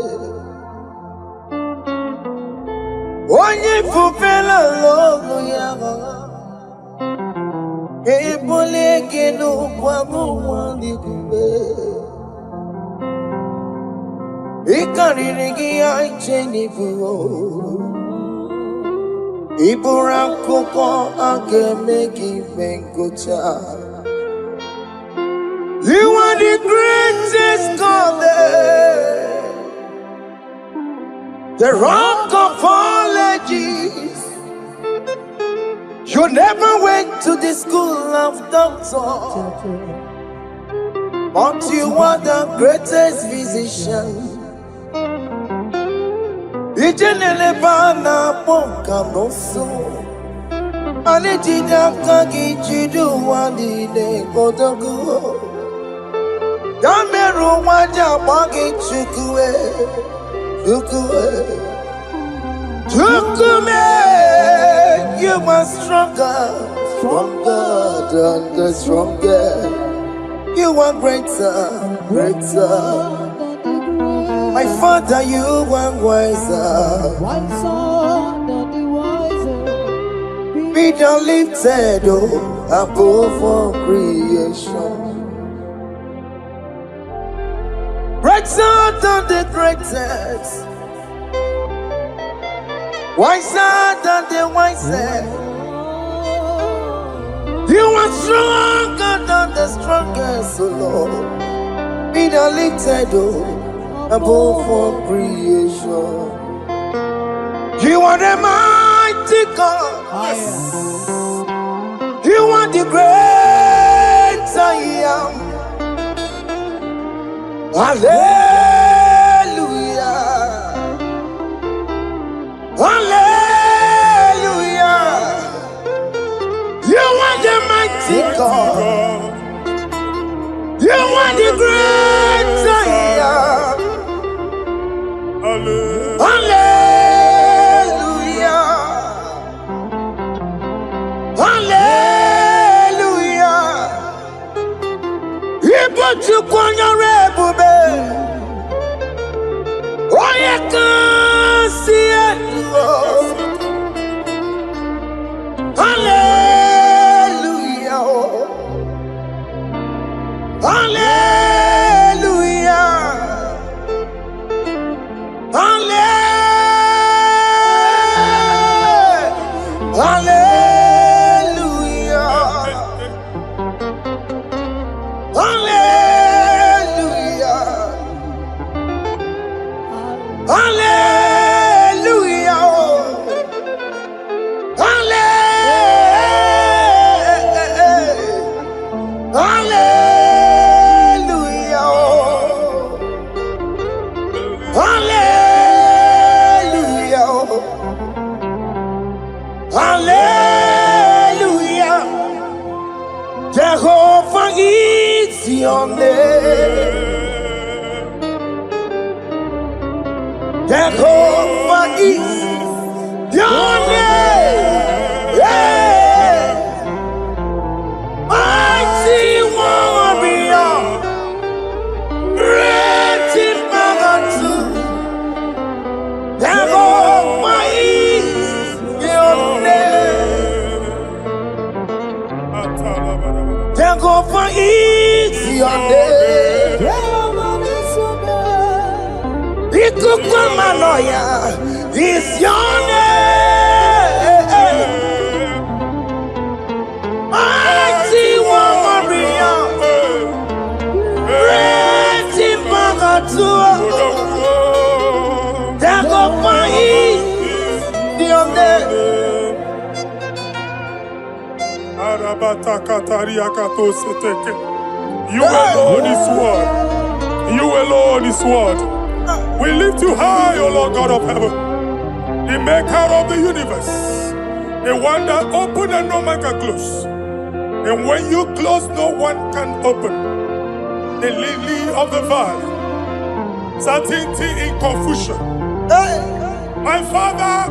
Onye fufela logo yaga. Ebuli ekelu kwangu wanikule. Ikariri ya icheni buo. Iburakoko akemeki venkocha. You are the greatest God there, the rock of all ages. You never went to the school of doctor, but you are the greatest physician. Ijenelebana ponka noso, anijidaka gijidu wanile kodogo. Yameru waja wagi chukue, chukume. You are stronger than the strongest. You are greater. My Father, you are wiser than the wiser. Be thou lifted above all creation. Greater than the greatest, wiser than the wisest. You are stronger than the strongest, O Lord. Be thou lifted above all creation. You are the mighty God. You are the great I am. Hallelujah. Hallelujah. You are the mighty God. You are the great I am. Hallelujah. Hallelujah. You put you on your rebube. Oh, you can see it. Hallelujah. Hallelujah. Hallelujah. Hallelujah. Hallelujah. Hallelujah. Jehovah is your name. Jehovah is your name. Yeah. Mighty warrior, great in magnitude. Jehovah is your name. Jehovah is your name. Ikukwamanoya is your name. Mighty warrior, great in Bagatua, Dagopai, the You alone is word. You alone is word. We lift you high, O Lord God of heaven, the maker of the universe, the one that opened and no man can close. And when you close, no one can open. The lily of the valley, certainty in confusion. My Father,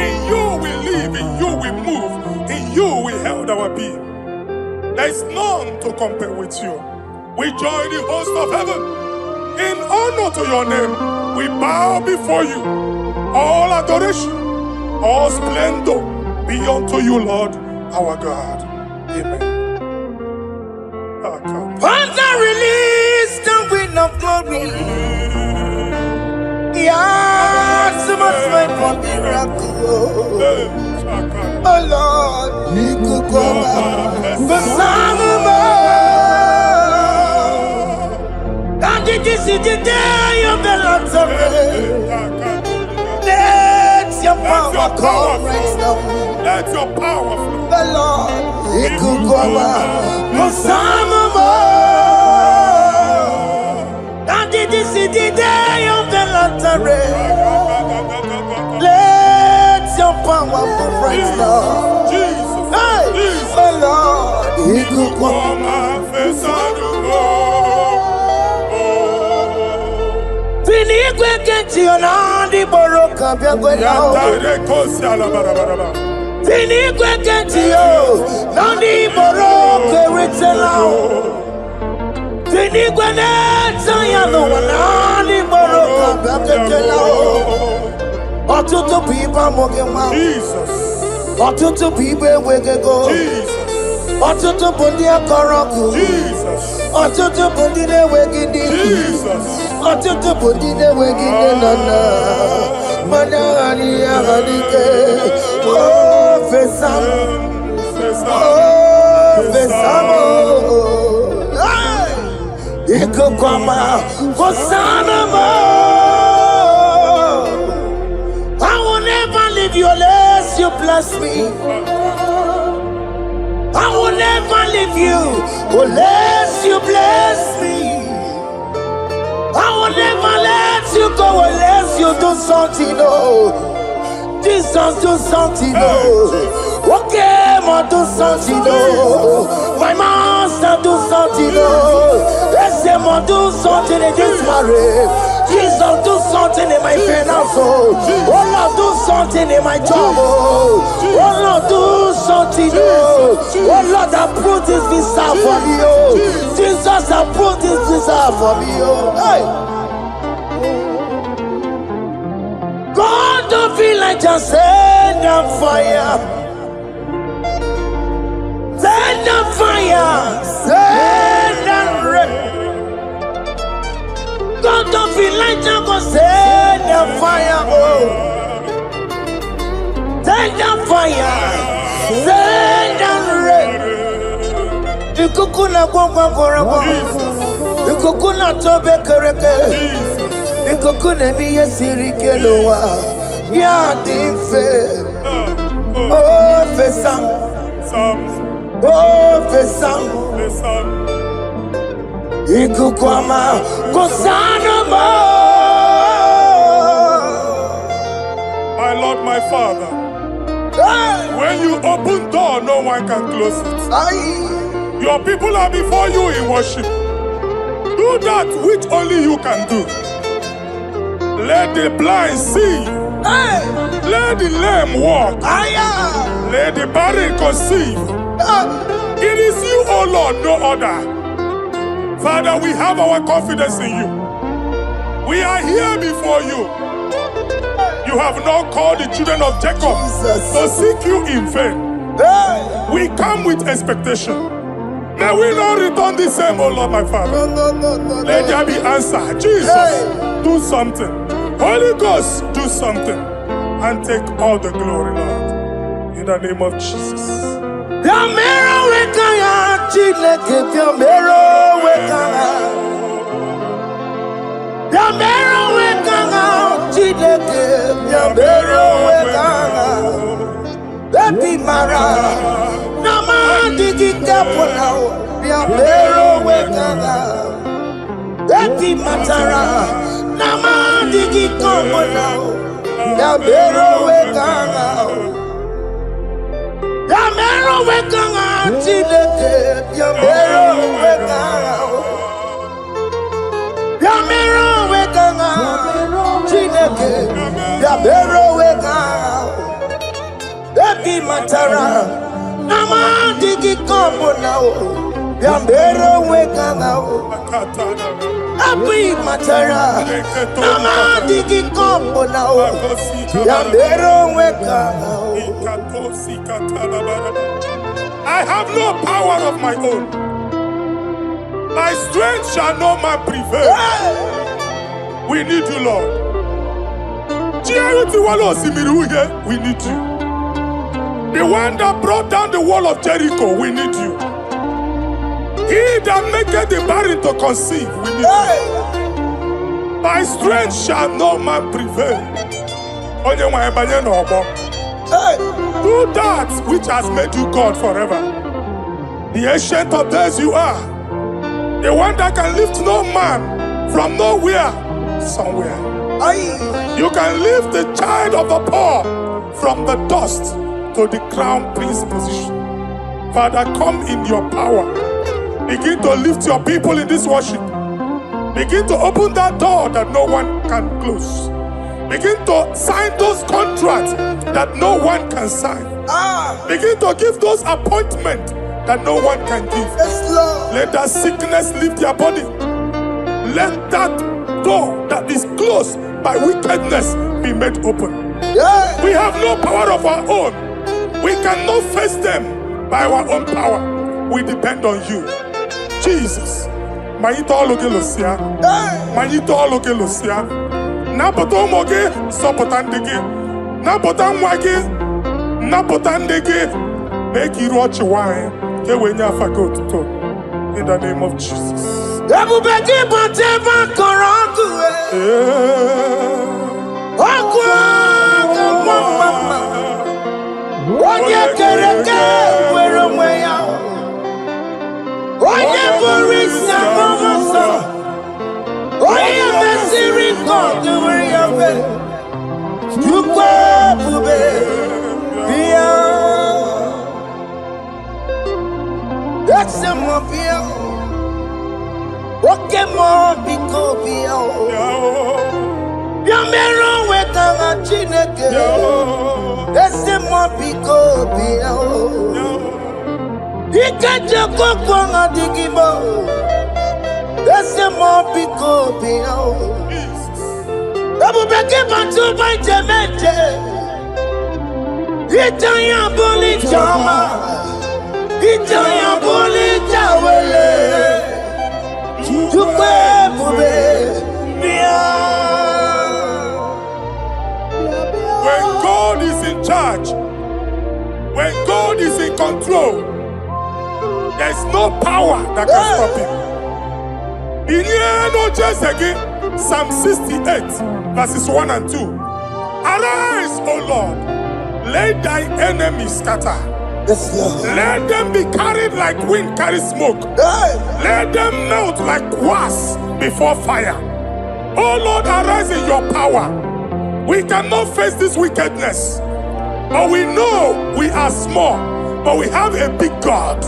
in you we live, in you we move, in you we held our being. There is none to compare with you. We join the host of heaven. In honor to your name, we bow before you. All adoration, all splendor be unto you, Lord, our God. Amen. Father, release the wind of glory. Yeah, so much wait for miracle. Oh Lord, you could come out. The Son of God. And this is the day of the Lord's rain. Let your power come right now. Let your power flow. The Lord, you could come out. The Son of God. And this is the day of the Lord's rain. Let your power come right now. Jesus, Hey, Jesus. the Lord, you could come out. Finigwe kenti onandi boroka biagwela. Finigwe kenti yo nandi boroka ritela. Finigwe neta ya no nandi boroka biagwela. Otutu pipa mogewa. Jesus. Otutu pipe wegego. Jesus. Otutu bundi akoroku. Jesus. Otutu bundi ne wegidi. Jesus. Otutu bundi ne wegidi nana. Mana ani agadike. Oh fesam. Oh fesam. Iko kwama fosana mo. I will never leave you unless you bless me. I will never leave you unless you bless me. I will never let you go unless you do something. Oh, Jesus, do something. Oh, Oke Muo, do something. Oh, my master, do something. Oh, Oke Muo, do something in this marriage. Jesus, do something in my finance. Oh Lord, do something in my job. Oh Lord, do something. Oh Lord, approve this visa for me. Oh Jesus, approve this visa for me. Oh hey. God, don't feel like just send on fire. Send on fire. Send on rain. God, don't feel like just gonna send on fire. Oh, send on fire. Send on rain. Ikukuna kwa kwa. Ikukuna tobe kereke. Ikukuna miye sirikelowa. Ya dife. Oh fesam. Oh fesam. Ikukwama kosano mo. My Lord, my Father, when you open door, no one can close it. Your people are before you in worship. Do that which only you can do. Let the blind see. Let the lame walk. Let the barren conceive. It is you, O Lord, no other. Father, we have our confidence in you. We are here before you. You have not called the children of Jacob to seek you in vain. We come with expectation. May we not return the same, oh Lord, my Father. No. Let there be answer. Jesus, do something. Holy Ghost, do something. And take all the glory, Lord. In the name of Jesus. Yamero wekaya Chineke Yamero wekaya Yamero wekaya Chineke Yamero wekaya Baby Mara Nama digi kapona Yamero wekaya Baby Matara Nama digi kapona Yamero wekaya Yamero wekanga Chineke Yamero wekanga Yamero wekanga Chineke Yamero wekanga Baby Matara Nama digi kombo now Yamero wekanga Baby Matara Nama digi kombo now Yamero wekanga I have no power of my own. My strength shall not my prevail. We need you, Lord. We need you. The one that brought down the wall of Jericho, we need you. He that maketh the barren to conceive, we need you. My strength shall not my prevail. Do that which has made you God forever. The ancient of days you are. The one that can lift no man from nowhere, somewhere. You can lift the child of the poor from the dust to the crown prince position. Father, come in your power. Begin to lift your people in this worship. Begin to open that door that no one can close. Begin to sign those contracts that no one can sign. Begin to give those appointments that no one can give. Yes, Lord. Let that sickness leave their body. Let that door that is closed by wickedness be made open. Yeah. We have no power of our own. We cannot face them by our own power. We depend on you. Jesus. Manito logelosia. Manito logelosia. Napoto moge sopotandege. Napota mwage. Napotandege. Make you watch wine. In the name of Jesus. Oke Muo biko bio. Yamero wekanga Chineke. Ese Muo biko bio. Ikaje kokwanga digibo. Ese Muo biko bio. Abu beke bantu banjemeje. Itanya boli chama. Itanya boli chawele. When God is in charge, when God is in control, there's no power that can stop him. In Psalm 68, verses 1 and 2. Arise, O Lord, let thy enemies scatter. Yes, Lord. Let them be carried like wind carries smoke. Let them melt like wax before fire. Oh Lord, arise in your power. We cannot face this wickedness, but we know we are small, but we have a big God,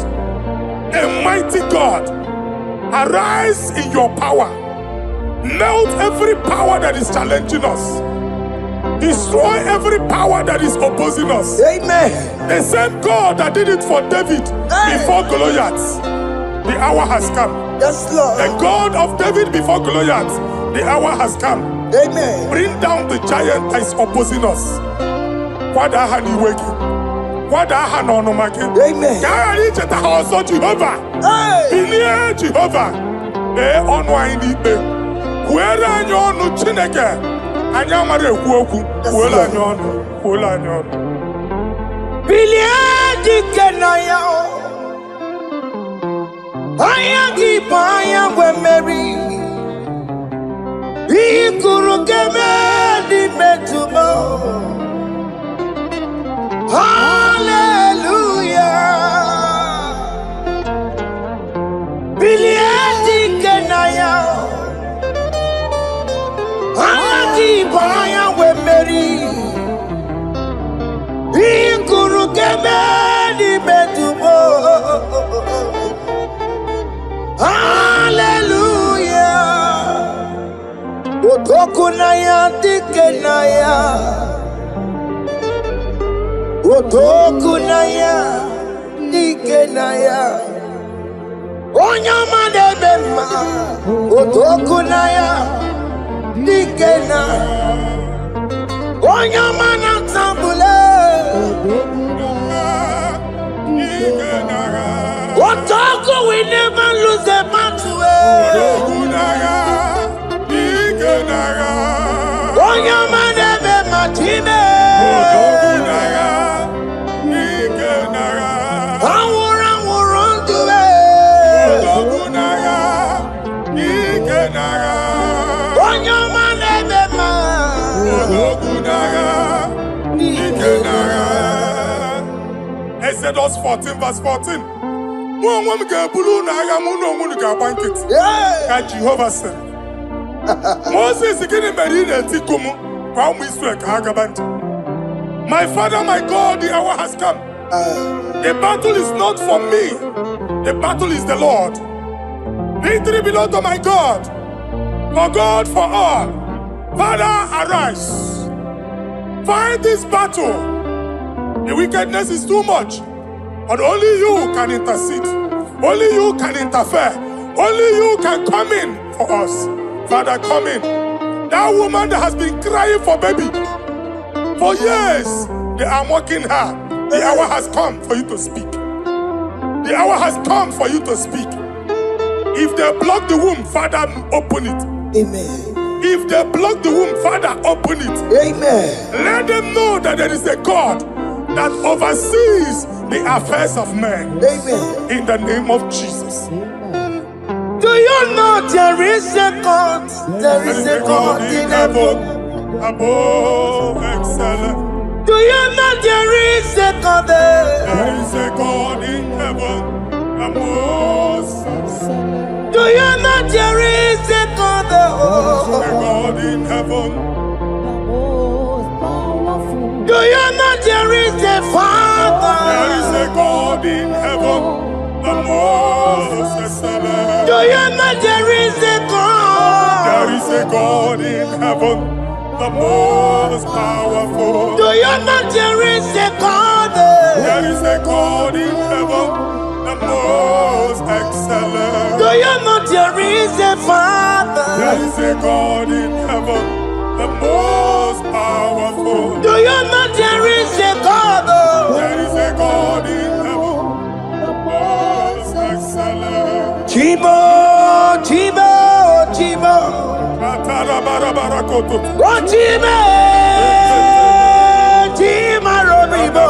a mighty God. Arise in your power. Melt every power that is challenging us. Destroy every power that is opposing us. Amen. The same God that did it for David before Goliath, the hour has come. Yes, Lord. The God of David before Goliath, the hour has come. Amen. Bring down the giant that is opposing us. Father, kwada aha n'ọnụma gị. Amen. Ka a ghara icheta ha ọzọ Jehova. Bilie Jehova. Lee ọnụ anyị n'ikpe. Kwuere anyị ọnụ Chineke. Anyị amara ekwu okwu. Kwuole anyị ọnụ. Kwuole anyị ọnụ. Bilie dike na ya. Anya gị bụ anya nwe mmeri. Ihe kwuru ga-eme n'ime tumo. Hallelujah. Bilie dike na ya. Anya gị bụ anya nwe mmeri. Ihe kwuru ga-eme n'ime tumo. Hallelujah. Otoku na ya dike na ya. Otoku na ya dike na ya. Onye ọma na-eme mma. Otoku na ya dike na. Onye ọma na-atambule. Otoku will never lose a battle. Onye ọma na-eme mma time. Anwụrụ ndụ. Onye ọma na-eme mma. Exodus 14 verse 14. Mụ onwe m ga-eburu unu agha, mụ na onwe unu ga-agba nkịtị. Ka Jehova sịrị. Moses, gịnị mere ị na-etiku m ka ụmụ Israel ka ha gaba nje? My Father, my God, the hour has come. The battle is not for me. The battle is the Lord. Victory belongs to my God. For God, for all. Father, arise. Fight this battle. The wickedness is too much. But only you can intercede. Only you can interfere. Only you can come in for us. Father, come in. That woman that has been crying for baby for years, they are mocking her. The hour has come for you to speak. The hour has come for you to speak. If they block the womb, Father, open it. Amen. If they block the womb, Father, open it. Amen. Let them know that there is a God that oversees the affairs of men. Amen. In the name of Jesus. Do you know there is a God? There is a God in heaven. Above excellent. Do you know there is a God there? There is a God in heaven. Above excellent. Do you know there is a God there? There is a God in heaven. Do you know there is a Father? There is a God in heaven. The most excellent. Do you know there is a God? There is a God in heaven, the most powerful. Do you know there is a God there? There is a God in heaven, the most excellent. Do you know there is a Father? There is a God in heaven, the most powerful. Do you know there is a God? There is a God in heaven, the most excellent. Chibo, Chibo, Chibo. Oh, Chibo, Chima Robibo.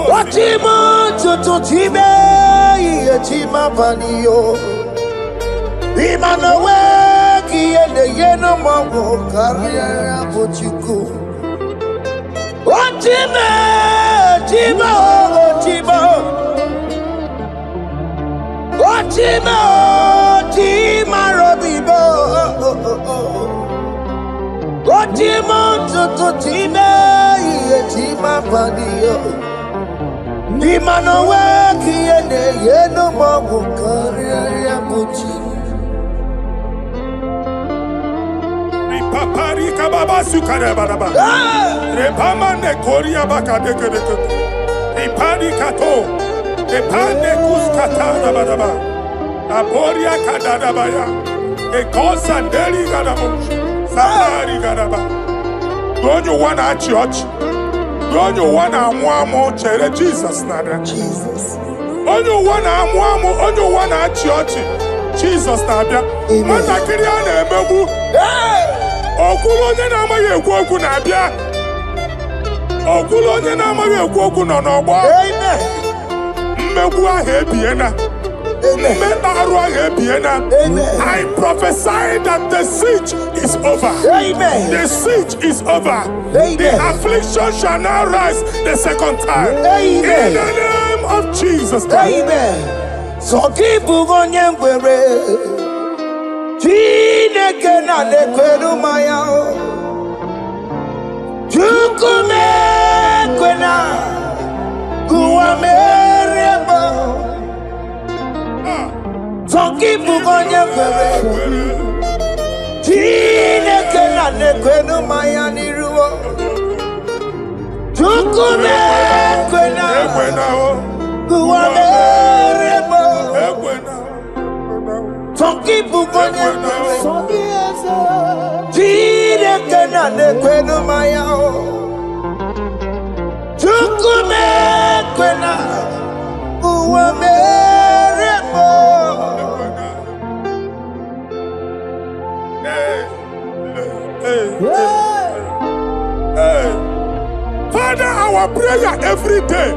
Oh, Chimo, Chutu Chibe, Chima Panio. Imanowe, Kiene Yeno Mago, Carriera Pochiku. Oh, Chibo, Chibo, Chibo. Chima, Chima Robibo. Chima, Tutu Chima, Chima Padio. Imanowe, Kiene, Yeno Mago, Carriera Pochi. Papari Kababa Sukarababa. Repamane Korea Bakadeke. Ipadi Kato. Epane kuskatana badaba. Aporia kadadabaya. Ekosandeli gadabo. Samari gadaba. Don't you want a church? oge onye ụwa na-amụ amụ chere Jizọs na-abịa. Jesus. Onye ụwa na-amụ amụ, onye ụwa na-achị ọchị, Jizọs na-abịa. Nwatakịrị a na-emegbu, okwulu onye na-amaghị ekwu okwu na-abịa. Okwulu onye na-amaghị ekwu okwu nọ n'ọgbọ. Mmegbu ahụ ebiena. Mmekpa arụ ahụ ebiena. I prophesy that the siege is over. The siege is over. The affliction shall now rise the second time. In the name of Jesus Christ. So keep onye ngwere. Chineke na lekweru maya. Chukume kwena. Kuwa merebo. So keep onye ngwere. Chineke na lekweru maya niruo. Chukume kwena. Kuwa merebo. Some people go there. Chineke na lekwenu maya. Chukume kwena uwa merebo. Father, our prayer every day,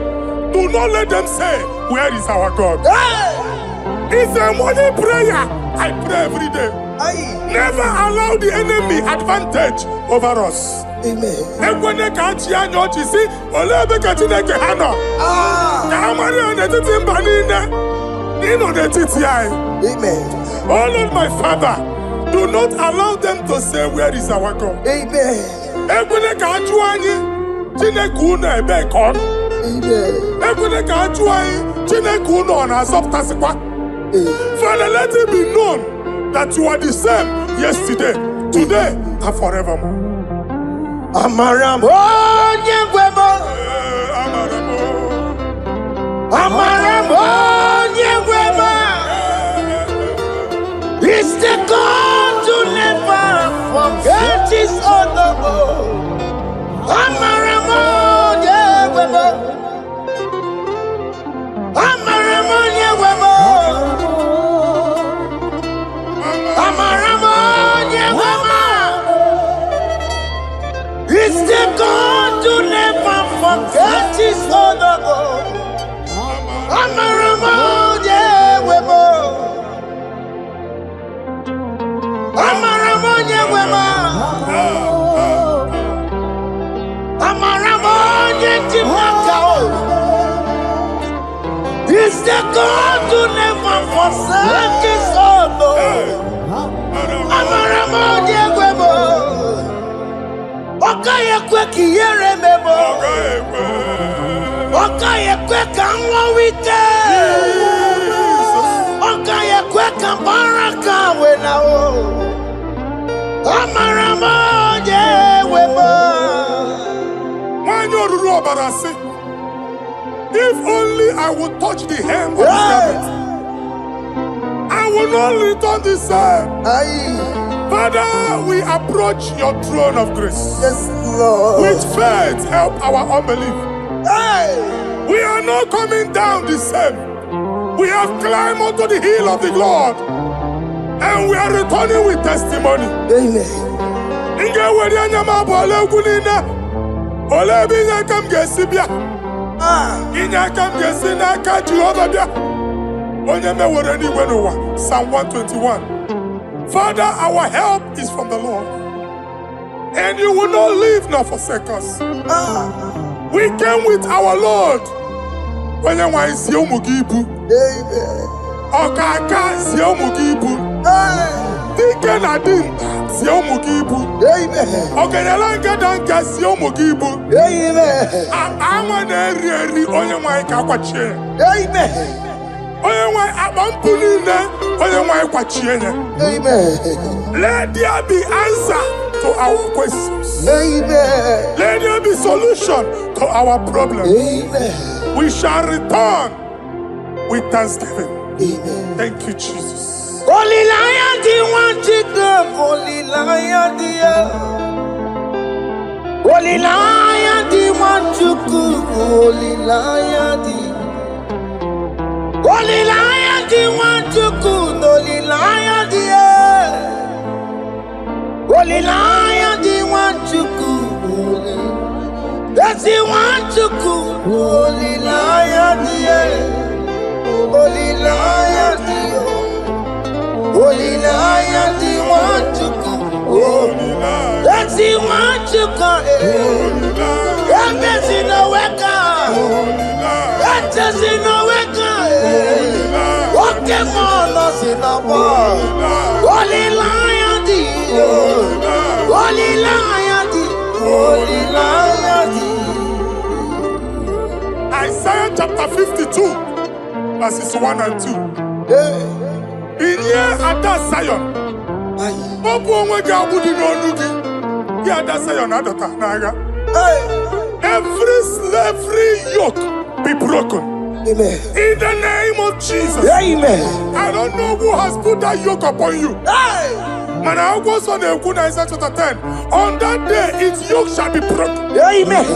do not let them say, where is our God? It's a morning prayer. I pray every day. Never allow the enemy advantage over us. Amen. Amen. Oh Lord, my Father, do not allow them to say, where is our God? Amen. Father, let it be known that you are the same yesterday, today, and forevermore. Amaramo nyegwemo. Amaramo nyegwemo. It's the God to never forget his honor. Amaramo nyegwemo. Amaramo nyegwemo. Amaramo nyegwemo. It's the God to never forget his honor. Amaramo nyegwemo. Amaramo nyegwemo. Amaramo nyegwemo. It's the God to never forsake his honor. Amaramo nyegwemo. Okaye kwe kiyere memo. Okaye kwe kanwa wite. Okaye kwe kambaraka wenao. Amaramo nyegwemo. If only I would touch the hem of his garment, I will not return the same. Father, we approach your throne of grace. Yes, Lord. With faith, help our unbelief. We are not coming down the same. We have climbed onto the hill of the Lord, and we are returning with testimony. Amen. Psalm 121. Father, our help is from the Lord, and you will not leave nor forsake us. We came with our Lord. Amen. Dike na dinta si omugibu. Ogenyalanga danka si omugibu. Awa na eri onye nwanyị ka kwachie. Onye nwanyị akpampu niile onye nwanyị kwachie nye. Let there be answer to our questions. Let there be solution to our problems. We shall return with thanksgiving. Thank you, Jesus. Holy Lion, the one to come, Holy Lion, the one Nwachukwu olilayadi. Olilayadi Nwachukwu olilayadi. Olilayadi Nwachukwu. That's the Nwachukwu olilayadi. Olilayadi. Olilayadi Nwachukwu. That's the Nwachukwu. That's in the weka. That's in the weka. Oke Muo in the world. Olilayadi. Olilayadi. Olilayadi. Isaiah chapter 52, verses 1 and 2. In here at that Zion, every slavery yoke be broken. Amen. In the name of Jesus. Amen. I don't know who has put that yoke upon you. And I was on Isaiah chapter 10. On that day, its yoke shall be broken. Amen.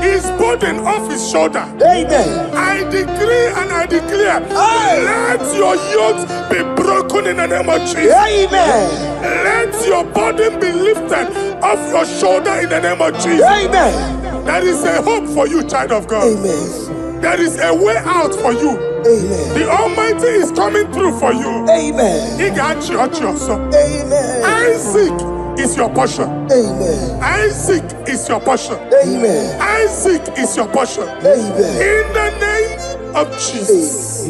His burden off his shoulder. Amen. I decree and I declare, let your yokes be broken in the name of Jesus. Amen. Let your burden be lifted off your shoulder in the name of Jesus. Amen. There is a hope for you, child of God. Amen. There is a way out for you. Amen. The Almighty is coming through for you. Amen. He got you. Amen. Isaac is your portion. Amen. Isaac is your portion. Amen. Isaac is your portion. Amen. In the name of Jesus.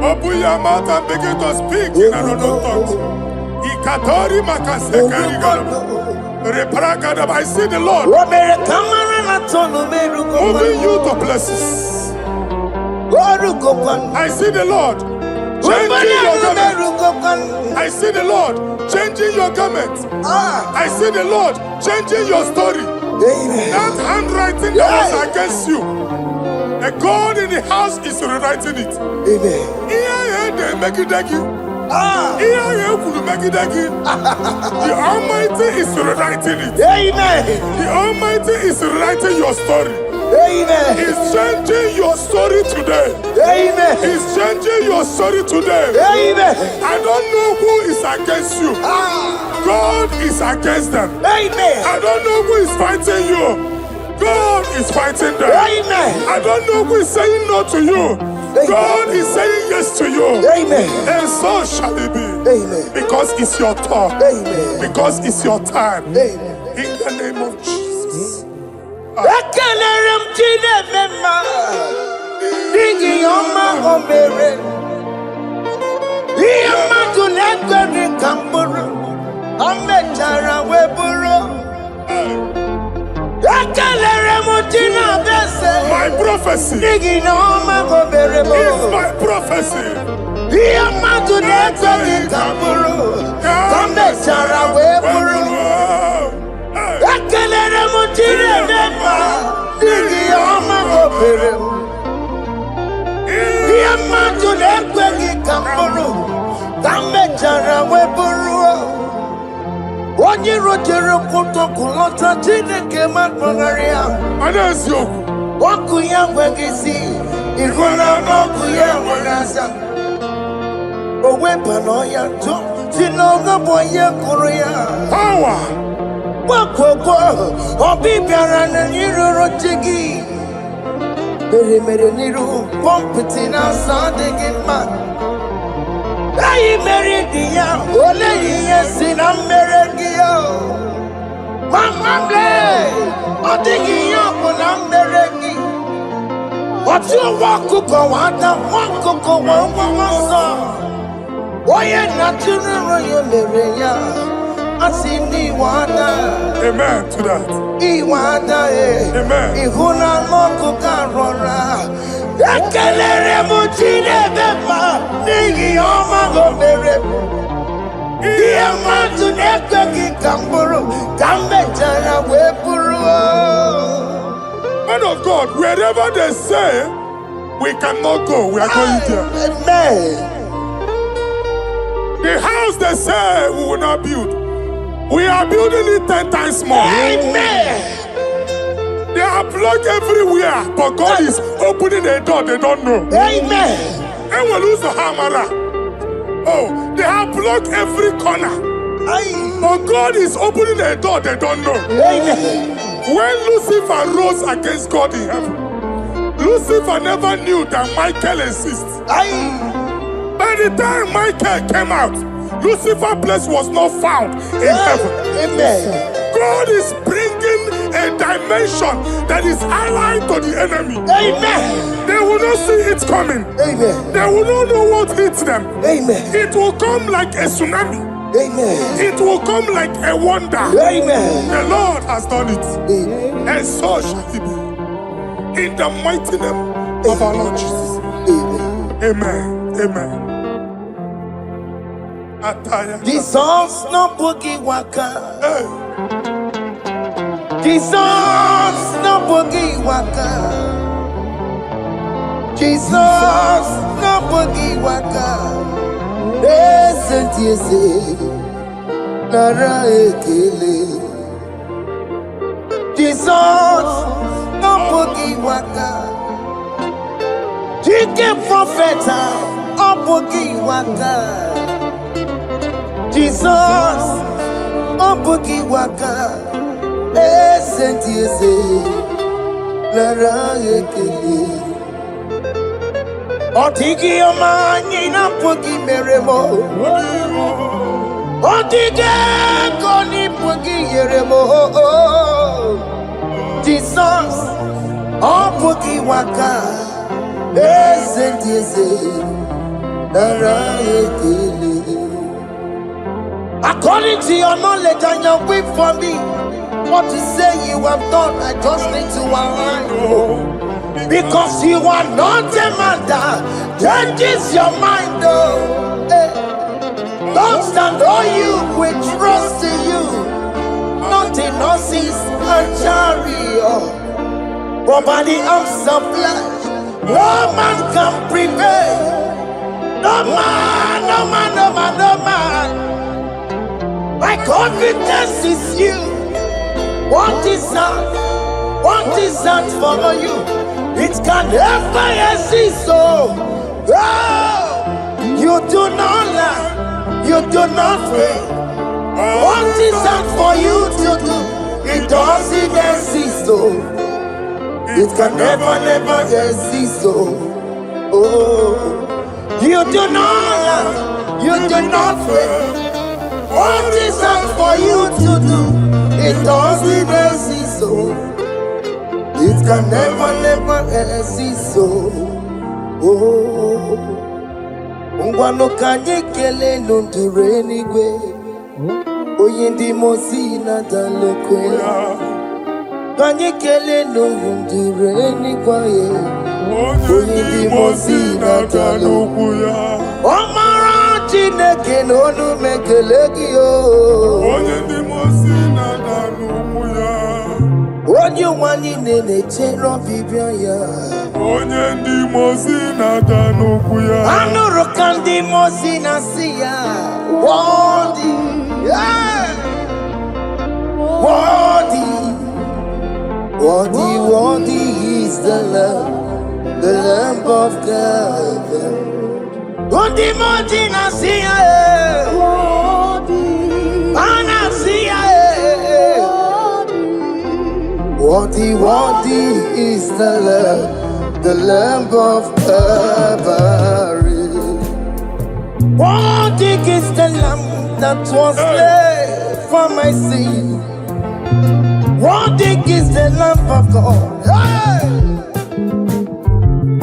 Open your mouth and begin to speak in another tongue. I see the Lord moving you to places. I see the Lord changing your garment. I see the Lord changing your garment. I see the Lord changing your story. That handwriting that was against you, the God in the house is rewriting it. Amen. The Almighty is rewriting it. Amen. The Almighty is rewriting your story. Amen. He's changing your story today. Amen. He's changing your story today. Amen. I don't know who is against you. God is against them. Amen. I don't know who is fighting you. God is fighting them. Amen. I don't know who is saying no to you. God is saying yes to you. Amen. And so shall it be. Amen. Because it's your turn. Amen. Because it's your time. Amen. In the name of Jesus. My prophecy is my prophecy. Onye rojere kutokulota Chineke matmagaria. Anasiyoku. Waku ya wegisi. Irwana noku ya wegasa. Owe pano ya to. Sinoga boye kuruya. Power. Wakoko. Obi biarana niru rotigi. Mere niru. Pompitina sadegi man. Ayi meridia, ole yesi na meregia. Mama ble, odigi yo na meregi. But you walk to go on the one to go on song. Why not to royal area? I see Niwana. Amen to that. Iwana, Amen. Ihuna Moko Carora. Ekelere Muchine Bema, Nigi Omago Bere. Diamatu Nekaki Kamburu, Kambetana Wepuru. Man of God, wherever they say we cannot go, we are going there. Amen. The house they say we will not build, we are building it 10 times more. Amen. They are blocked everywhere, but God is opening a door they don't know. Amen. And we lose the hammer. Oh, they have blocked every corner, but God is opening a door they don't know. Amen. When Lucifer rose against God in heaven, Lucifer never knew that Michael exists. By the time Michael came out, Lucifer's place was not found in heaven. Amen. God is bringing a dimension that is allied to the enemy. Amen. They will not see it coming. Amen. They will not know what hits them. Amen. It will come like a tsunami. Amen. It will come like a wonder. Amen. The Lord has done it. Amen. And so shall it be. In the mighty name of our Lord Jesus. Amen. Amen. Amen. Jesus no boogie waka. Hey. Jesus no boogie waka. Jesus no boogie waka. Listen to you say, Nara ekele. Jesus no boogie waka. Jike profeta no boogie waka. Jesus, Obuki Waka, Sentiese, Lara Ekele. Otiki Omani Napuki Meremo, Otike Koni Puki Yeremo. Jesus, Obuki Waka, Sentiese, Lara Ekele. According to your knowledge and your will for me, what you say you have done, I just need to align. Because you are not a man that changes your mind. Don't stand on you, we trust in you. Not in horses and chariot, but by the arms of flesh, no man can prevail. No man, no man, no man, no man. My confidence is you. What is that? What is that for you? It can never exist. So, you do not lie. You do not fail. What is that for you to do? It doesn't exist. So, it can never, never exist. So, you do not lie. You do not fail. What is that for you to do? It doesn't exist, so it can never, never exist, so Ungwano kanye kele nundure anyway. Oyindi mosi na dalokwe. Kanye kele nundure anyway. Oyindi mosi na dalokwe. Omara Chineke n'onu mekele gị o. Onye ndị mosi na-ada n'ụkwụ ya. Onye ụwa niile na-echere ọbịbịa ya. Onye ndị mosi na-ada n'ụkwụ ya. Anụrụ ka ndị mosi na-asị ya. Worthy, worthy, worthy, worthy is the Lamb of God. Undi moji na siya ana siya Worthy, worthy is the Lamb of Calvary. Worthy is the Lamb that was slain for my sin. Worthy is the Lamb of God.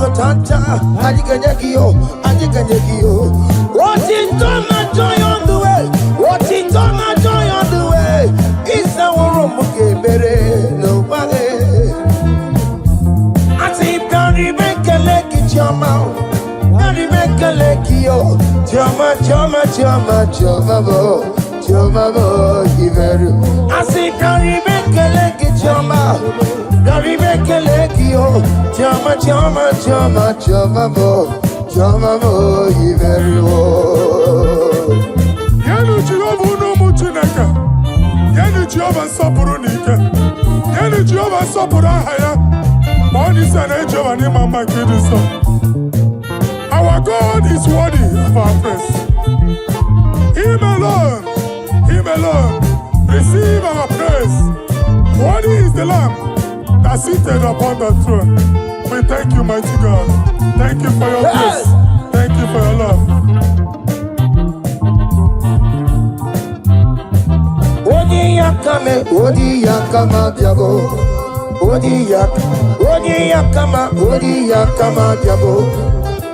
Kotanta, Adiganyagio, Adiganyagio. What is done, joy on the way? What is done, joy on the way? It's our room, nobody. I see Barry make a leg in your mouth. Barry make a leg, yo. Jama, Jama, Jama, Jama, Jama, I see Barry make a leg in your mouth. Barry make a leg, yo. Jama, Jama, Jama, Jama, Jama, very well. Yanu Jehovah no muchinaka. Yanu Jehovah sapurunika. Yanu Jehovah sapurahaya. Money sana Jehovah ni mama kidiso. Our God is worthy of our praise. Him alone, receive our praise. Worthy is the Lamb that seated upon the throne. We thank you, mighty God. Thank you for your grace. Thank you for your love. Odi yakame, diabo. Odi yakama, diabo.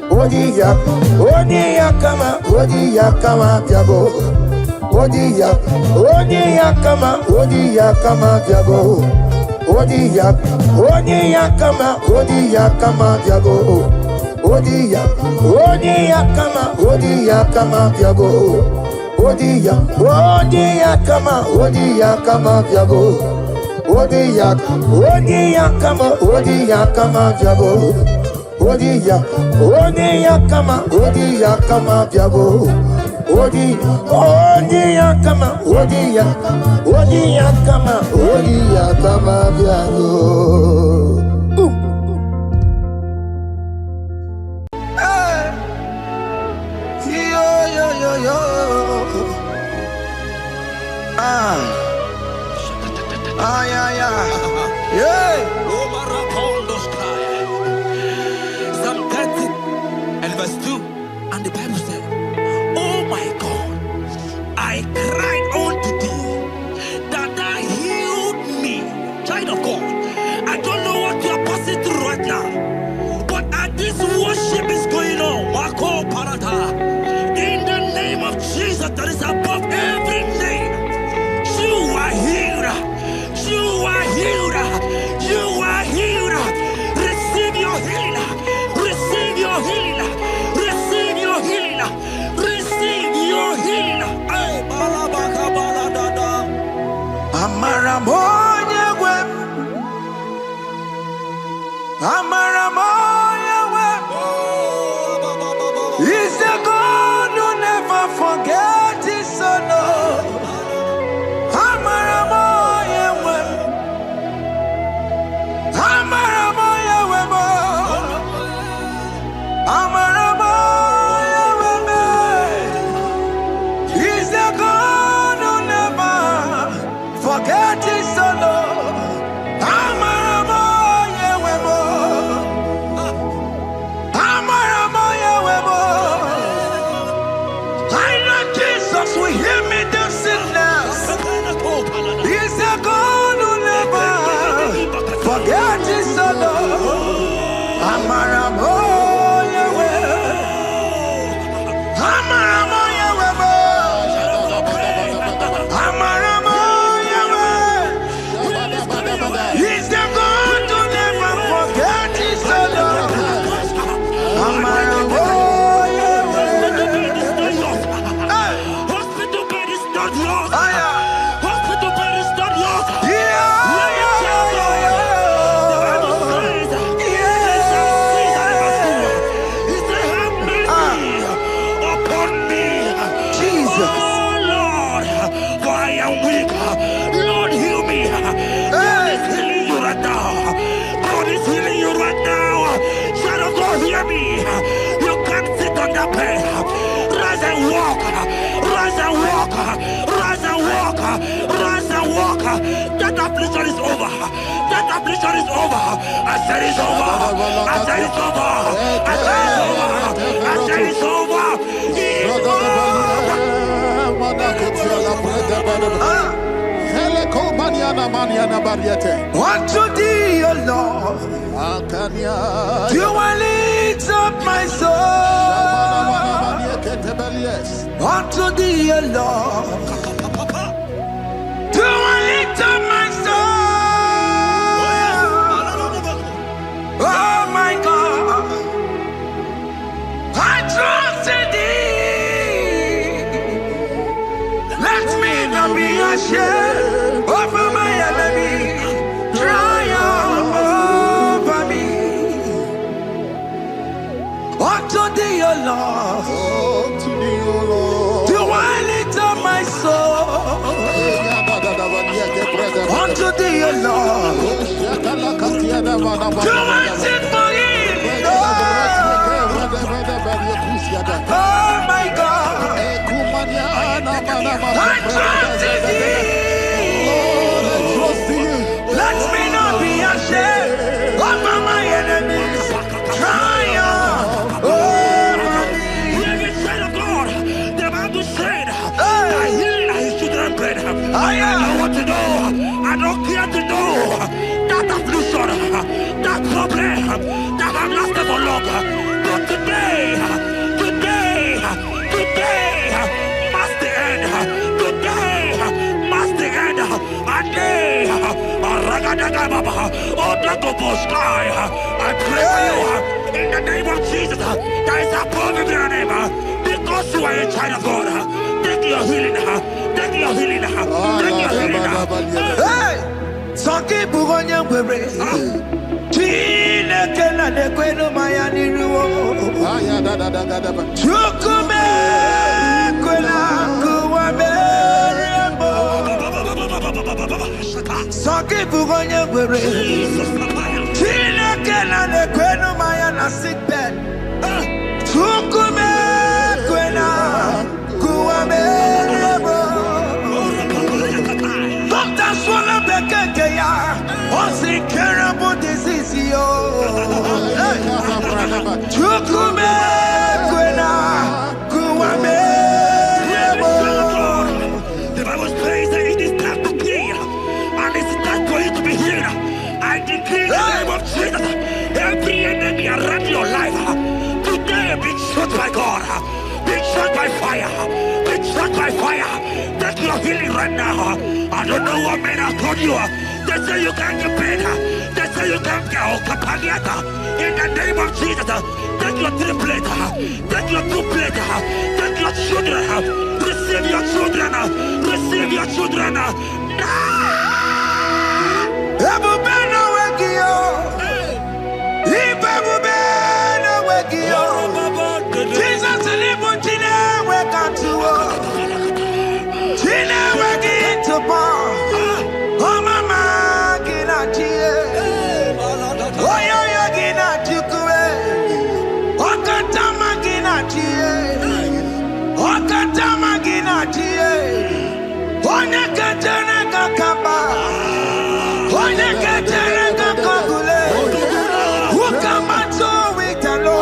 Odi yakama, diabo. Odi yakama, diabo. Odi yakama, diabo. Odi yakama, diabo. Odi yakama, diabo. Odi yakama, diabo. Odi yakama, diabo. Psalm 30 and verse 2, and the Bible said, "Oh my God, I cried unto thee, that thou healed me." Child of God, I don't know what you are passing through right now, but as this worship is going on, Wako Parata, in the name of Jesus that is above every name, you are healed. You are healed. You are healed. Receive your healing. Receive your healing. Receive your healing. Receive your healing. Amaramoya web. Amaramoya web. He's the God who never forgets his son. Amaramoya web. Amaramoya web. Amaramoya web. He's the God who never forget his son. Amaramoya web. Amaramoya web. I know Jesus will hear me the sickness. He's the God who never forget his son. Amaramoya web. Amaramoya web. Amaramoya web. He's the God who never forget his son. Amaramoya web. Hospital bed is not yours. Ah, yeah. Hospital bed is not yours. Yeah, That affliction is over. That affliction is over. I said it's over. I said it's over. I said it's over. I said it's over. Unto thee, O Lord, do I live? up my soul unto thee, O Lord. Do I lift up my soul? Oh my God, I trust in thee. Let me not be ashamed over my enemy. Triumph over me. Unto thee, O Lord. Do I lift up my soul unto thee, O Lord. Do I sing for him, Lord? Oh my God, I trust in thee. Let me not be ashamed over my enemies. Triumph over me. Hear the child of God. The Bible said, I heal his children bread. I don't want to know. I don't care to know that affliction, that problem that have lasted for long. But today must the end. Today must the end. And day, I pray for you in the name of Jesus. There is a problem in your name because you are a child of God. Take your healing. Take your healing. Take your healing. Hey, Sanki Bugonya Webre. Chile Kena de Queno Mayani Ruo. Chukume Quena Kuame. Sanki Bugonya Webre. Chile Kena de Queno Mayana sick bed. Chukume Quena Kuame. Doctors wanna be Kenya. What's the terrible disease? Chukume Kwena Kuame. The Bible says that it is time to kill and it's time for you to be healed. I decree in the name of Jesus, every enemy around your life today be shot by God, be shot by fire, be shot by fire. Take your healing right now. I don't know what men have told you. They say you can't get paid. They say you can't get Okapagiata. In the name of Jesus, take your 3 plate, take your 2 plate, take your children, receive your children, receive your children. Ebubena Wegio. Ibebubena Wegio. Jesus Libutine Wekantuo. Tine Wegi to Paul. Oh mama Ginatie. Oh yo Ginatue. Okatama Ginatie. Okatama Ginatie. Onya Katana Kakaba. Onya Katana Kakabule. Ukamato Witalo.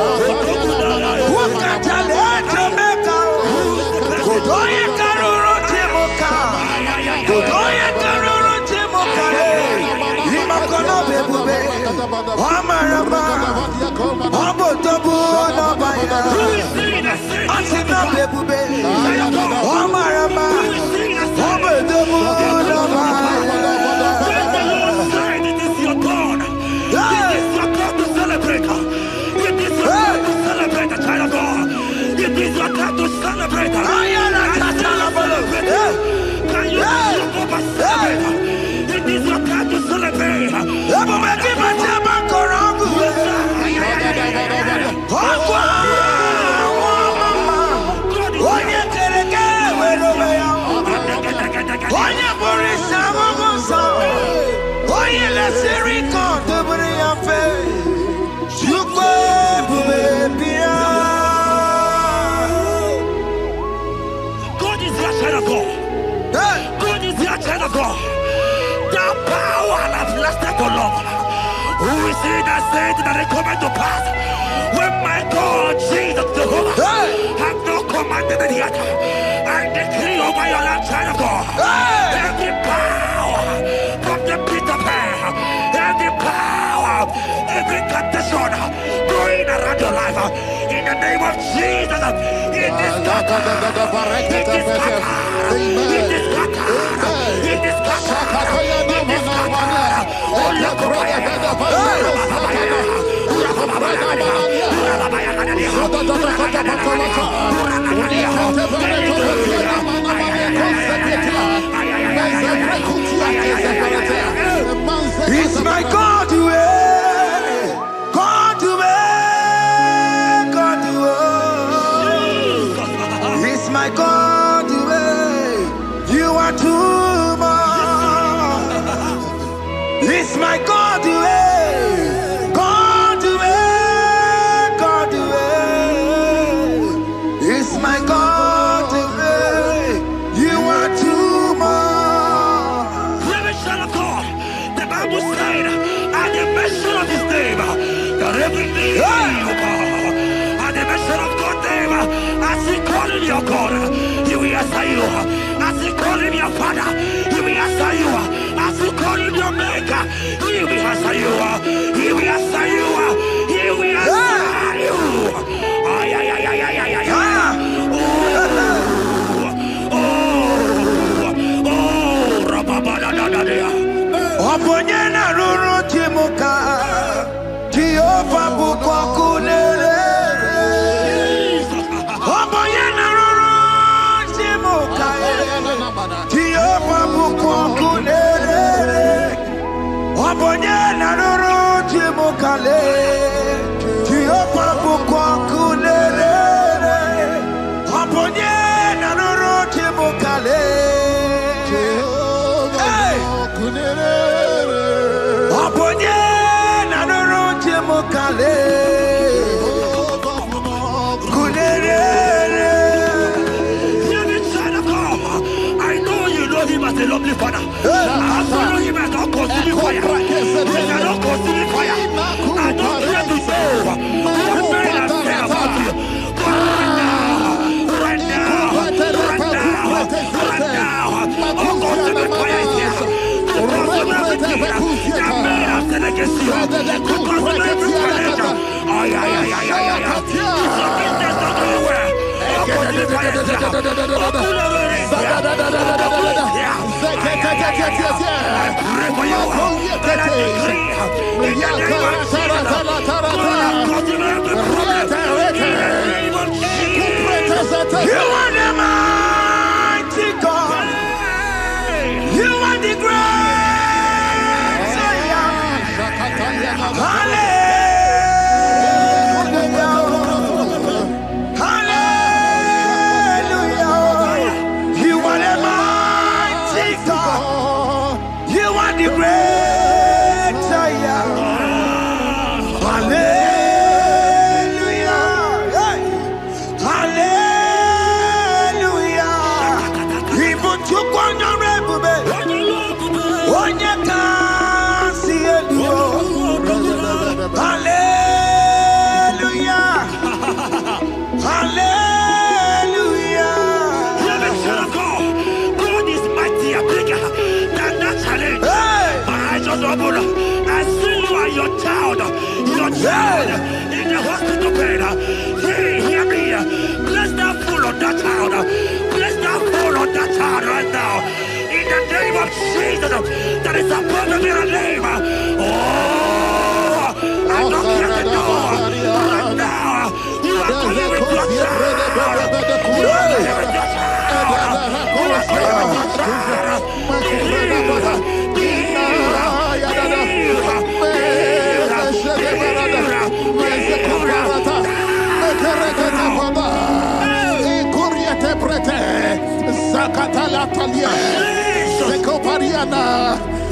Ukatale Jamaica. Oya Karoro Timoka. Oya Karoro Timoka. Imakono Bebube. Amarama. Abotobu Nabaya. Asina Bebube. Amarama. Abotobu Nabaya. It is your turn. It is your turn to celebrate. It is your turn to celebrate, the child of God. It is your turn to celebrate. Can you celebrate? It is your turn to celebrate. God is your child of God. God is your child of God. The power has lasted so long. Who is he that said that it coming to pass? When my God, Jesus Jehovah, have not commanded it yet. I decree over your life, child of God. Every power from the pit of hell, every power, every condition going around your life, In the name of Jesus, it is It's my God way, God way, God way. It's my God way. You are too much. It's my God way, God way, God way. It's my God way. You are too much. Revelation of God. The Bible said, at the mention of His name, that every knee will bow. At the mention of God's name, as He call Him your God, He will answer you. As He call Him your Father, He will answer you. As He call Him your Maker, He will answer you. He will answer you. He will answer you. Ay, ay, ay, ay, ay, ay, ay. Oponyena ruru timuka Jehova bukokunere. Oponyena ruru timuka Jehova bukokunere. Oponyena ruru timuka le Jehova bukokunere. Oponyena ruru timuka le Oponye na nuru timukale kunere. I know you know Him as a lovely Father. I also know Him as a consuming fire. He cannot consuming fire. I don't care to know what men have said about you. But right now, oh, consuming fire is here. You are the mighty God. You are the great Hallelujah. Hallelujah. You are the mighty God. You are the great Hallelujah. Hallelujah. Even to Hallelujah. Hallelujah. God is mighty and bigger than that challenge. My eyes are open. I see you and your child in the hospital bed. Hear me. Bless that fool on that child. Bless that fool on that child right now. In the name of Jesus, that is above every name. Oh, I don't hear the door. Right now, you are coming with your child. You are coming with your child. You are coming with your child.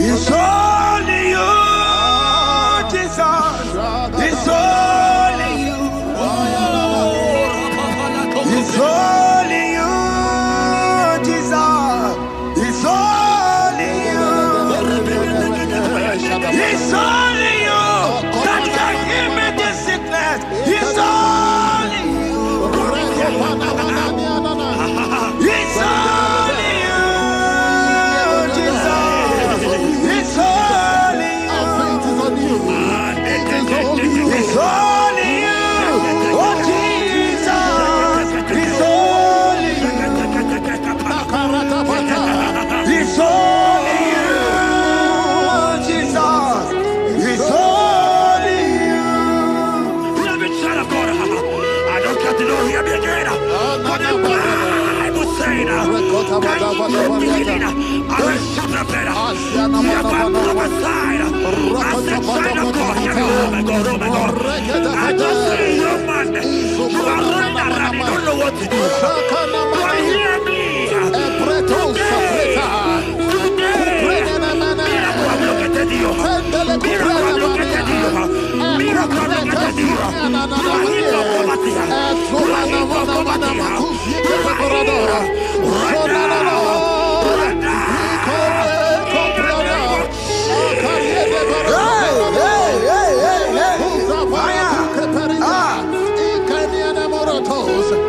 It's only you, Jesus. It's only you. It's only you, Jesus. It's only you. It's only you that can heal me this sickness. It's only you. It's only you, Jesus. It's only you. It's only just see you, man. You are running around. You don't know what to do. But hear me.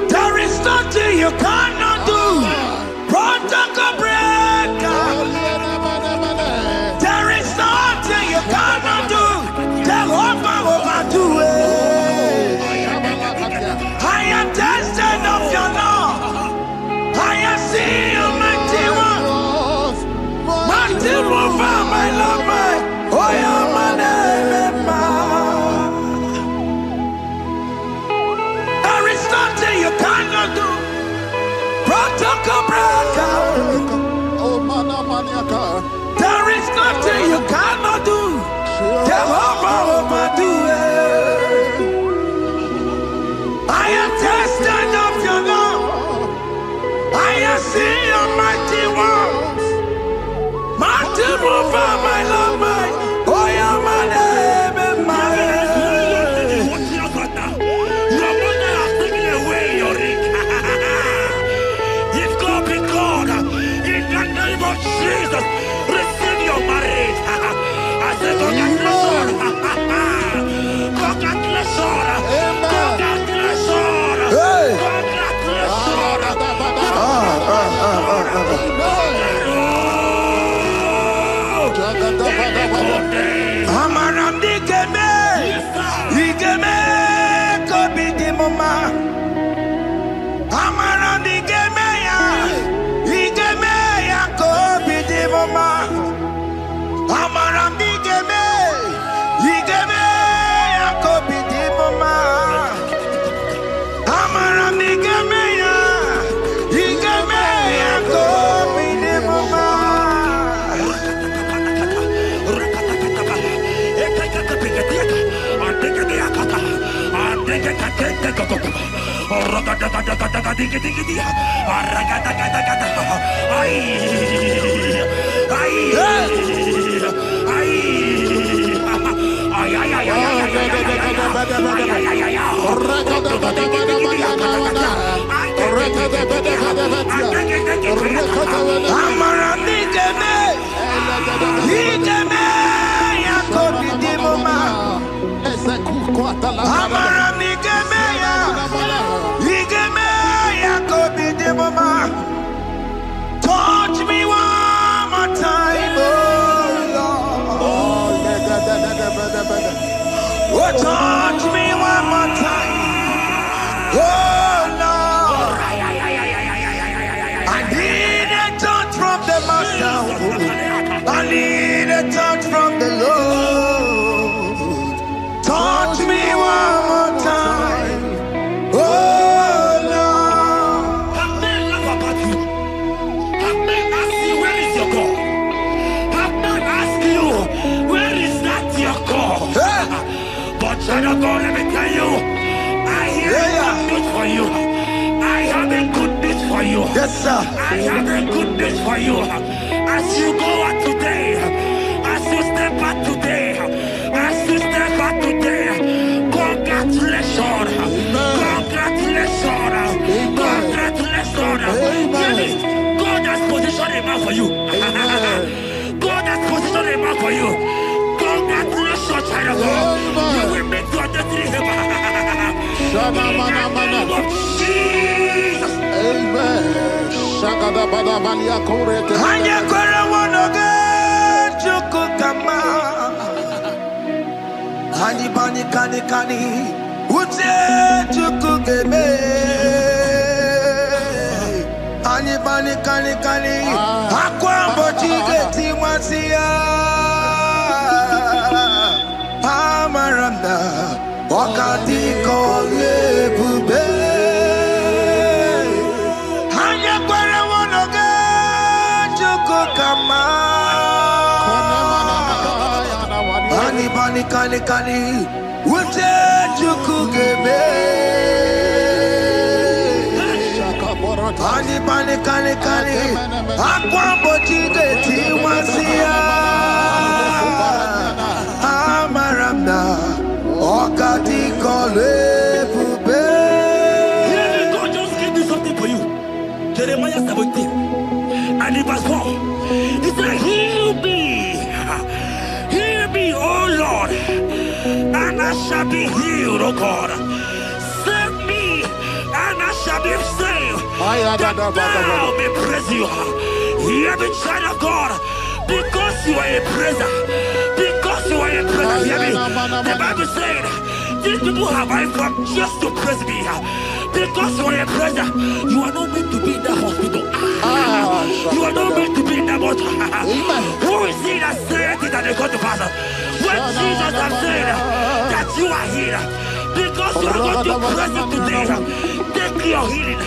There is nothing you cannot do. Protocol breaker. There is nothing you cannot do. Jehovah overdo it. I am tested of your law. I have seen you, mighty one. Mighty mover, my love, my. Oh, yeah, my name, there is nothing you cannot do. Protocol breaker. There is nothing you cannot do. Jehovah overdo it. I am tested of your love. I have seen your mighty ones. Mighty mover, my love, my. Oh, yeah, my name, my. Jesus, receive your marriage. I said, congratulations. Congratulations. Congratulations. Amaram digeme, digeme, kobi di mama. Amaram digeme ya, digeme ya kobi di mama. Amaram digeme, digeme ya kobi di mama. Amaram digeme ya, digeme ya kobi di mama. Touch me one more time, oh Lord. Oh, touch me one more time, oh Lord. I need a touch from the Master. I need a touch from the Lord. Touch me one more time, oh Lord. Have men laugh about you. Have men ask you, where is your God? Have men ask you, where is that your God? But child of God, let me tell you, I hear a good news for you. I have a good news for you. Yes, sir. I have a good news for you. As you go out today, as you step out today, as you step out today, congratulations. Congratulations. Congratulations. God has positioned a man for you. God has positioned a man for you. Congratulations, child of God. You will make your destiny helper. In the name of Jesus. Amen. Hanya kwara wanoge chukukama. Hani bani kani kani ute chukukeme. Hani bani kani kani akwambo chigeti masia. Amaranda wakati kole bube. Hanya kwara wanoge kani Uche chukugebe Kani Akwambo chigeti wasia Amaramna Okati kole pube. God just gave me something for you. Jeremiah 17 and in verse 4. He said, Heal me, O Lord, and I shall be healed, O God. Save me, and I shall be saved. That thou may praise you. Hear me, child of God, because you are a praiser. Because you are a praiser, hear me. The Bible said, these people have I come just to praise me. Because you are a praiser, you are not meant to be in the hospital. You are not meant to be in the motor. Who is he that said it that they go to pass? When Jesus has said that you are healed, because you are going to praise him today, take your healing,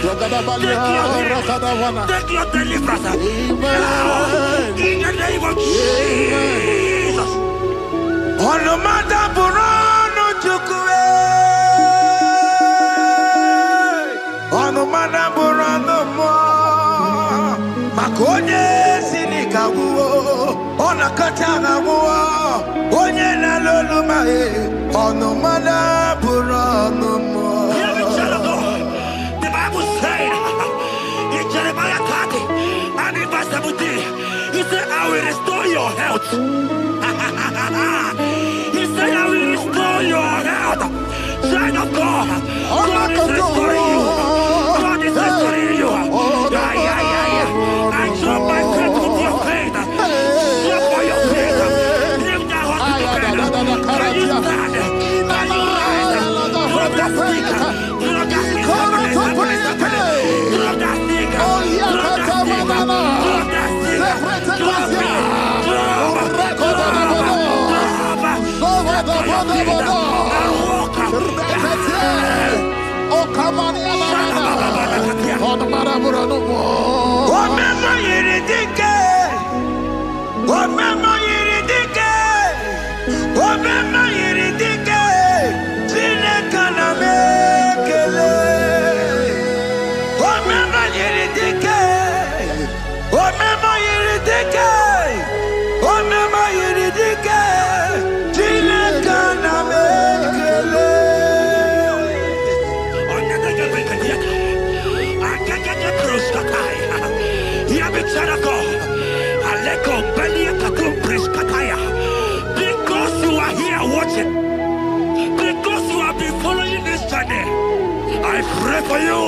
take your deliverance. Now, in the name of Jesus. On the matter Burano Chukwe. On the matter Burano Mo. Makonye Sinikawo. On a Katana Mo. Onye na Lolumae. On the matter Burano Mo. The Bible said in Jeremiah 30 and in verse 17, he said, I will restore your health. He said, I will restore your health. Child of God, God is restoring you. God is restoring you. I draw my faith with your faith. Draw for your faith. Leave that hospital bed. Can you stand? Can you rise? Drop that stick. Drop that stick. Drop that stick. Drop that stick. Drop that stick. Drop it. Because you are here watching, because you have been following this journey, I pray for you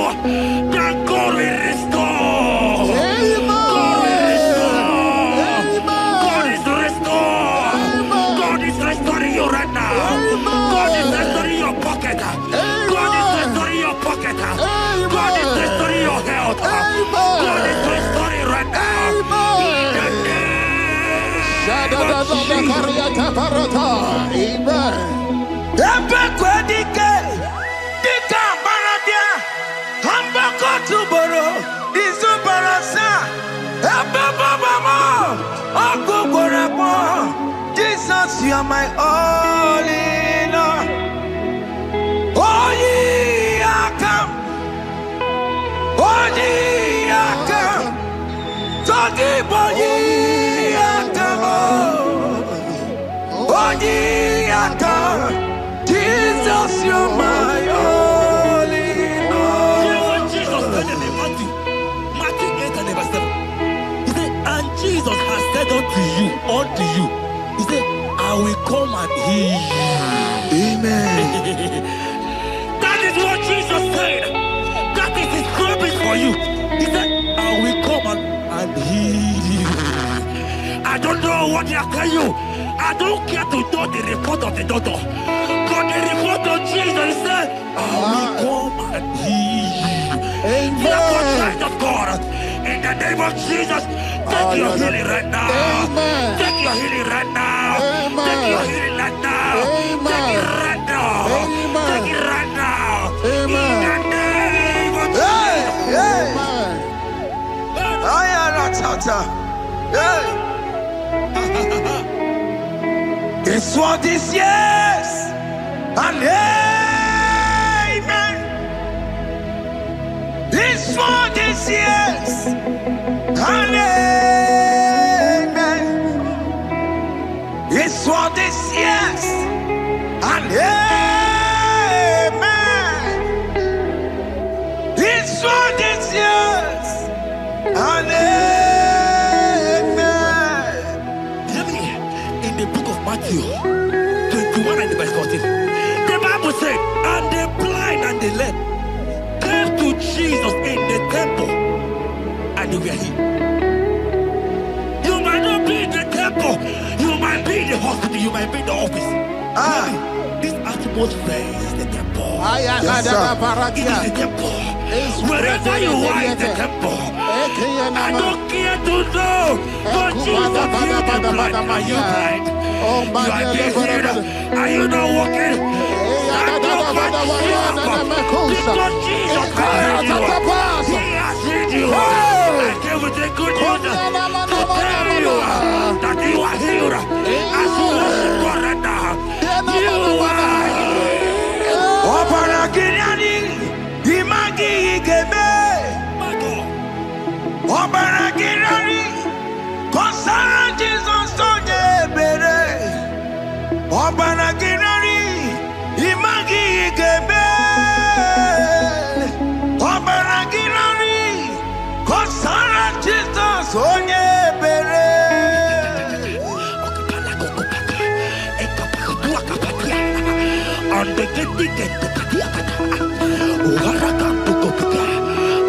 that God will restore. God will restore. God is restored. God is restoring you right now. God is restoring your pocket. God is restoring your pocket. God is restoring your health. God is restoring right now. Jesus, you are my all in all. Oh, ye are come. Oh, ye are come. Talking about ye are come. Oh, ye are come. Jesus, you are my all in all. You know what Jesus said in Matthew 8 and verse 7? He said, and Jesus has said unto you, he said, I will come and heal you. Amen. That is what Jesus said. That is his promise for you. He said, I will come and heal you. I don't know what they are telling you. I don't care to know the report of the doctor. But the report of Jesus said, I will come and heal you. Therefore, child of God, in the name of Jesus, take your healing right now. Amen. Take your healing right now. Amen. Take your healing right now. Amen. Take it right now. Amen. Take it right now. Amen. In the name of Hey, Jesus. hey. Amen. I am not tata. Hey. This world is yes and amen. This world is yes and amen. This world is yes and amen. This world is yes and amen. Hear me. In the book of Matthew 21 and verse 14, the Bible said, and the blind and the lame came to Jesus in the temple, and they were healed. You might not be in the temple, you might be in the hospital, you might be in the office. This atmosphere is the temple. Yes, sir. It is the temple. Wherever you are in the temple, I don't care to know, but Jesus healed the blind. Are you blind? You are being healed. Are you not walking? Stand up and because Jesus has healed you. He has healed you. I came with the good news to tell you that you are healed. As you worship God right now, you are healed. Obarakirani, imagi igebe. My God. Obarakirani, kosara Jesus onye ebere. Obarakirani, imagi igebe. Obarakirani, kosara Jesus onye ebere.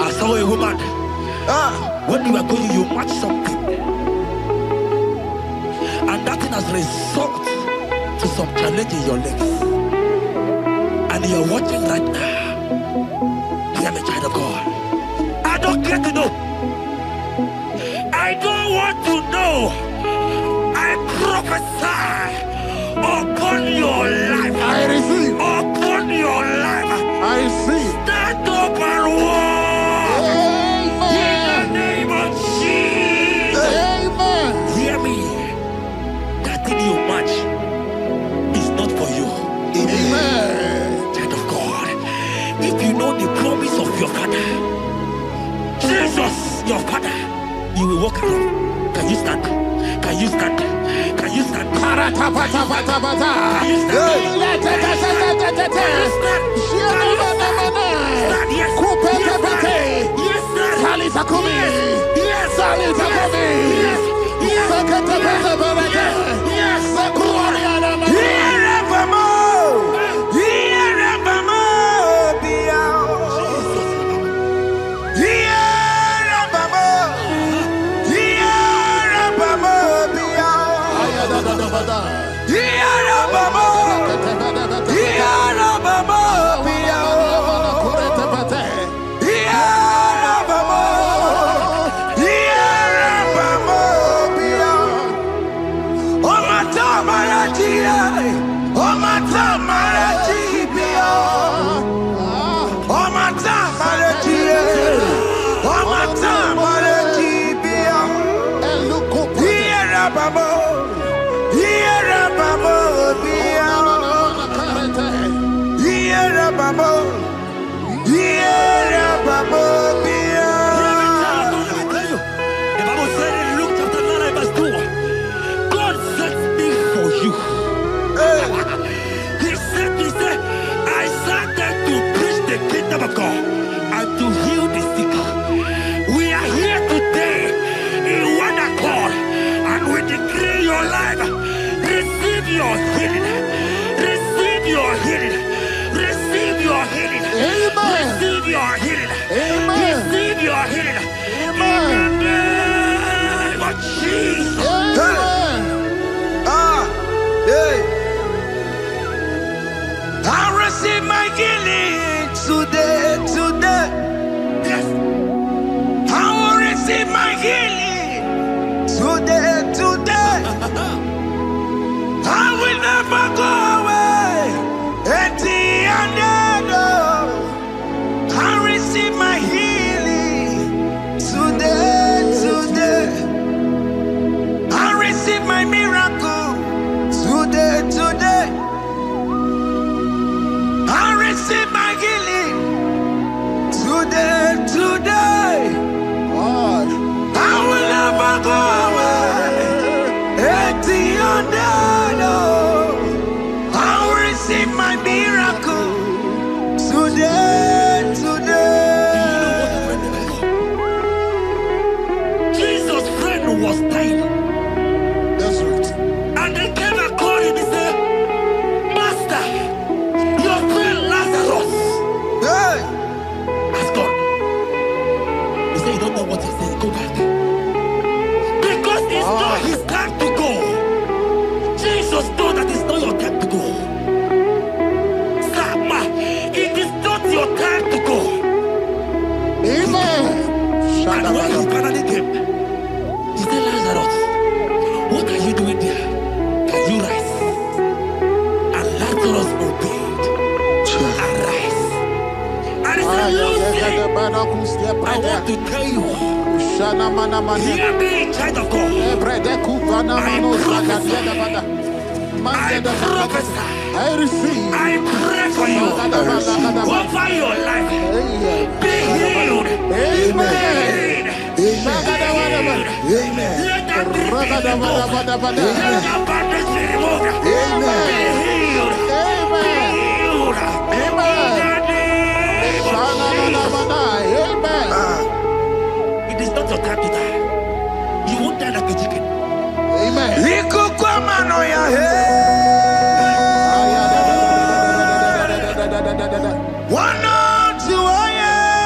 I saw a woman. When you were going, you match something, and that thing has resulted to some challenge in your legs, and you're watching right now. Hear me, child of God. I don't care to know. I don't want to know. I prophesy upon your life. I receive. Upon your life. I receive. Stand up and walk. In the name of Jesus. Amen. Hear me. That thing you match is not for you. Amen. Child of God. If you know the promise of your father, Jesus, your father, you will walk around. Can you stand? Can you stand? Can you stand? Can you stand? Can you stand? Yes. Yes, sir. Yes, sir. Yes. Of God and to heal the sick. We are here today in one accord, and we decree your life. Receive your healing. Receive your healing. Receive your healing. Amen. Receive your healing. Amen. Receive your healing. Amen. In the name of Jesus. Amen. I receive my healing today. Yes. I will receive my healing today. I will never go away empty-handed. I receive my healing today. I receive my miracle today. And when he finally came, he said, Lazarus, what are you doing there? Can you rise? And Lazarus obeyed. Arise. And he said, Lucy, I want to tell you, hear me, child of God. I receive. I pray for you. Over your life. Be healed. Amen. Let that be removed. Let that badness be removed. Be healed. Be healed. It is not your time to die. You won't die like a chicken. Amen. One on two, oh yes,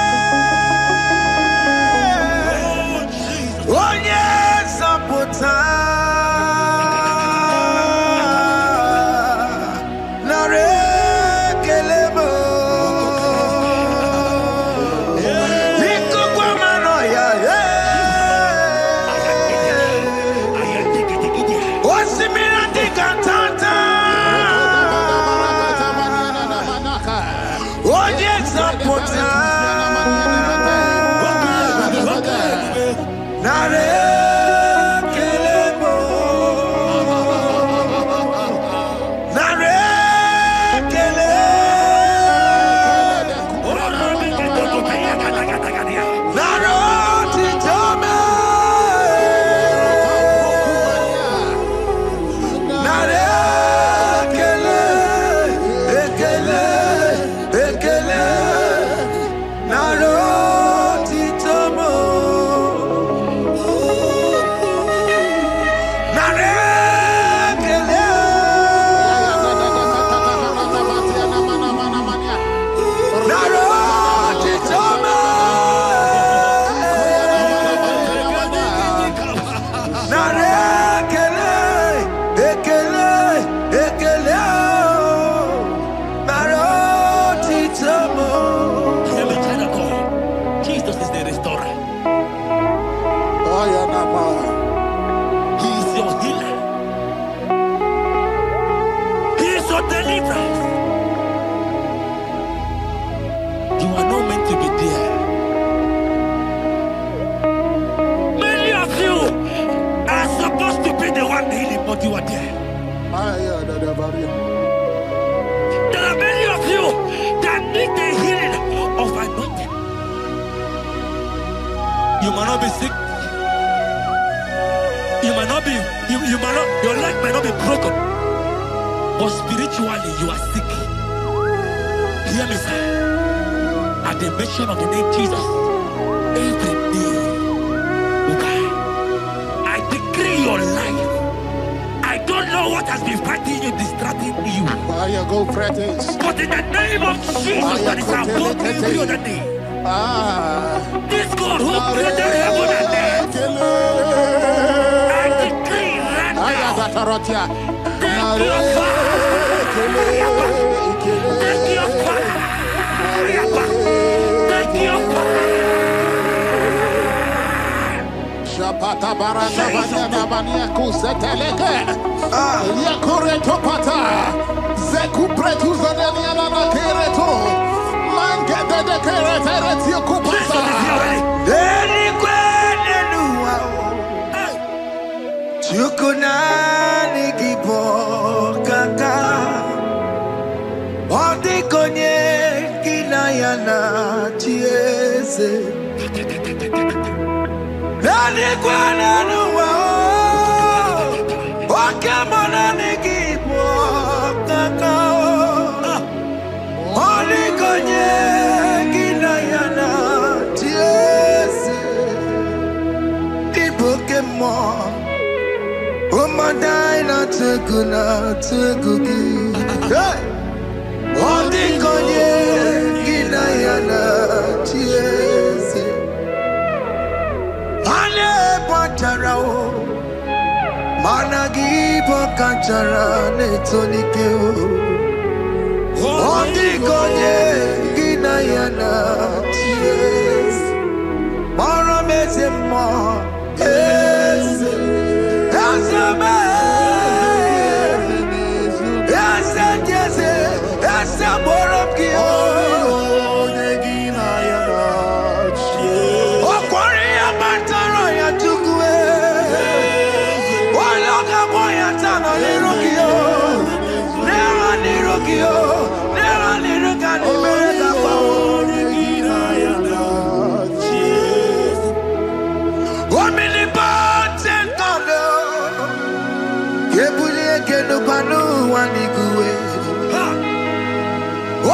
There are many of you that need the healing of anointing. You might not be sick. You might not be, you might not, your leg might not be broken. But spiritually you are sick. Hear me, sir. At the mention of the name Jesus, every day will die. I decree your life. I don't know what has been fighting you, distracting you. But in the name of Jesus, that is above every other name. This God who created heaven and earth, I decree right now, take your fire. Take your fire. Take your fire. Shapata baranda banana bania kuseteleke. Yakure topata. Zeku pretu zaneliana na kereto. Mange de keretere kupasa. Deli kwene nuwa. Chukunani gibo kaka. Odi konye kinayana chiese. Deli kwene nuwa. Oke Muo gibo kaka. Odi konye kinayana chiese. Oke Muo. Umadai na tegugi. Hey! Odi konye kinayana chiese. Ale patarao. Managi pokachara netonike o. Odi konye kinayana chiese. Mara meze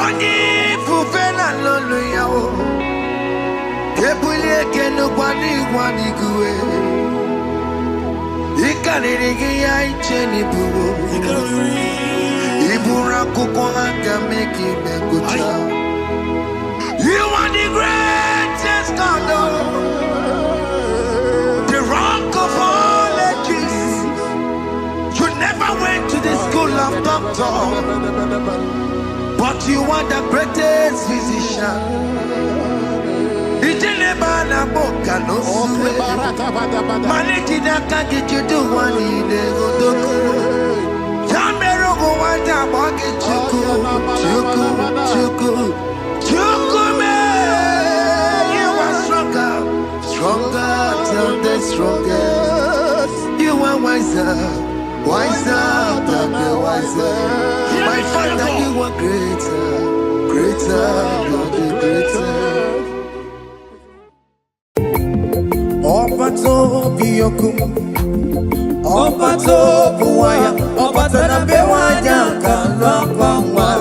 Onye ifufe na lolu ya o. Ebuli ekenu kwani kwani kuwe. Ikariri gị ya iche n'ibuwo. Iburu akwụkwọ aka meki megucha. You are the greatest God, the rock of all ages. You never went to the school of doctor, but you are the greatest physician. Ijelebana boka no suwe. Manejida kagijudu wani negodoku. Yamero go wanda bogi chuku, chuku, chuku, chuku me. You are stronger, stronger than the strongest. You are wiser, wiser than the wiser. My Father, you are greater, greater than the greater. Obato biyokum, obato buwaya, obata na bewanya kalakwa,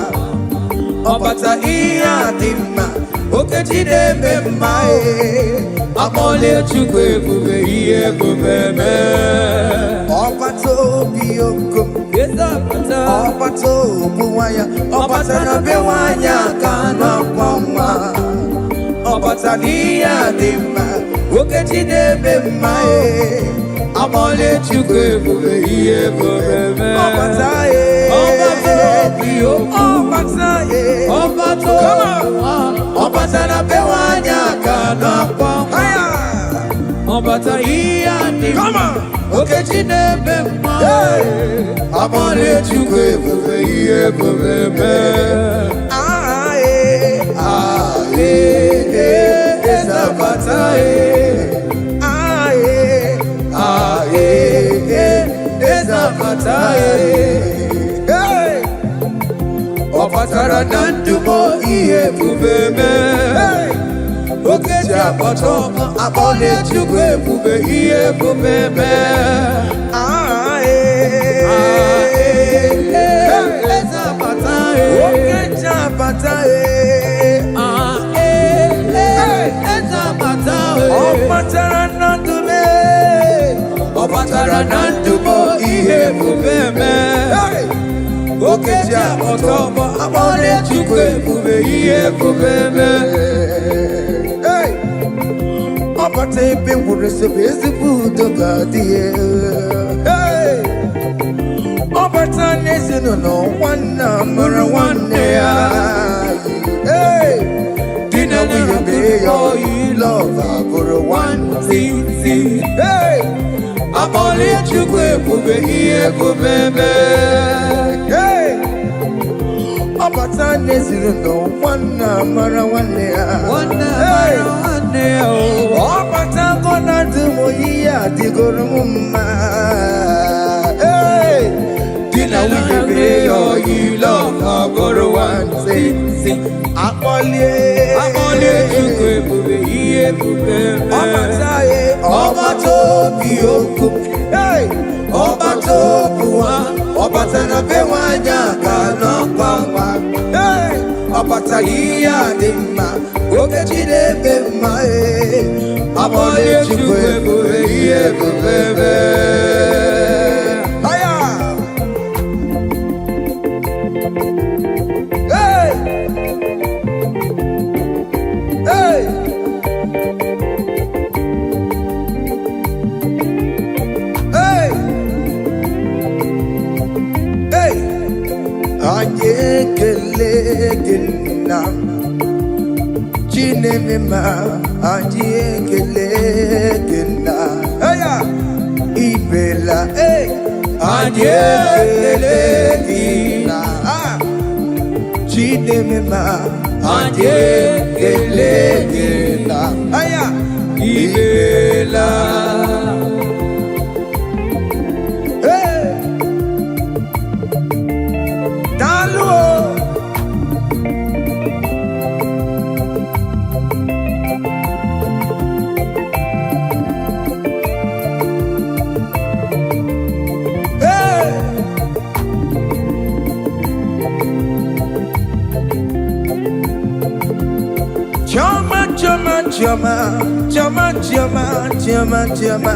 obata iya dimma, oke jide memae, amole chukwe bube iye bubeme. Obato biyokum, obato buwaya, obata na bewanya kalakwa, obata iya dimma. Oke jide mae, amole chukwe bube iye bubeme. Obataye, obataye, obato, obata na bewanya kana kwa. Obata iya ni, oke jide mae, amole chukwe bube iye bubeme. Aye, aye, ezabataye. Hey! Opatara nandumo iye bubeme. Oke jabato abole chukwe bube iye bubeme. Ezabataye. Oke jabataye. Ezabataye. Opatara nandume. Opatara nandumo iye bubeme. Oke jabato abole chukwe bube iye bubeme. Opata ebe nwere sebe ezigbo udo ga-adịghị. Opata n'ezinụlọ nwanne mụrụ nwanne ya. Di na nwunye mee ya oyi lọva bụrụ nwanne. Abole chukwe bube iye bubeme. Opata n'ezinụlọ nwanne mụrụ nwanne ya. Opata gona dumo iya digoro mumma. Di na nwunye mee ya oyi lọva bụrụ nwanne. Akpọlie chukwe bube iye bubeme. Obataye, obato biyoko. Obato buwa, obata na bewanya kana kwangwa. Obata iya dimma, oke jide bemma. Akpọlie chukwe bube iye bubeme. Anyekelegena Chinemema Anyekelegena Aya Ibela Anyekelegena Chinemema Anyekelegena Aya Ibela Choma, choma, choma, choma, choma, choma, choma,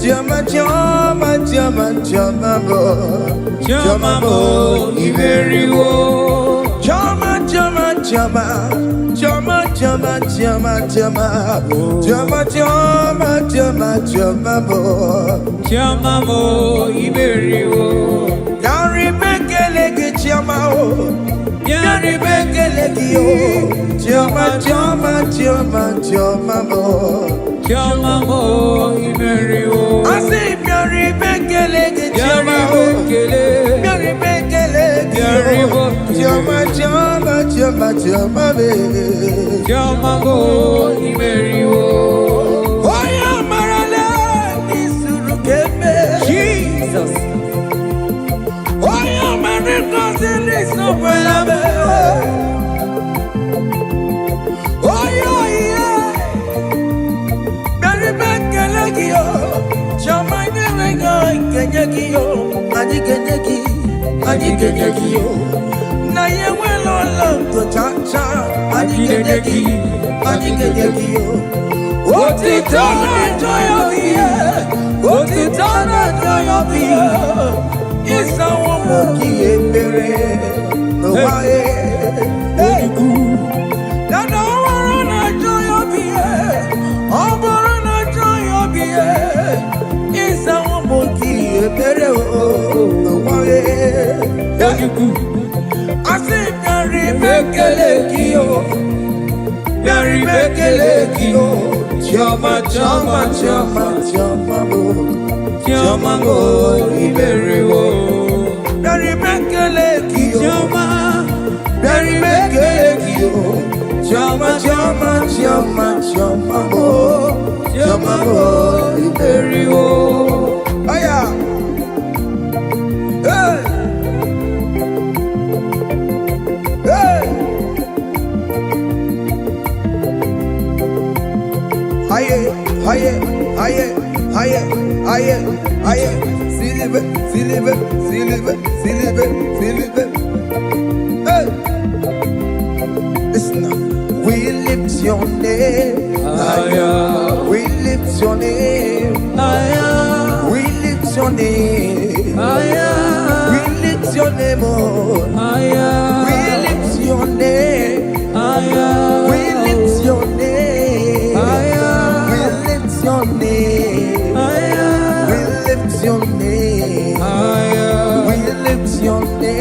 choma, choma, choma, choma, bo, choma, bo, iberiwo. Choma, choma, choma, choma, choma, choma, choma, choma, choma, choma, choma, bo, choma, bo, iberiwo. Yari bekele ke choma o. Yari bekele ki o. Choma, choma, choma, choma, bo, choma, bo, iberiwo. Asi yari bekele ke choma o. Yari bekele ki o. Choma, choma, choma, choma, be, choma, bo, iberiwo. Oya marale ni suru kebe. Jesus. Oya marale ni suru kebe. Oya yeah. Beri bekele kiyo. Choma nyenga kenye kiyo. Aji kenye ki. Aji kenye kiyo. Na yewe lolo to cha. Aji kenye ki. Aji kenye kiyo. Oti tana joyo biye. Oti tana joyo biye. Isa womoki ebere. No wae. Hey. Nana warana joyo biye. Oborana joyo biye. Isa womoki ebere. No wae. Hey. Asi nyari bekele kiyo. Nyari bekele kiyo. Choma, choma, choma, choma, bo, choma, bo, iberiwo. Nyari bekele kiyo. Choma, nyari bekele kiyo. Choma, choma, choma, choma, bo, choma, bo, iberiwo. Aya. Hey. Hey. Aye, aye, aye, aye, aye, aye. Silibe, silibe, silibe, silibe, silibe. Hey. Listen now. We lift your name. Higher. We lift your name. Higher. We lift your name. Higher. We lift your name. Oh. Higher. We lift your name. Higher. We lift your name. Higher. We lift your name. Higher. We lift your name. Higher. We lift your name.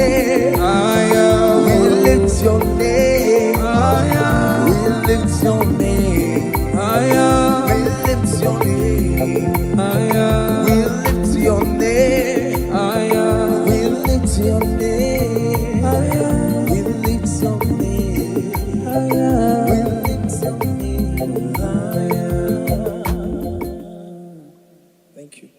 Higher. We lift your name. Higher. We lift your name. Higher. We lift your name. Higher. We lift your name. Higher. We lift your name. Higher. We lift your name. Higher. We lift your name. Higher. Thank you.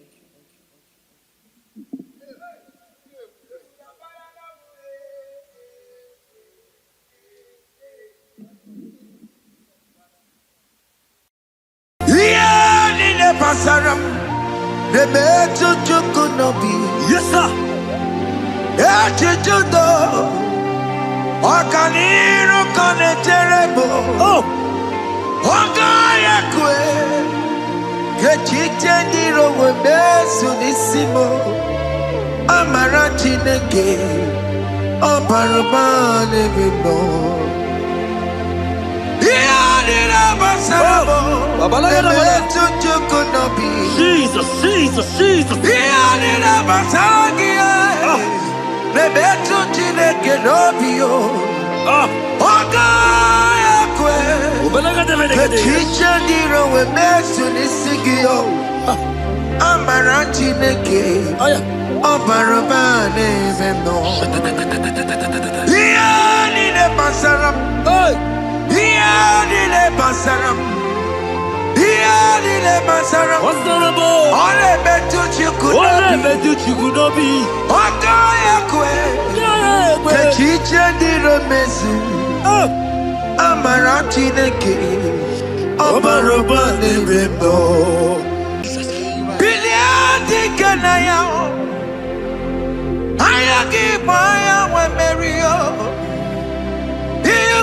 Pasaram, the better you could not be. Yes, sir. Echijudo, Okaniru Kaneterebo. Oh, Ogayakwe, Kechitendiro Webesunissimo, Amaratineke, Oparabane Vibo. Jesus, Jesus, Jesus. What's the rubble? All I bet you could not be. The teacher did a message. Amarati the king. Obarobani Rebo. Billiardi Kanaya. I give my Mario. You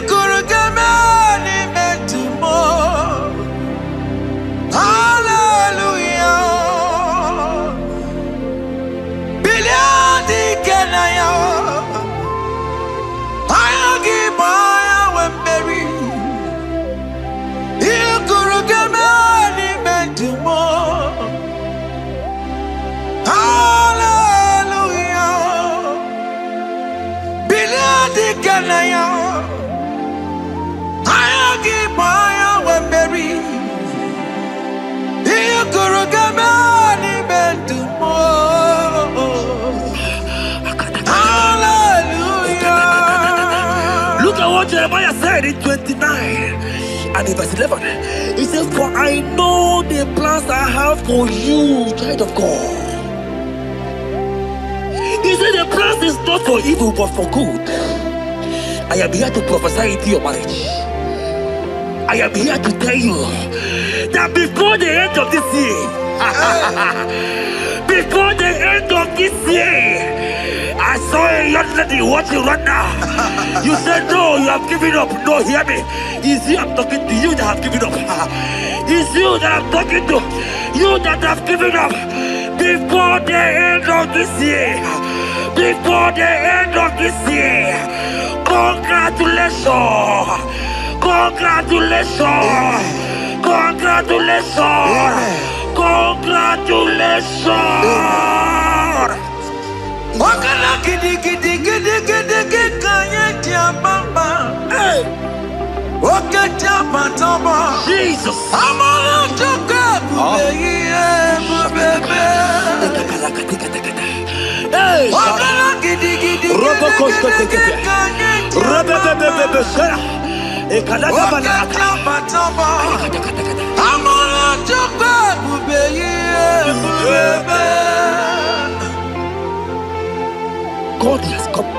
in 29 and in verse 11, he says, for I know the plans I have for you, child of God. He said the plans is not for evil but for good. I am here to prophesy into your marriage. I am here to tell you that before the end of this year, before the end of this year, I saw a young lady watching right now. You said no, you have given up. No, hear me. It's you I'm talking to, you that have given up. It's you that I'm talking to, you that have given up. Before the end of this year, before the end of this year, congratulations, congratulations, congratulations, congratulations. Wakala gidi gidi gidi gidi gidi kanye tiabamba. Hey, oke tiabamba. Jesus. Amala choka bubebe. Hey, wakala gidi gidi gidi gidi kanye tiabamba. Oke tiabamba. Amala choka bubebe. God has come.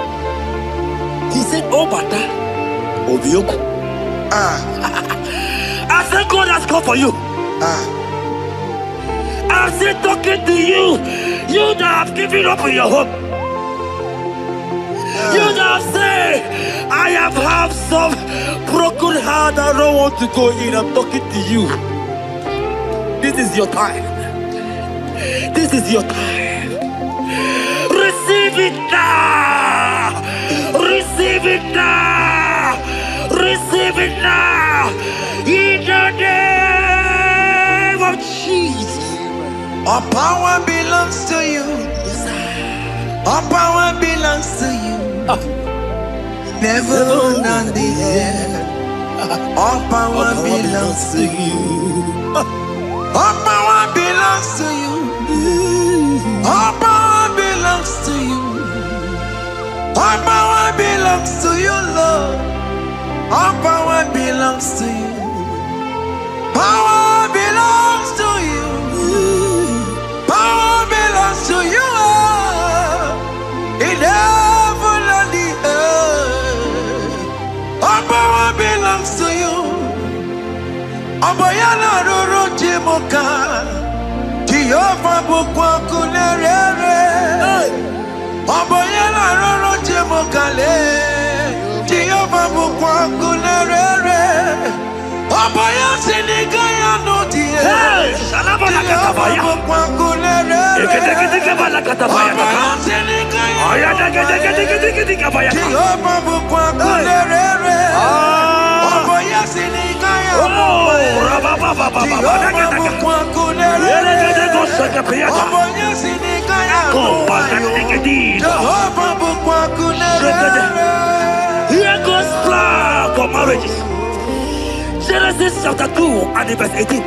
He said, oh, Bata, Obioku. I said, God has come for you. I said, talking to you, you that have given up on your hope. You that have said, I have some broken heart, I don't want to go in. I'm talking to you. This is your time. This is your time. Receive it now! Receive it now! Receive it now! In the name of Jesus! All power belongs to you. All power belongs to you. Never on the air. All power belongs to you. All power belongs to you. All power belongs to you. All power belongs to you, Lord. All power belongs to you. Power belongs to you. Power belongs to you. In heaven and the earth. All power belongs to you. Abayana roro jimoka. Jehovah bukwa kunerere. Abayana roro jimokale. Jehovah bukwa kunerere. Abaya sinigaya no die. Jehovah bukwa kunerere. Abaya sinigaya no die. Jehovah bukwa kunerere. Abaya sinigaya no die. Jehovah bukwa kunerere. Here goes plan for marriages. Genesis chapter 2 and verse 18.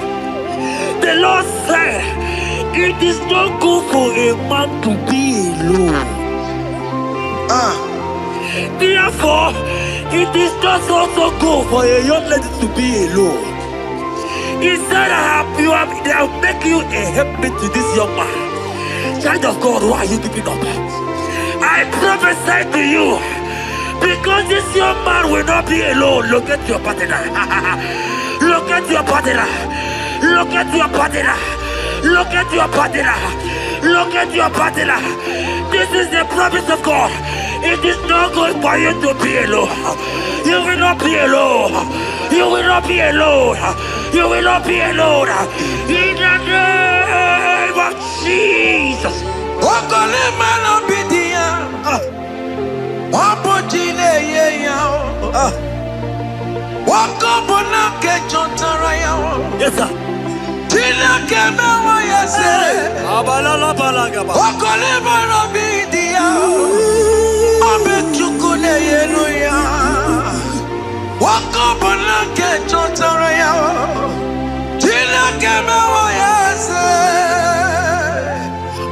The Lord said, it is not good for a man to be alone. Therefore, it is not also good for a young lady to be alone. He said, I'll make you a helpmate to this young man. Child of God, why are you giving up? I prophesy to you, because this young man will not be alone. Look at your partner. Look at your partner. Look at your partner. Look at your partner. Look at your partner. This is the promise of God. It is not good for you to be alone. You will not be alone. You will not be alone. You will not be alone. In the name of Jesus. Yes, sir.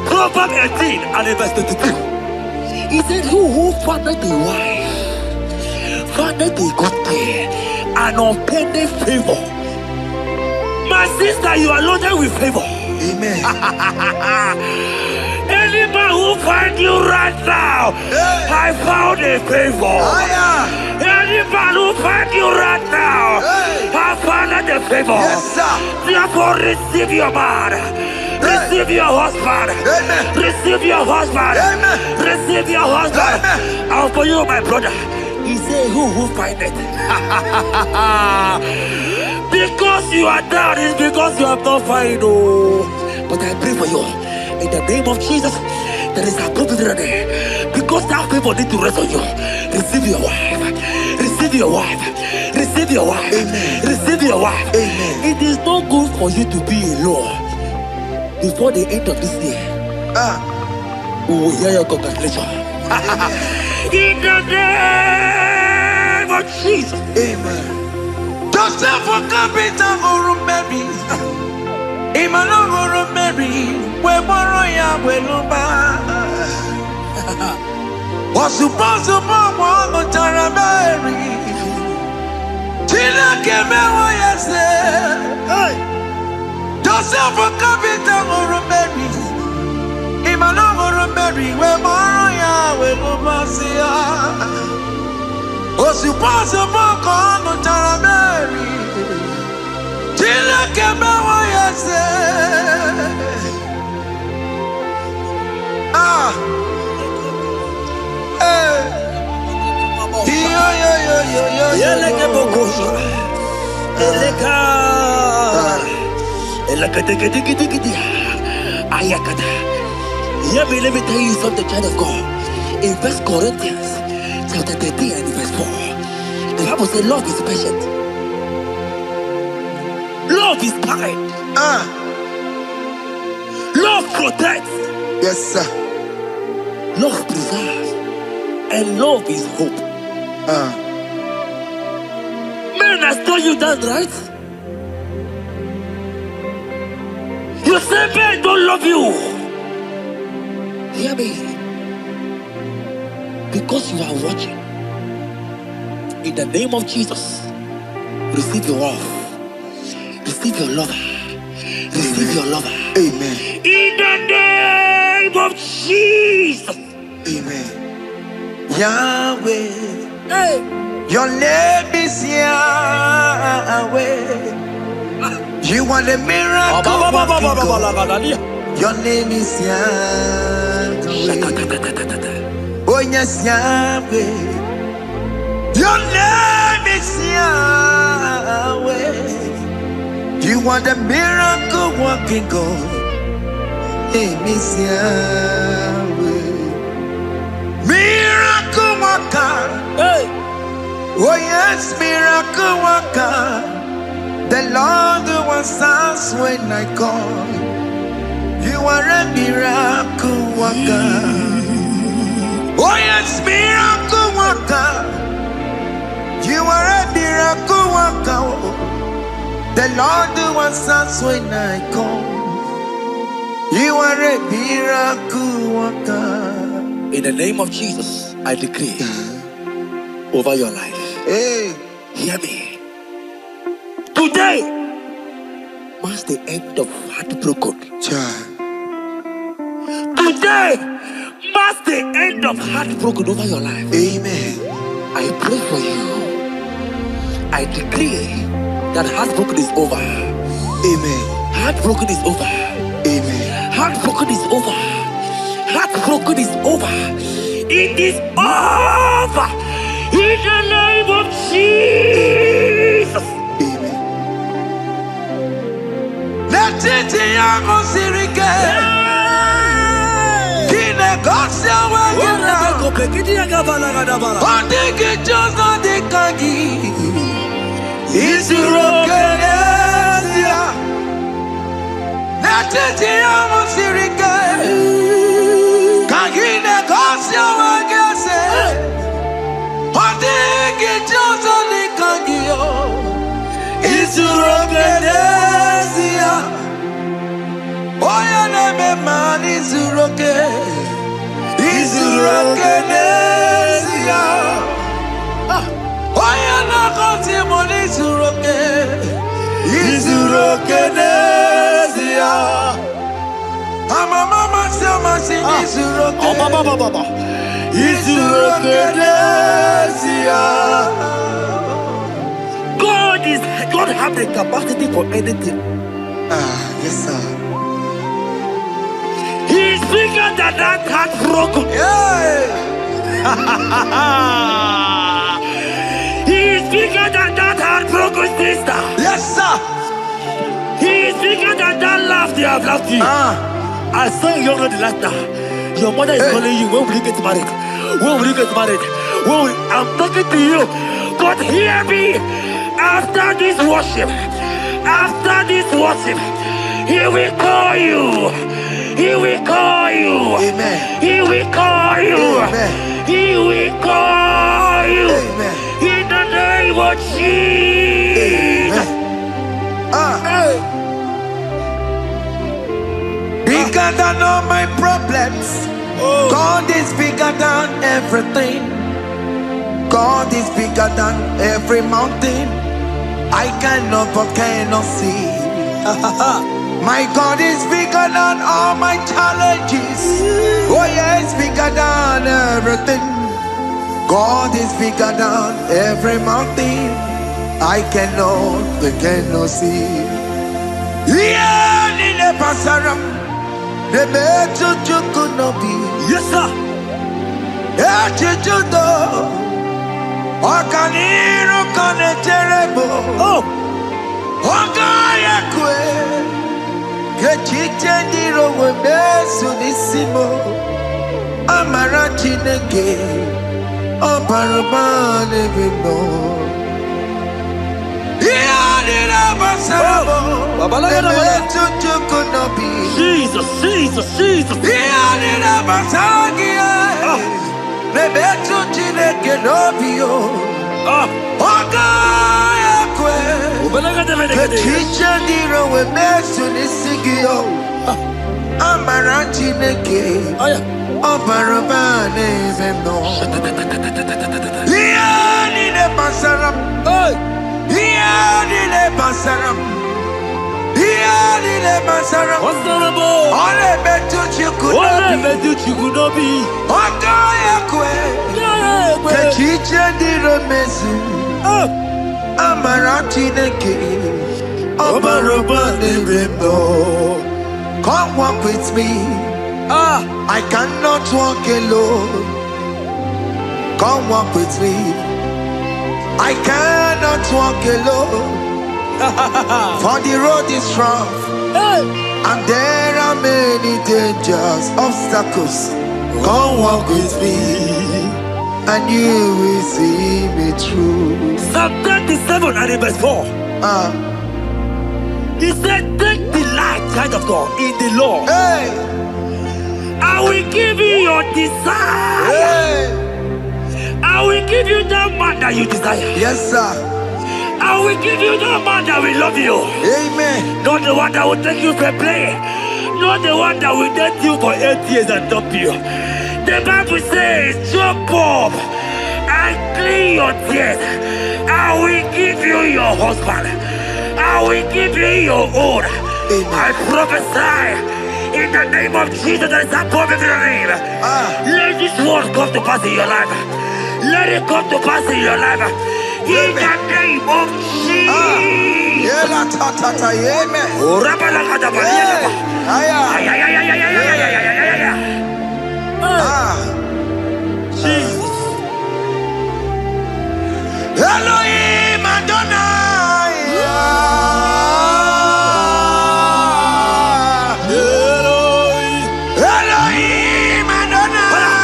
Proverbs 18 and verse 22. He said, who fathered the wife findeth a good thing and obtaineth favor. My sister, you are loaded with favor. Amen. Any man who find you right now, I found a favor. Any man who find you right now, I found a favor. Yes, sir. Therefore, receive your man. Receive your husband. Amen. Receive your husband. Amen. Receive your husband. Amen. And for you, my brother, he say, who find it? Because you are down, it's because you have not found. Oh. But I pray for you. In the name of Jesus, there is a opportunity. Because that favor need to rest on you. Receive your wife. Receive your wife. Receive your wife. Amen. Receive your wife. Amen. It is not good for you to be alone. Before the end of this year, we will hear your congratulations. In the name of Jesus. Amen. Joseph for capital or Mary. Emmanuel or Mary. We borrow ya weluba. Was supposed to borrow on Mary. Tina came out yesterday. Joseph for capital or Mary. Emmanuel or Mary. We borrow ya weluba. Was supposed to borrow on Mary. Tina came out yesterday. Let me tell you something, child of God. In 1 Corinthians chapter 13 and verse 4, the Bible says love is patient. Love is kind. Love protects. Yes, sir. Love preserves. And love is hope. Men has told you that, right? You say men don't love you. Hear me. Because you are watching. In the name of Jesus, receive your love. Receive your lover. Receive your lover. Amen. In the name of Jesus. Amen. Yahweh. Hey. Your name is Yahweh. You are the miracle working God. Your name is Yahweh. Oh yes, Yahweh. Your name is Yahweh. You are the miracle working God. Name is Yahweh. Miracle worker. Hey. Oh yes, miracle worker. The Lord who answers when I call. You are a miracle worker. Oh yes, miracle worker. You are a miracle worker. The Lord who answers when I call. You are a miracle worker. In the name of Jesus, I decree over your life. Hey, hear me. Today marks the end of heartbroken. child. Today marks the end of heartbroken over your life. Amen. I pray for you. I decree that heartbroken is over. Amen. Heartbroken is over. Amen. Heartbroken is over. Heartbroken is over. It is over. In the name of Jesus. Amen. Let it be your sirike. Kine gosya wagena. Ondigi jozo dikagi. Isurokenesia. Let it be your sirike. Kine gosya wagese. Ondigi jozo dikagi. Isurokenesia. Oya neme man isuroke. Isurokenesia. Isurokenesia. Mama Samasi Isurokenesia. Isurokenesia. God have the capacity for anything. Yes, sir. He's bigger than that heartbroken. He's bigger than that heartbroken sister. Yes, sir. He's bigger than that laugh they have laughed you. I saw you already last night. Your mother is calling you. When will you get married? When will you get married? I'm talking to you. But hear me. After this worship, He will call you. He will call you. Amen. He will call you. Amen. He will call you. Amen. In the name of Jesus. Bigger than all my problems. God is bigger than everything. God is bigger than every mountain I cannot see. My God is bigger than all my challenges. Oh yeah, it's bigger than everything. God is bigger than every mountain I cannot see. Yeah, in the pasaram, the better you could not be. Yes, sir. Okaniro kane terrible. Oh, Ogaya kwe. Kechite ndiro webesu nisimo. Amara chineke. Oparabane bino. Iyadira basarabo. Nebetu chukunobi. Jesus. Iyadira basagia. Nebetu chineke nobio. Ogaya kwe. Kechiche ndiro webesu nisigio. Amara chineke. Oparabane bino. Iyadira basaram. Iyadira basaram. Iyadira basaram. Ole betu chikunobi. Ogaya kwe. Kechiche ndiro mesu. Amara chineke. Oparabane bino. Come walk with me. I cannot walk alone. Come walk with me. I cannot walk alone. For the road is rough, and there are many dangers, obstacles. Come walk with me, and you will see me through. Psalm 37 and verse 4. He said, take delight, child of God, in the Lord. I will give you your desire. I will give you that man that you desire. Yes, sir. I will give you that man that will love you. Amen. Not the one that will take you for play. Not the one that will date you for 8 years and dump you. The Bible says, jump up and clean your tears. I will give you your husband. I will give you your own. I prophesy in the name of Jesus that is above every name. Let this word come to pass in your life. Let it come to pass in your life. In the name of Jesus. Jesus. Elohim Adonai. Elohim Adonai.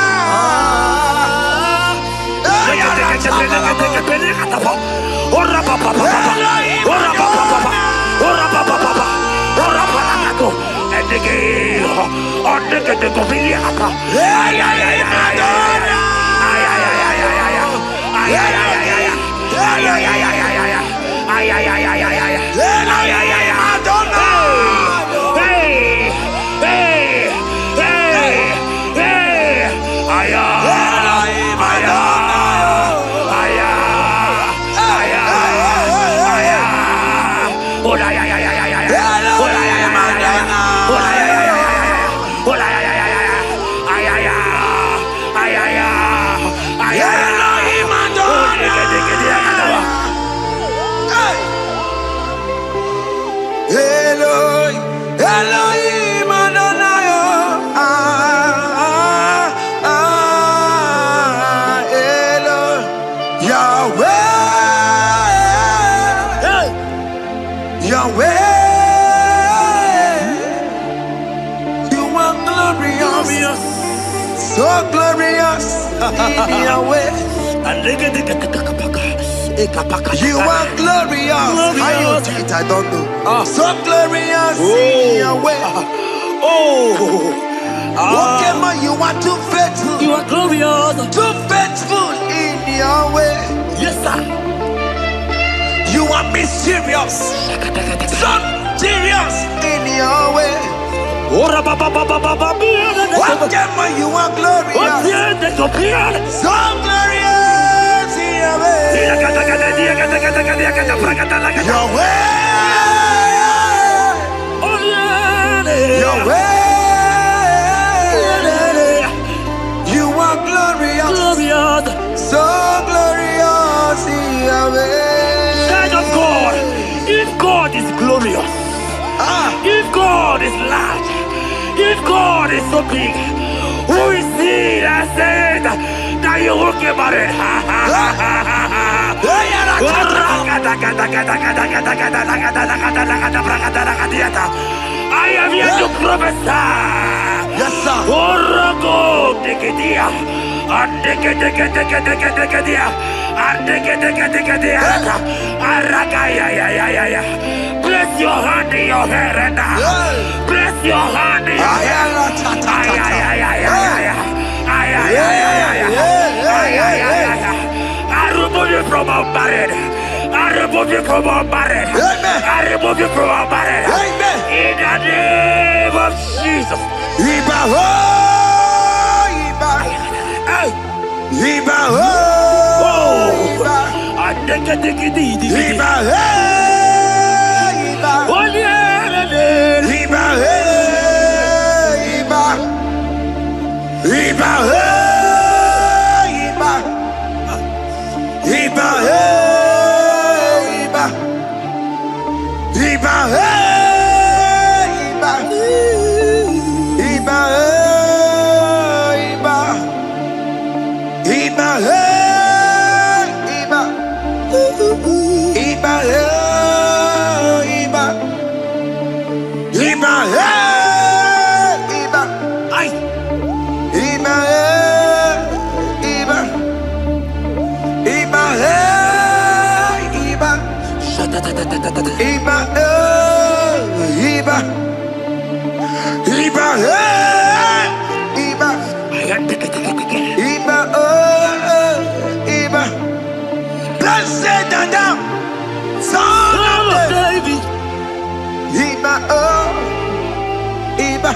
Elohim Adonai, Yahweh, you are glorious, so glorious in Yahweh. You are glorious. How you do it, I don't know. So glorious in Yahweh. Oke Muo, you are too faithful. You are glorious. Too faithful in Yahweh. Yes, sir. You are mysterious. So serious in Yahweh. Oke Muo, you are glorious. So glorious in Yahweh. Yahweh. Yahweh. You are glorious. So glorious in Yahweh. Child of God, if God is glorious, if God is large, if God is so big, who is he that said that you will get married? I am here to prophesy. Yes, sir. Place your hand in your hair and place your hand in your hair. I remove you from our marriage. I remove you from our marriage. I remove you from our marriage. In the name of Jesus. Iba ho, Iba. Iba ho, Iba. Iba he, Iba. Iba he, Iba. Iba he, Iba. Iba he, Iba. Iba he, Iba. Iba he, Iba. Iba he, Iba. Iba he, Iba. Iba he, Iba. Ay. Iba he, Iba. Iba he, Iba. Iba he, Iba. Iba he, Iba. Iba Iba. Blessed and down, son of David. Iba Iba.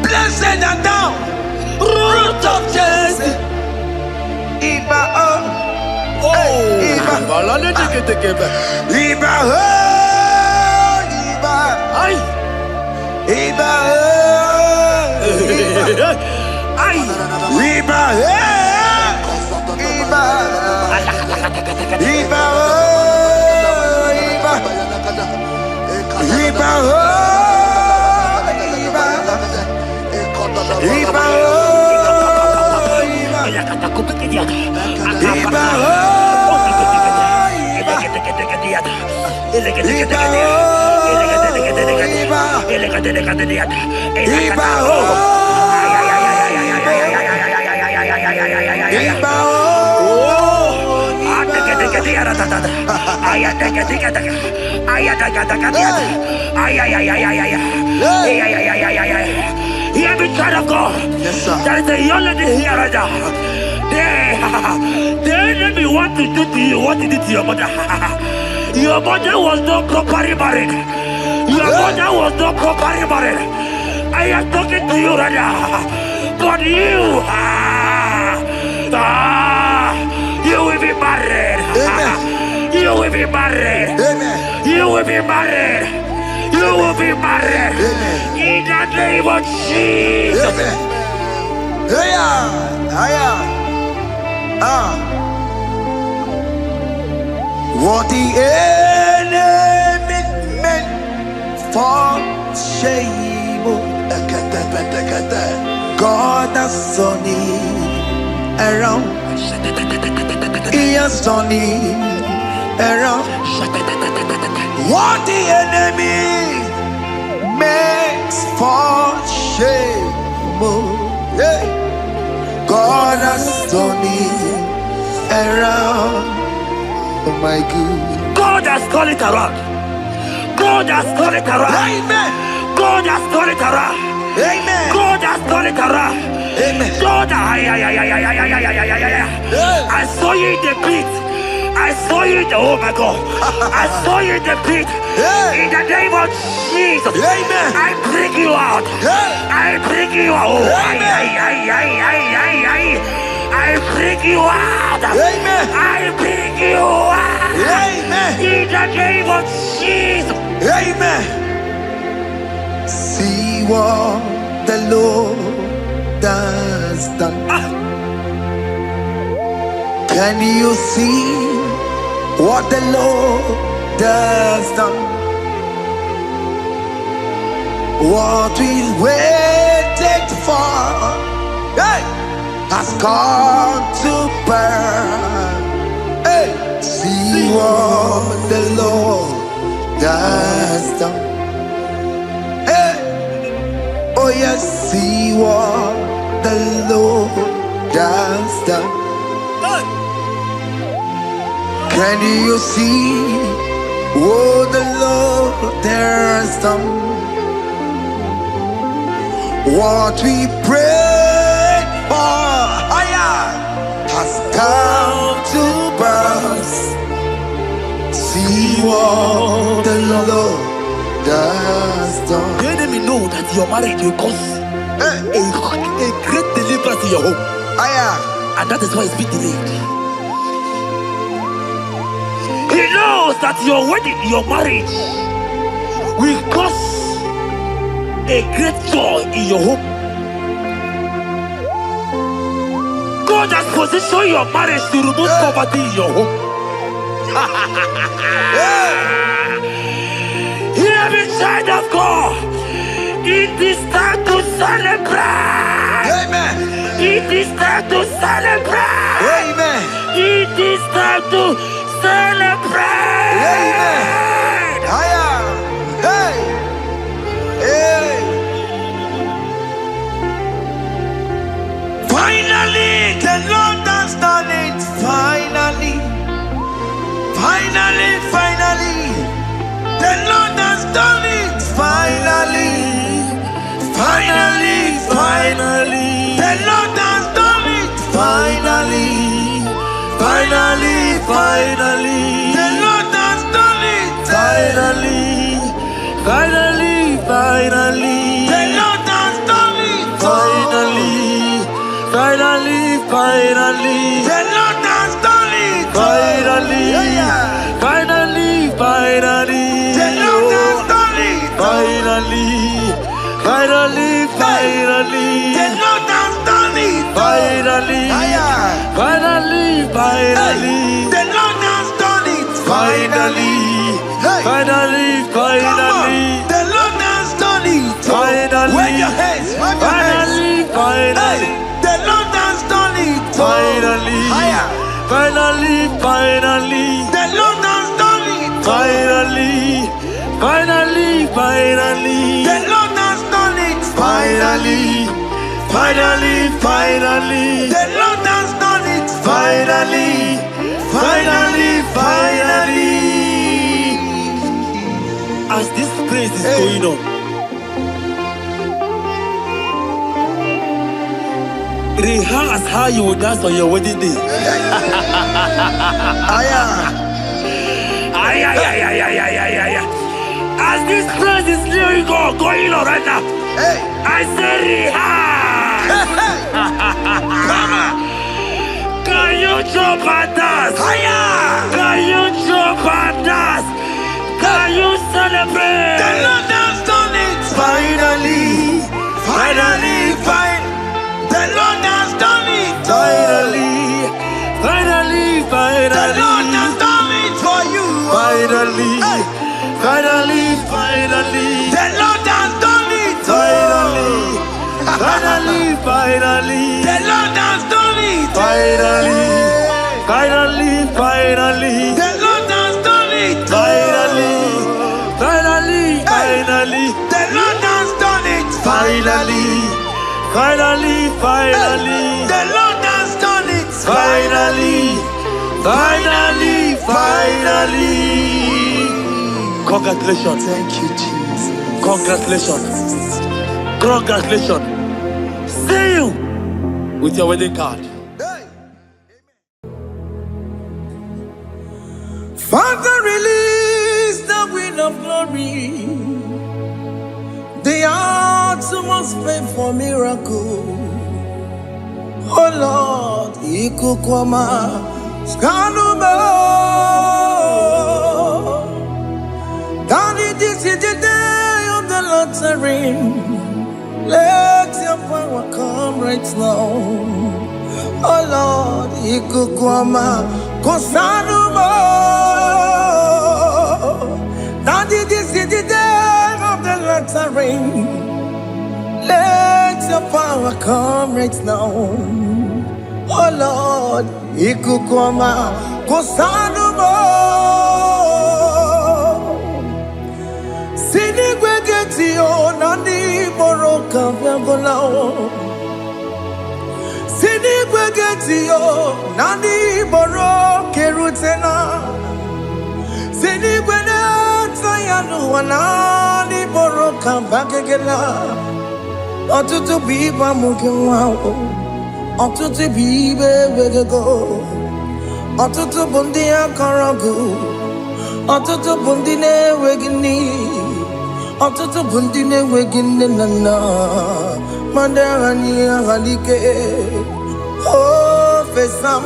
Blessed and down, root of Jesse. Iba Iba. Iba Iba. Ay. Iba Iba. Ay. Iba Iba. Iba Iba. Iba Iba. Iba Hear me, child of God. Yes, sir. There is a young lady here right now. The enemy want to do to you what he did to your mother. Your mother was not properly married. Your mother was not properly married. I am talking to you right now. But you, you will be married. Amen. You You will be married. Amen. You will be married. You will be married. Amen. In the name of Jesus. Amen. What the enemy meant for shame, God has turned it around. He has turned it around. What the enemy makes for shame, God has turned it around. Oh my God. God has turned it around. God has turned it around. Amen. God has turned it around. Amen. God has turned it around. Amen. God, I saw you in the pit. I saw you in the, oh my God. I saw you in the pit. In the name of Jesus. Amen. I bring you out. I bring you out. I bring you out. Amen. I bring you out. Amen. In the name of Jesus. Amen. See what the Lord has done. Can you see what the Lord has done? What we waited for, hey, has come to pass. Hey, see what the Lord has done. Hey, oh yes, see what the Lord has done. Can you see what the Lord has done? What we prayed for has come to pass. See what the Lord has done. The enemy know that your marriage will cause a great deliverance in your home. And that is why it's been delayed. He knows that your wedding, your marriage will cause a great joy in your home. God has positioned your marriage to remove poverty in your home. Hear me, child of God. It is time to celebrate. Amen. It is time to celebrate. Amen. It is time to celebrate. Amen. Hey. Hey. Finally, the Lord has done it. Finally. Finally. The Lord has done it. Finally. The Lord has done it. Finally. The Lord has done it. Finally. The Lord has done it. Finally. The Lord has done it. Finally. The Lord has done it. Finally. The Lord has done it. Finally. The Lord has done it. Finally. Hey. Finally. Come on. The Lord has done it. Finally. Wave your hands. Wave your hands. Hey. The Lord has done it. Finally. Higher. Finally. The Lord has done it. Finally. The Lord has done it. Finally. The Lord has done it. Finally. As this praise is going on, rehearse how you will dance on your wedding day. As this praise is going on right now, I say rehearse. Can you jump and dance? Can you jump and dance? Can you celebrate? The Lord has done it. Finally. The Lord has done it. Finally. The Lord has done it for you. Finally. Hey. Finally. The Lord has done it. Finally. The Lord has done it. Finally. The Lord has done it. Finally. The Lord has done it. Finally. The Lord has done it. Finally. Congratulations. Thank you, Jesus. Congratulations. See you with your wedding card. Father, release the wind of glory. The hearts must pay for miracle. Oh Lord, Ikukwama, Skanuba. Daddy, this is the day of the lottery. Let your power come right now. Oh Lord, Ikukwama, Kosanuba. Daddy, this is the day of the lottery. Let your power come right now. Oh Lord, Ikukwama, Kosanuba. Sinigwegetio, Nandi Boroka, Viagolao. Sinigwegetio, Nandi Boroke Rutena. Sinigwena, Tayanu, Nandi Boroka, Bagagela. Ọtụtụ bụ ibe amụghị nwa ahụ, ọtụtụ bụ ibe ewegego, ọtụtụ bụ ndị akọrọ ọgụ, ọtụtụ bụ ndị na-enweghị nne, ọtụtụ bụ ndị na-enweghị nne na nna, ma ndị agha nye agha n'ike. O fesam,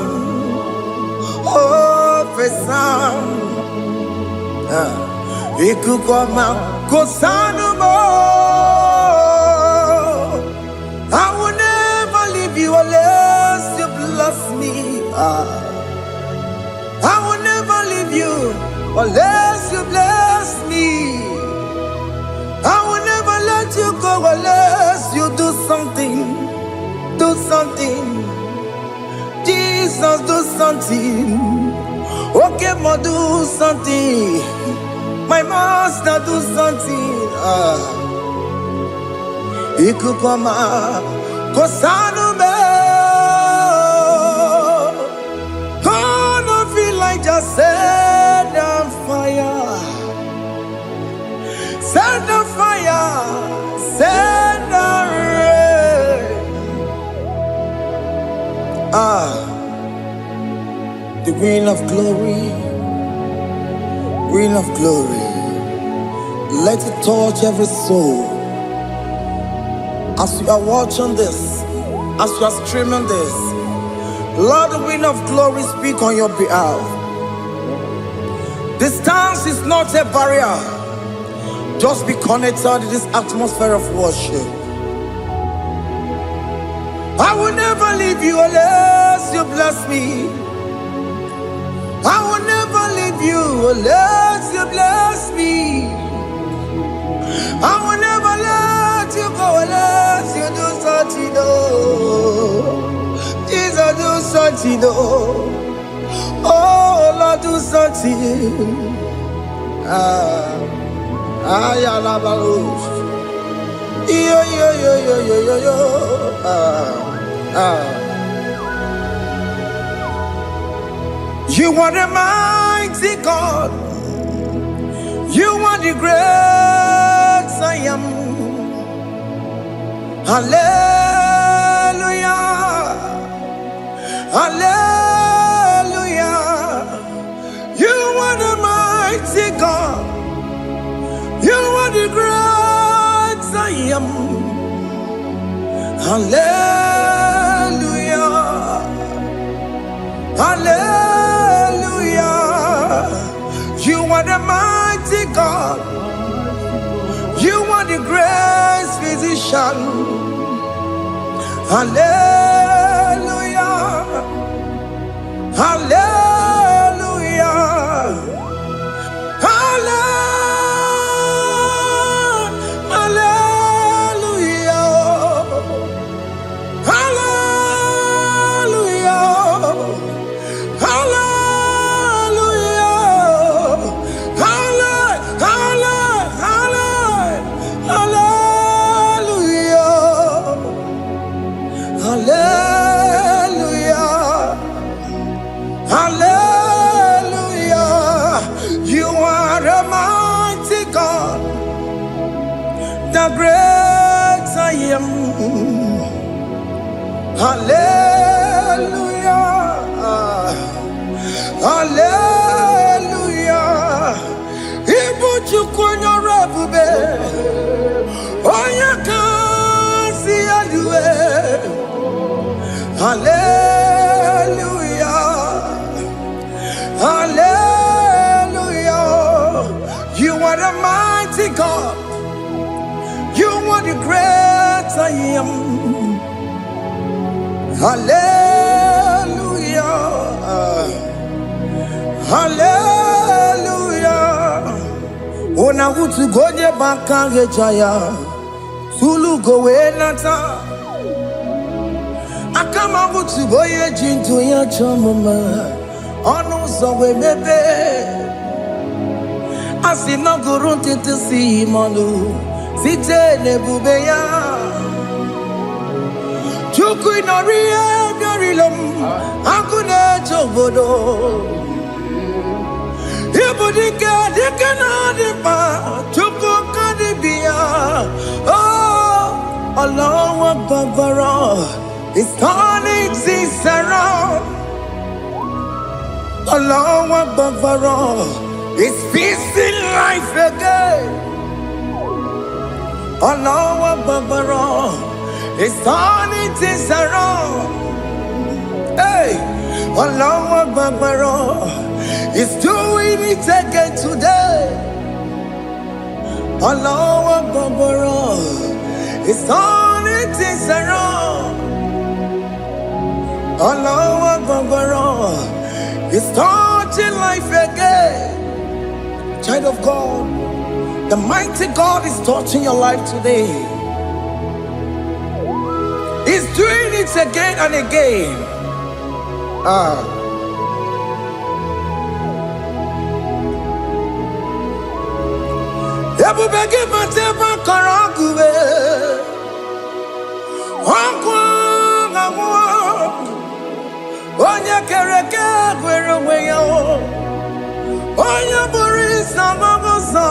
ikuku ọma kụsanụ m. I will never leave you unless you bless me. I will never leave you unless you bless me. I will never let you go unless you do something. Do something. Jesus, do something. Oke Muo, do something. My master, do something. Ikukoma, Kosanume. Gonna feel like just set on fire. Set on fire. Set on rain. The wind of glory. Wind of glory. Let it touch every soul. As you are watching this, as you are streaming this, Lord, the wind of glory speak on your behalf. Distance is not a barrier. Just be connected to this atmosphere of worship. I will never leave you unless you bless me. I will never leave you unless you bless me. I will never let you go unless you do something. Jesus, do something. Oh Lord, do something. Ayalabalush. Yo. You are the mighty God. You are the great I am. Hallelujah. Hallelujah. You are the mighty God. You are the great I am. Hallelujah. are the mighty God. You are the great physician. Hallelujah. Hallelujah. The great I am. Hallelujah. Hallelujah. Ibuchukwanya rabube. Oya kasi alue. Hallelujah. Hallelujah. You are the mighty God. You are the great I am. Hallelujah. Hallelujah. Ona utu goje bakange jaya. Sulu gowe nata. Akama utu boye jintu ya chomama. Onu sowe mebe. Asina gurunti tisi manu. Site nebubeya Chuku inorie garilom Akune chobodo Ibudike dike na dipa Chuku kadibia Oh Allah Akbar It's turning things around Allah Akbar It's fixing life again Allah Akbar, it's turning things around. Hey, Allah Akbar, it's doing it again today. Allah Akbar, it's turning things around. Allah Akbar, it's touching life again. Child of God, the mighty God is touching your life today. He's doing it again and again. Ebubege mateba karagube. Onya kereke gwerewe yo. Onya borisa mabosa.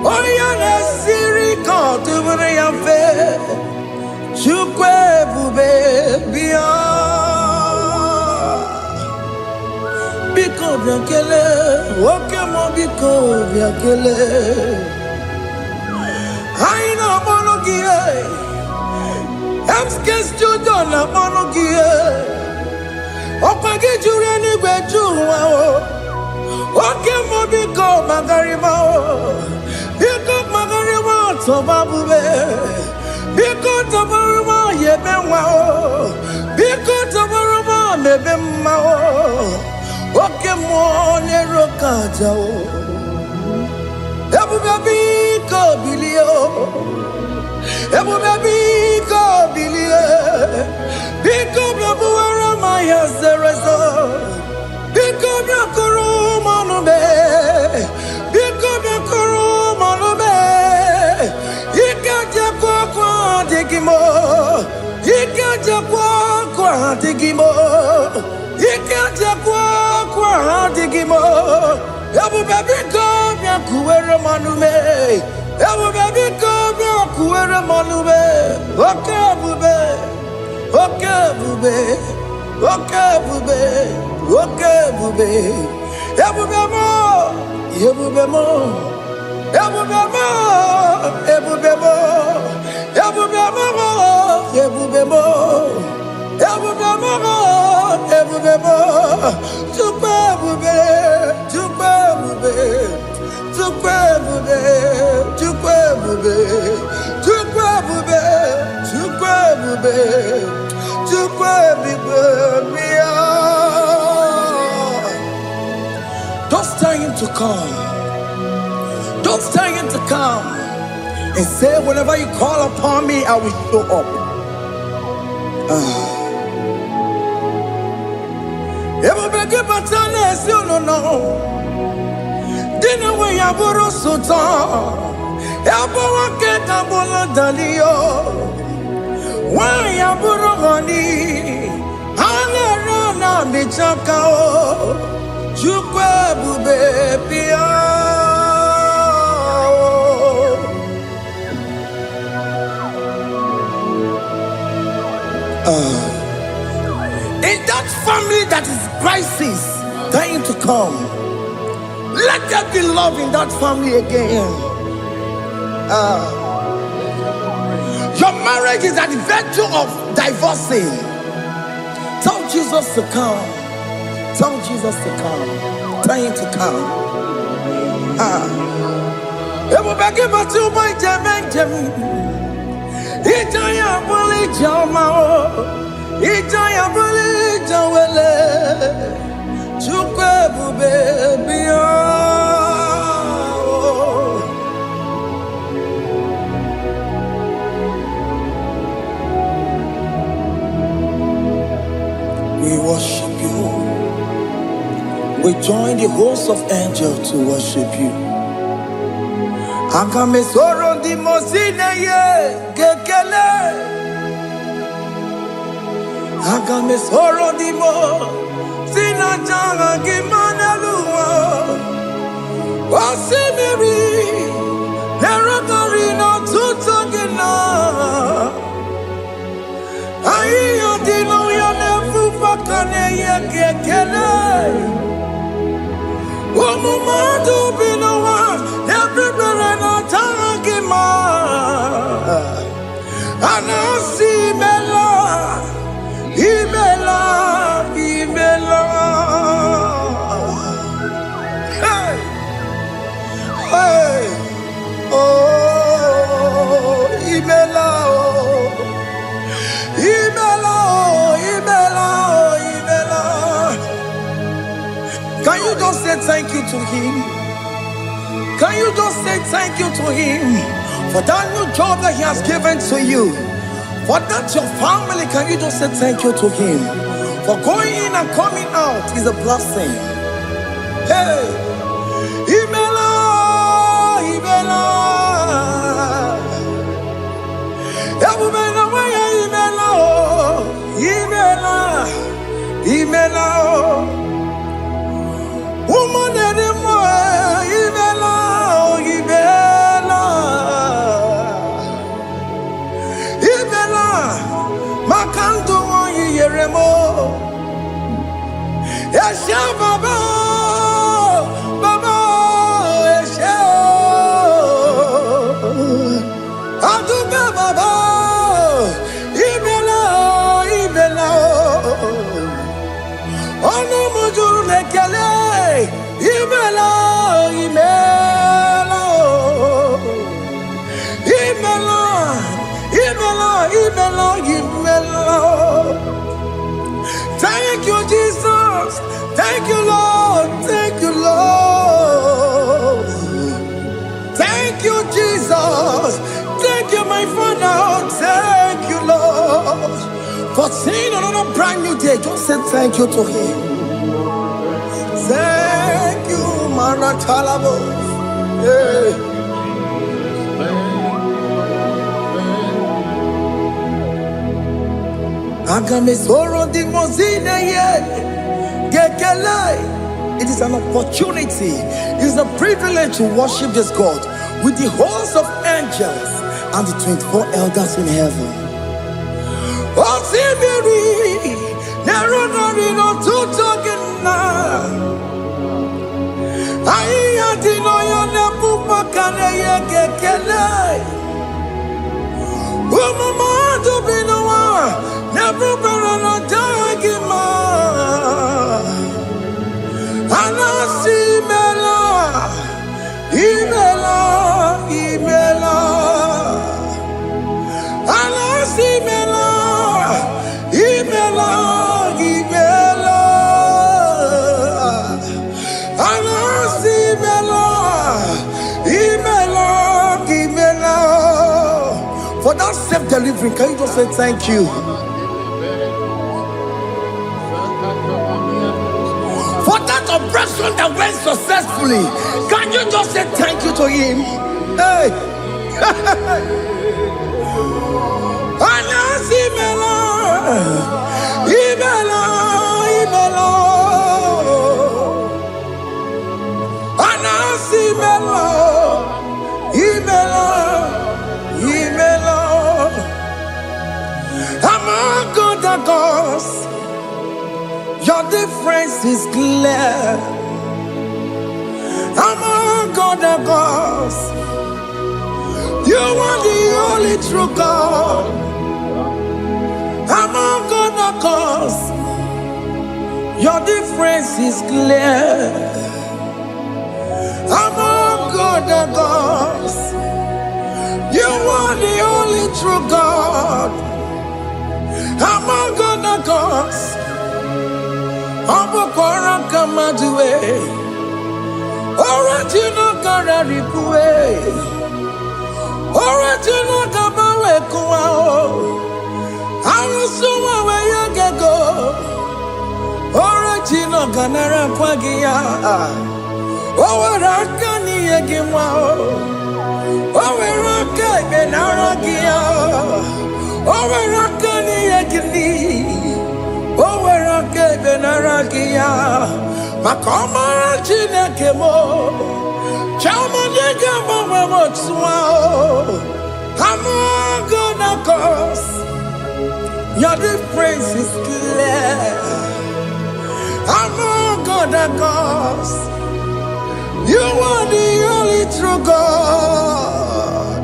Oya nesiri kotubure yafe. Chukwe bube bia. Biko biakele. Oke Muo biko biakele. Haina monogie. Emskes judo na monogie. Opage jure ni gwejuwa o. Oke Muo biko magarima o. Biko magarima tobabube. Biko tobaruma yebenwa o. Biko tobaruma mebemma o. Oke Muo nerokaja o. Ebube biko bilio. Ebube biko bilie. Biko bebuwara maya zerezo. Biko biakuru manube. Biko biakuru manube. Ikaja kwa digimo. Ikaja kwa digimo. Ikaja kwa digimo. Ebube biko biakuwere manume. Ebube biko biakuwere manume. Oke bube. Oke bube. Oke bube. Oke bube. Ebube mo. Ebube mo. Ebube mo. Ebube mo. Ebube mo. Ebube mo. Ebube mo. Ebube mo. Chupa bube. Chupa bube. Don't tell him to come. Don't tell him to come. And say, whenever you call upon me, I will show up. Dina we yaburo sultan, yabawa ke kabola dalio, wa yaburo gani, anera na bichakao, chukwe bube pia. In that family that is crisis, dying to come, let there be love in that family again. Your marriage is at the verge of divorcing. Tell Jesus to come. Tell Jesus to come. Tell him to come. We worship you. We join the host of angels to worship you. Akame soro di mosine ye kekele. Akame soro di mo sina janga gimana luwa. Wasimiri nerotari no tutogina. Ayo dino ya nefu fakane ye kekele. Omumadu binowa everywhere no tangima. Anasi bela, ibela, ibela. Hey, hey, oh, ibela, oh, ibela, oh, ibela, oh, ibela. Can you just say thank you to him? Can you just say thank you to him for that new job that he has given to you? For that your family, can you just say thank you to him? For going in and coming out is a blessing. Hey, Imela, Imela, Imela, Imela, Imela. Woman anymore, Ibela, Ibela, Ibela, Makanto Yeremo, Yasha Baba, Baba, Yasha, Aduba Baba, Ibela, Ibela, Ono Mujur Lekele. Imela, Imela, Imela, Imela, Imela, Imela. Thank you, Jesus. Thank you, Lord. Thank you, Lord. Thank you, Jesus. Thank you, my Father. Thank you, Lord. For seeing another brand new day, just say thank you to him. Thank you, Maratalabo. Yeah. It is an opportunity, it is a privilege to worship this God with the host of angels and the 24 elders in heaven. Anasi Mela, Imela. safe delivery. Can you just say thank you? For that operation that went successfully, can you just say thank you to him? Hey. Among other gods, your difference is clear. Among other gods, you are the only true God. Among other gods, your difference is clear. Among other gods, you are the only true God. Among other gods, Abokora Kamadue, original Kararikue, original Kabawe Kuao, Arusuma Wayagego, original Ganara Kwagia, Owarakani Yagimao, Owaraka Benaragia, Owarakani Yagini. Owerake benaragia, makoma chineke mo, chama nega mama motswao. Among other gods, your difference is clear. Among other gods, you are the only true God.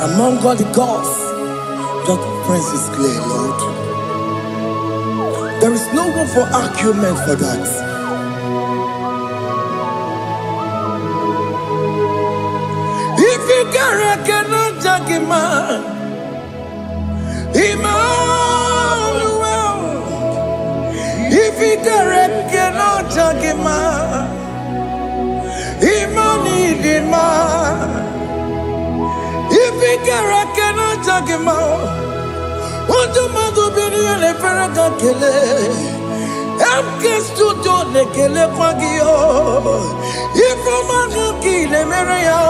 Among all the gods, your difference is clear, Lord. There is no room for argument for that. If you cannot judge him, Emmanuel. If you cannot judge him, Emmanuel. If you cannot judge him, what do you do? Le Ferraga Kele, Amkes to Done Kele Pagio, if a man kill a Maria,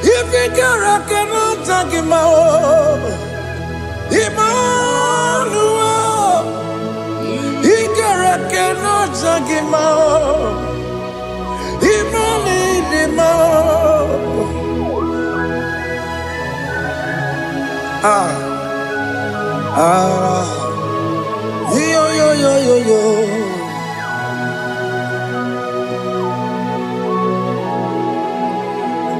if you cannot take him out, Emmanuel, he cannot take him out, yo.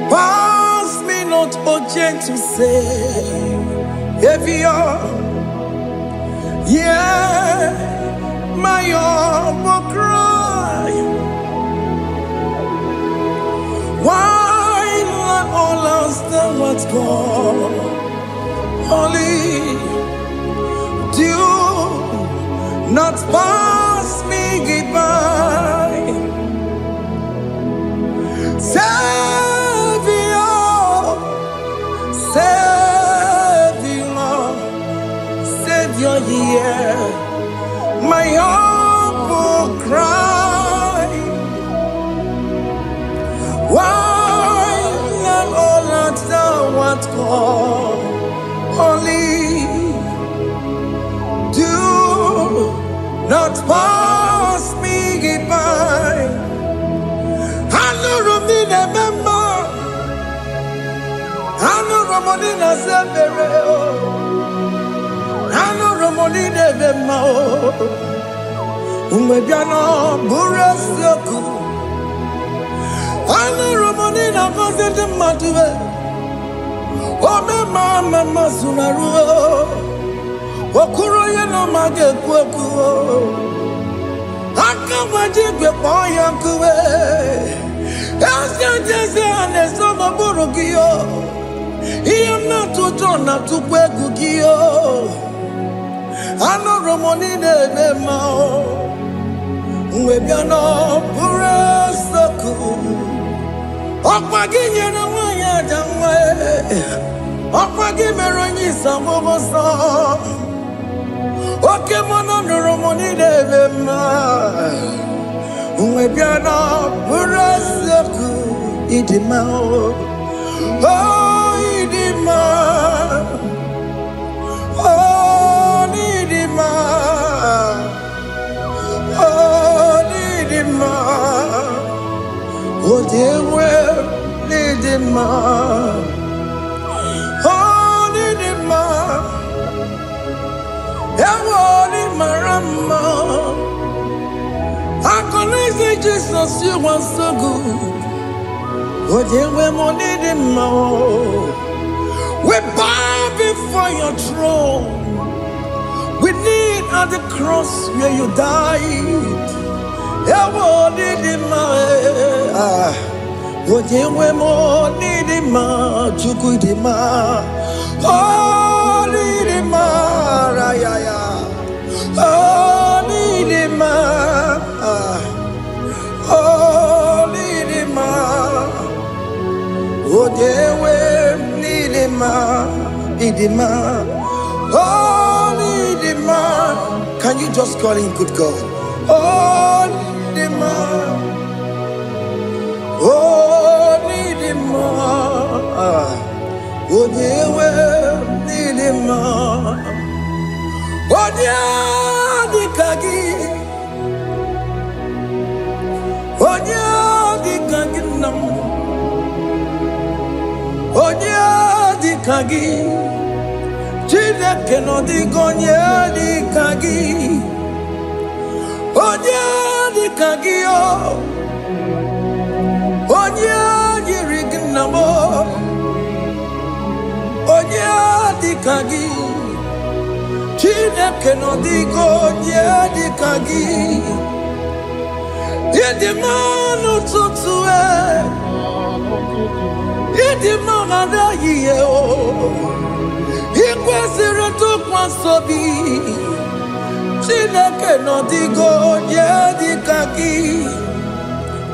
Pass me not, oh gentle say, if you're, yeah, my will cry. Why not all else than what's gone? Only do not pass me goodbye. Savior, here, my heart will cry. Why not all that thou art gone? Only do not pass me by. Hello, Romina, member. Hello, Romonina, Severo. Hello, Romonina, member. Umebiano, Burasoku. Hello, Romonina, Vasente Matue. Oh, mama, Sunaru. Okuro no mage kweku aka wajigwe poyankuwe jese aneso maburugiyo iyam na tuto na tukwegu giyo ano romoni nebe mao Webiano Burasoku Okwaginye na ya jamwe Opa gimero nyisa moboso Oke Muo nuru moni devema Unwe biana burasoku idima Oh idima Oh idima Oh idima Oh dewe idima Oh idima Ewoni marama I connect Jesus, you are so good. Oh, dear, we need him more. We bow before your throne. We need at the cross where you died. Oh, need him more. Oh, dear, we need him more. Chuku him more. Oh, need him more. Oh, need him more. Oh, need him more. Oh, dear, need him more. Oh, need him more. Can you just call him good God? Oh, need him more. Oh, need him more. Oh, dear, need him more. Oh, dear, the kagi. Onya di kagi nam, onya di kagi, chile que no digo onya di kagi, onya di kagi o, onya di rignamo, onya di kagi, chile que no digo onya di kagi. Yedimano tutue, yedimano da yeo, yekwesere to kwasobi, chineke no digo yedikaki,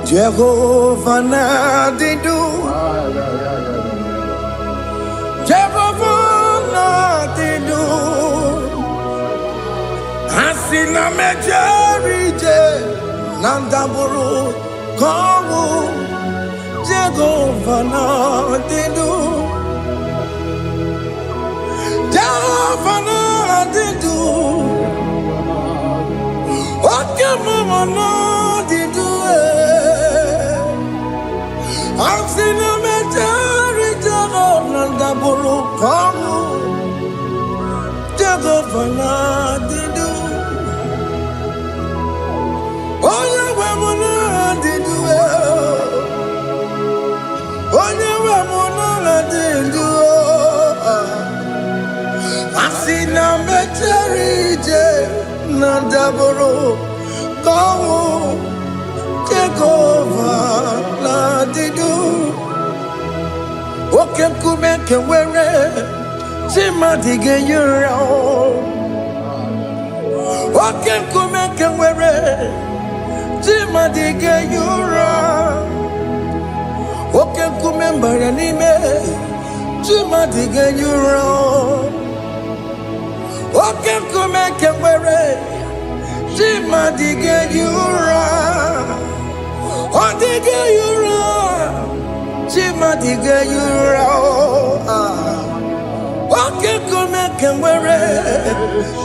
Jehovah na didu, Jehovah na didu, asina mejerije. Nandaburu kawu Jehovah na didu Jehovah na didu Oke Muo na didu Asina mejari Jehovah nandaburu kawu Jehovah na didu Onye we muna didu Onye we muna didu Asina mecherije na daboro Kawu Jehovah na didu Oke kume kewere Chima dige yura Oke kume kewere Chima dige yura Oke kumembara nime Chima dige yura Oke kume kewere Chima dige yura Odige yura Chima dige yura Oke kume kewere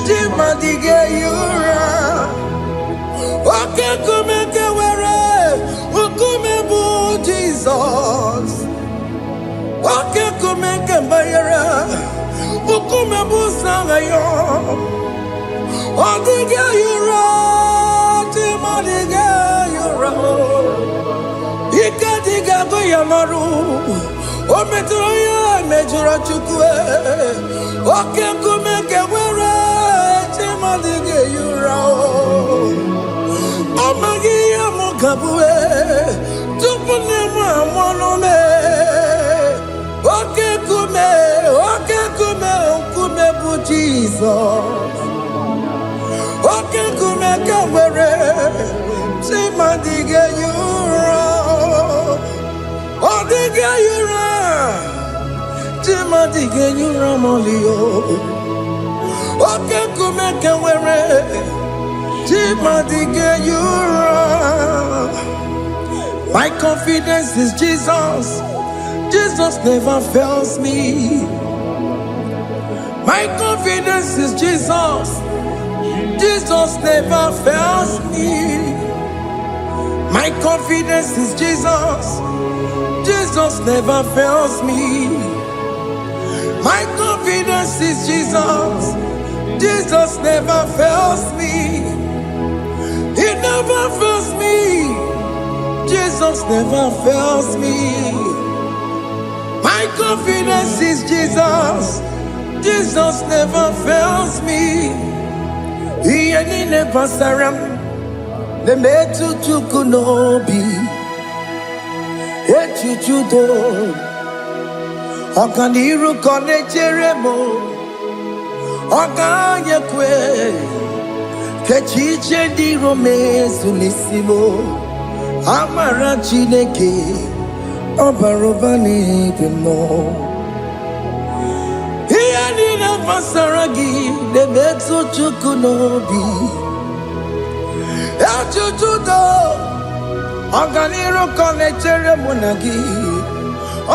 Chima dige yura Oke kume kewere Ukume bu Jesus Oke kume kembayara Ukume bu sangayo Odige yura Chima dige yura Ika diga goyamaru Ometro ya mejura chukwe Oke kume kewere Chima dige yura Omagi ya mukabue Tupune mwa mwanome Oke kume Okume bu Jesus Oke kume kewere Chima dige yura Odige yura Chimadige Yuramolio. Oke kumeke were. Chimadige Yura. My confidence is Jesus. Jesus never fails me. My confidence is Jesus. Jesus never fails me. My confidence is Jesus. Jesus never fails me. My confidence is Jesus. Jesus never fails me. He never fails me. Jesus never fails me. My confidence is Jesus. Jesus never fails me. He never saram. The metu chukunobi. Echuchudo. Okaniru konecheremo. Okanyekwe. Kechiche di romezu nisimo. Amara Chineke. Obarobani demo. Saragi, the Metsu Chukunobi, Elchudo, Organiro Connectere Monagi,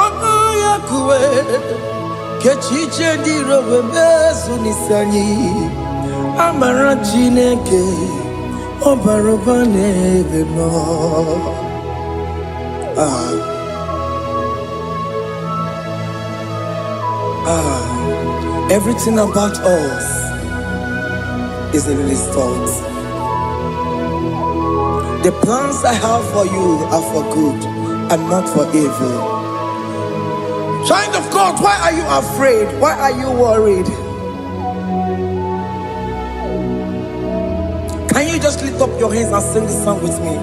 Ogoyakue, Kechiche di Robesunisani, Amara Chineke, Obarobane Vemo. Everything about us is in His thoughts. The plans I have for you are for good and not for evil. Child of God, why are you afraid? Why are you worried? Can you just lift up your hands and sing this song with me?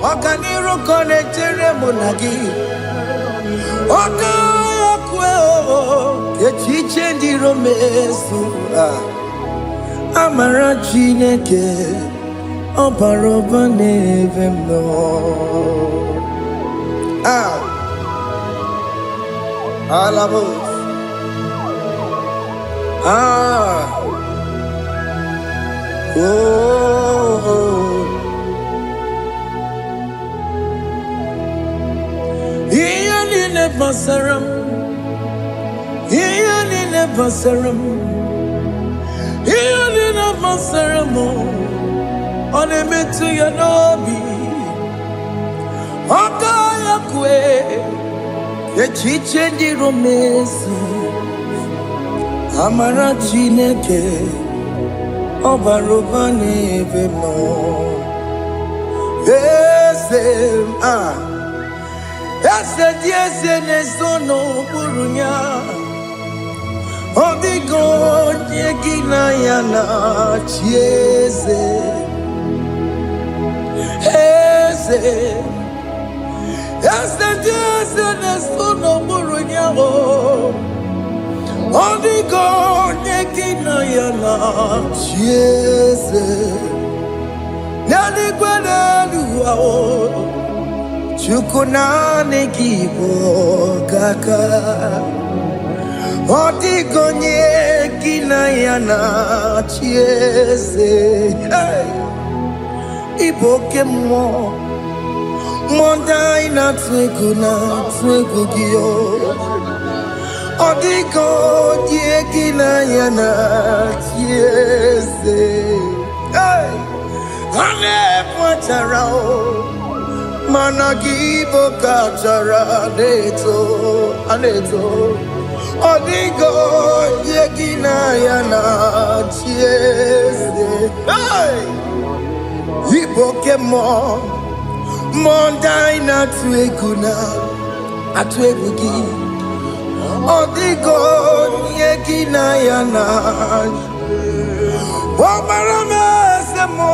Okaniro connectere monagi. Okayakwe kechiche di romesu. Amara Chineke obarobane vemno. Alabos. Basaram, Yelina Basaram, Yelina Basaram, on a metu yanobi, Okayakwe, Kechiche di romesu, Amara Chineke, Obarobane vemo, yes, yes, nesono burunya. Odigo yegina yana chiese. Yes, nesono burunya. Odigo yegina yana chiese. Nani gwenaluwa. Chukunane kibo kaka. Odigonye kinayana chiese. Oke Muo. Mondai na twegugio. Odigonye kinayana chiese. Ane pacharao. Managibo kachara aneto Odigo yegina yana chiese. Oke Muo Mondai na atwegugi Odigo yegina yana Obarame semo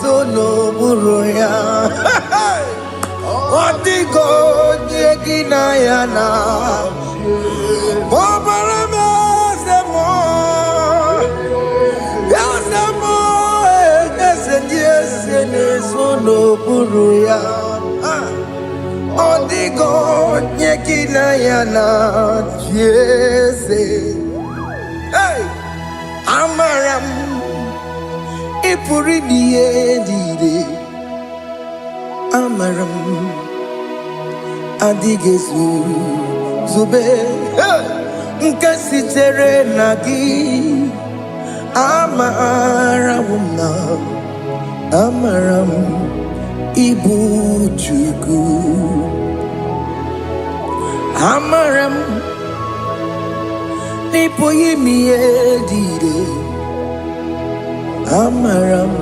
Sono buruya. Odigo yegina yana. Bobarame buru ya odigo nyekina ya na jese hey amaram ipuri diye dide amaram adigezu zube nke sitere na gị amaram na amaram ibu Chukwu amaram n'ịpụghị ime ihe dị ire amaram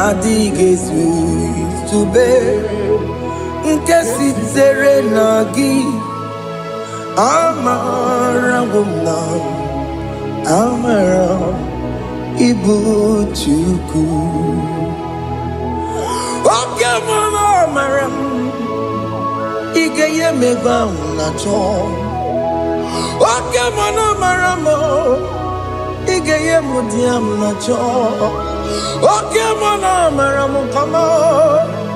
adịghị ezube nke sitere na gị amaram na amaram ibu Chukwu Oke Muo amaram ige ye meva na cho Oke Muo amaram ige ye mudiam na cho Oke Muo amaram kama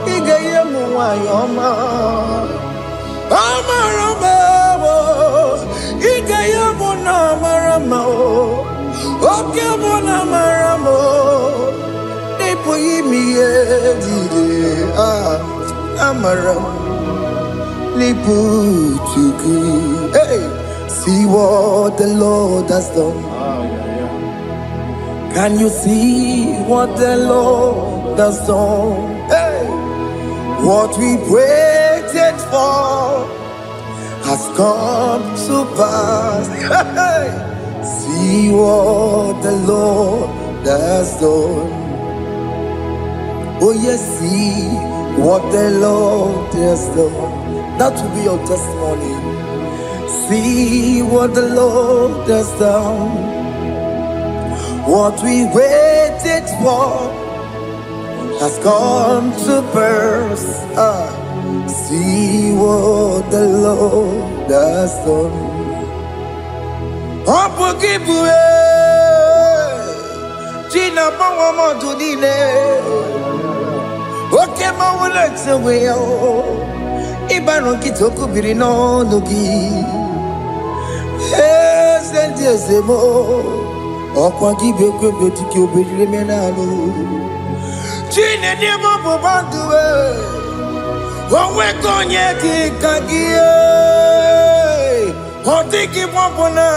ige ye muwayoma amaram ige ye munamaram Oke Muo amaram amaram lipu Chukwu. Hey, see what the Lord has done. Can you see what the Lord has done? Hey, what we waited for has come to pass. Hey, see what the Lord has done. Oh yes, see what the Lord has done. That will be your testimony. See what the Lord has done. What we waited for has come to pass. See what the Lord has done. Gina Bawa Oke Muo let's away. Ibano Kitoku Birino Nogi. Send Yesemo. Okwa Gibe Kubetiki Bimenano. Gina Nemo Bobandue. Owe Konyeki Kagie. Otiki Popona.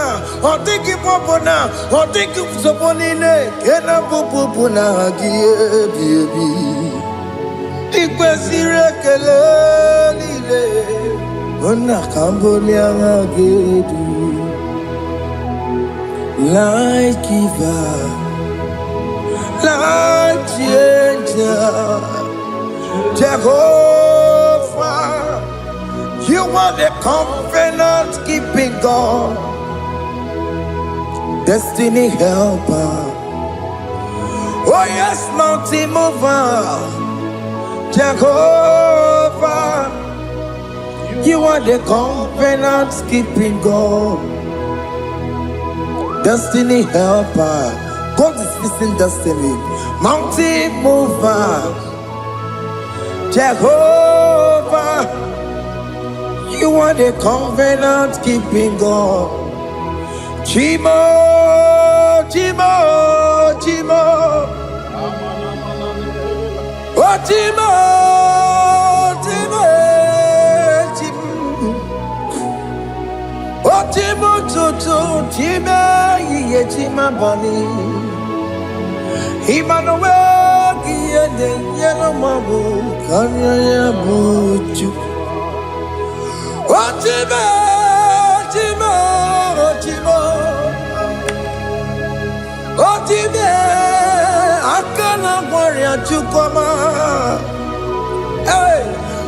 Otiki Popona. Otiki Soponine. Kena Popona Gie Baby. Ikwesire kelelile ona kambolia gedu like giver like changer Jehovah you are the covenant keeping God destiny helper oh yes mountain mover Jehovah, you are the covenant keeping God, destiny helper. God is fixing destiny, mountain mover. Jehovah, you are the covenant keeping God. Chimo, Chimo, Chimo. Chimo, Chimo, Chimo, Chimo, Chimo, Ye Chima Bani, Emmanuel, Giende, Yellow Mabu, Kanya Buchu. Chimo, Chimo, Chimo, Chimo. Akana warrior chukoma, hey,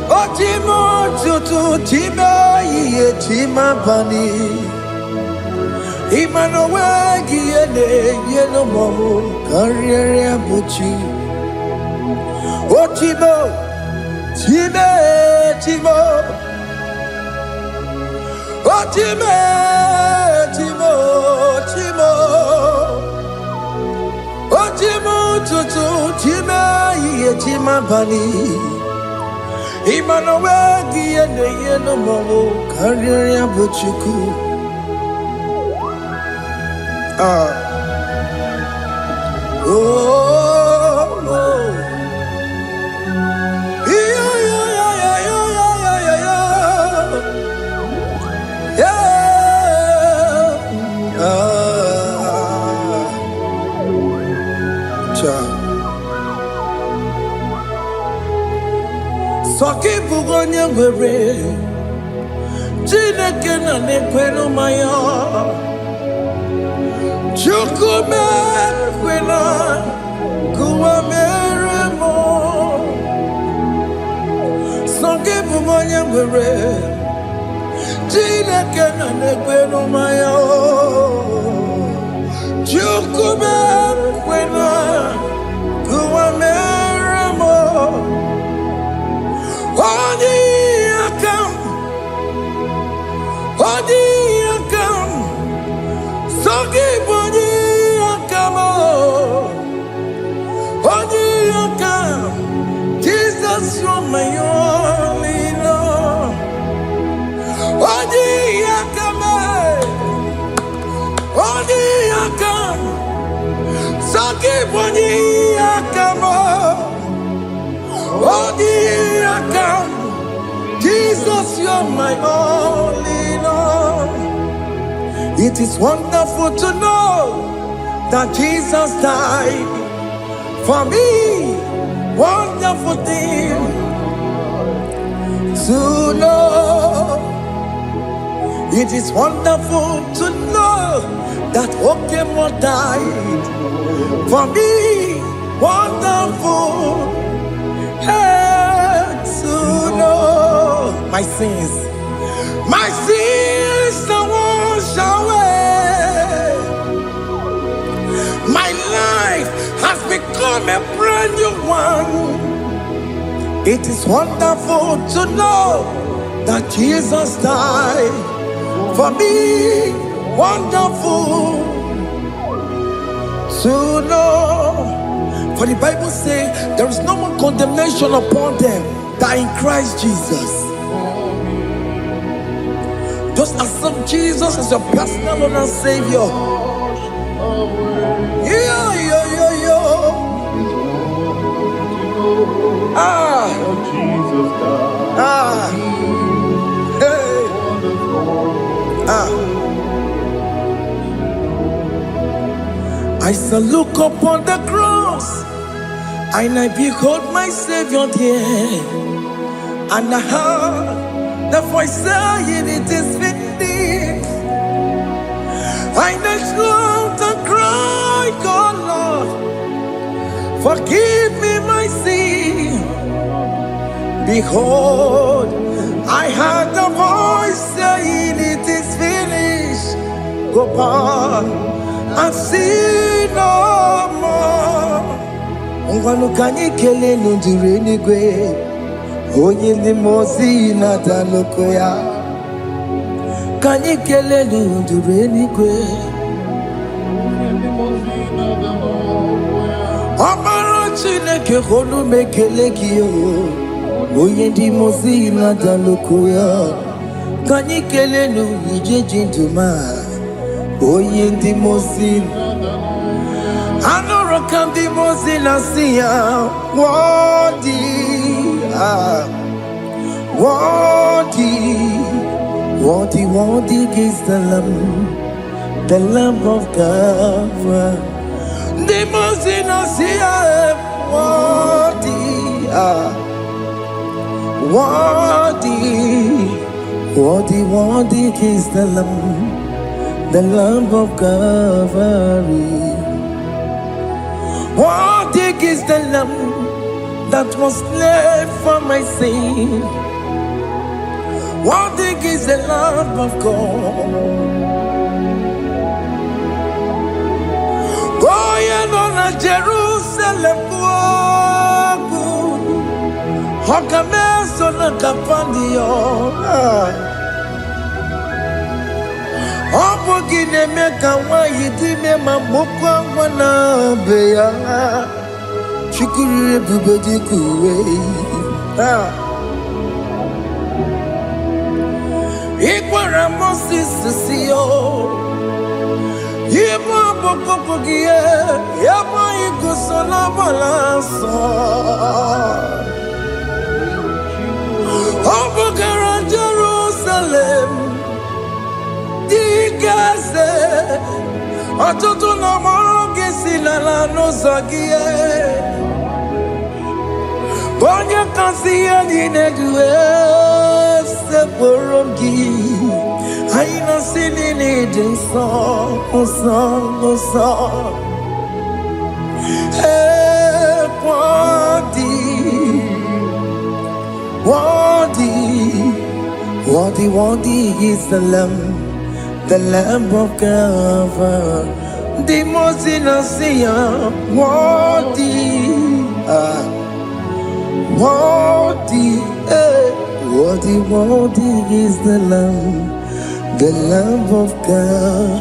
Otimo tutu tima ye tima bani, Emmanuel giene yeno momo karriere buchi, Otimo, time timo, Otime timo timo. Chimo tutu chima ye Yechima Bali. Imanowegi and the Yeno Momo, Carrier Buchuku. Soki bugonya were Chineke na nekwenu maya Chukume kwena Kuwa meremo Soki bugonya were Chineke na nekwenu maya Chukume kwena Kuwa meremo Odi akam, sogi bodi akamo. Odi akam, Jesus you're my only Lord. Odi akam, sogi bodi akamo. Odi akam. Jesus, you're my only Lord. It is wonderful to know that Jesus died for me. Wonderful thing to know. It is wonderful to know that Oke Muo died for me. Wonderful. To know my sins are washed away. My life has become a brand new one. It is wonderful to know that Jesus died for me. Wonderful to know. For the Bible says there is no more condemnation upon them that in Christ Jesus. Just accept Jesus as your personal Lord and Savior. I shall look upon the cross and I behold my Savior there, and I heard the voice saying, it is finished. I knelt and cried, God Lord, forgive me my sin. Behold, I heard the voice saying, it is finished. Go back and sin no more. Ungwanu kanyi kele nundure nigwe, onye ndi mozi na daloko ya. Kanyi kele nundure nigwe, Amara Chineke honu mekele kiyo, onye ndi mozi na daloko ya. Kanyi kele nundure jinduma, onye ndi mozi. Anoro kandi mozi nasia, worthy, worthy is the Lamb of God. The mozi nasia, worthy is the Lamb of Calvary. Worthy is the Lamb that was slain for my sin. Worthy is the Lamb of God. Going on a Jerusalem, Hokames on a Capandio. Opogine meka wa yidime mamukwa wana beya. Chukuri ebube kuwe. Ikwara Moses siyo. Ibo bokopogie. Yaba ikusola balanso. Obogara Jerusalem. Digaze. Ọtụtụ na mọrọ gị si n'ala n'ụzọ gị. Onye kasị ihe niile gị sekpụrụ gị. Anyị na-asị niile dị nsọ, nsọ, nsọ. Worthy, worthy, worthy, worthy is the Lamb of God, the most innocent, worthy, worthy, worthy, worthy is the Lamb of God.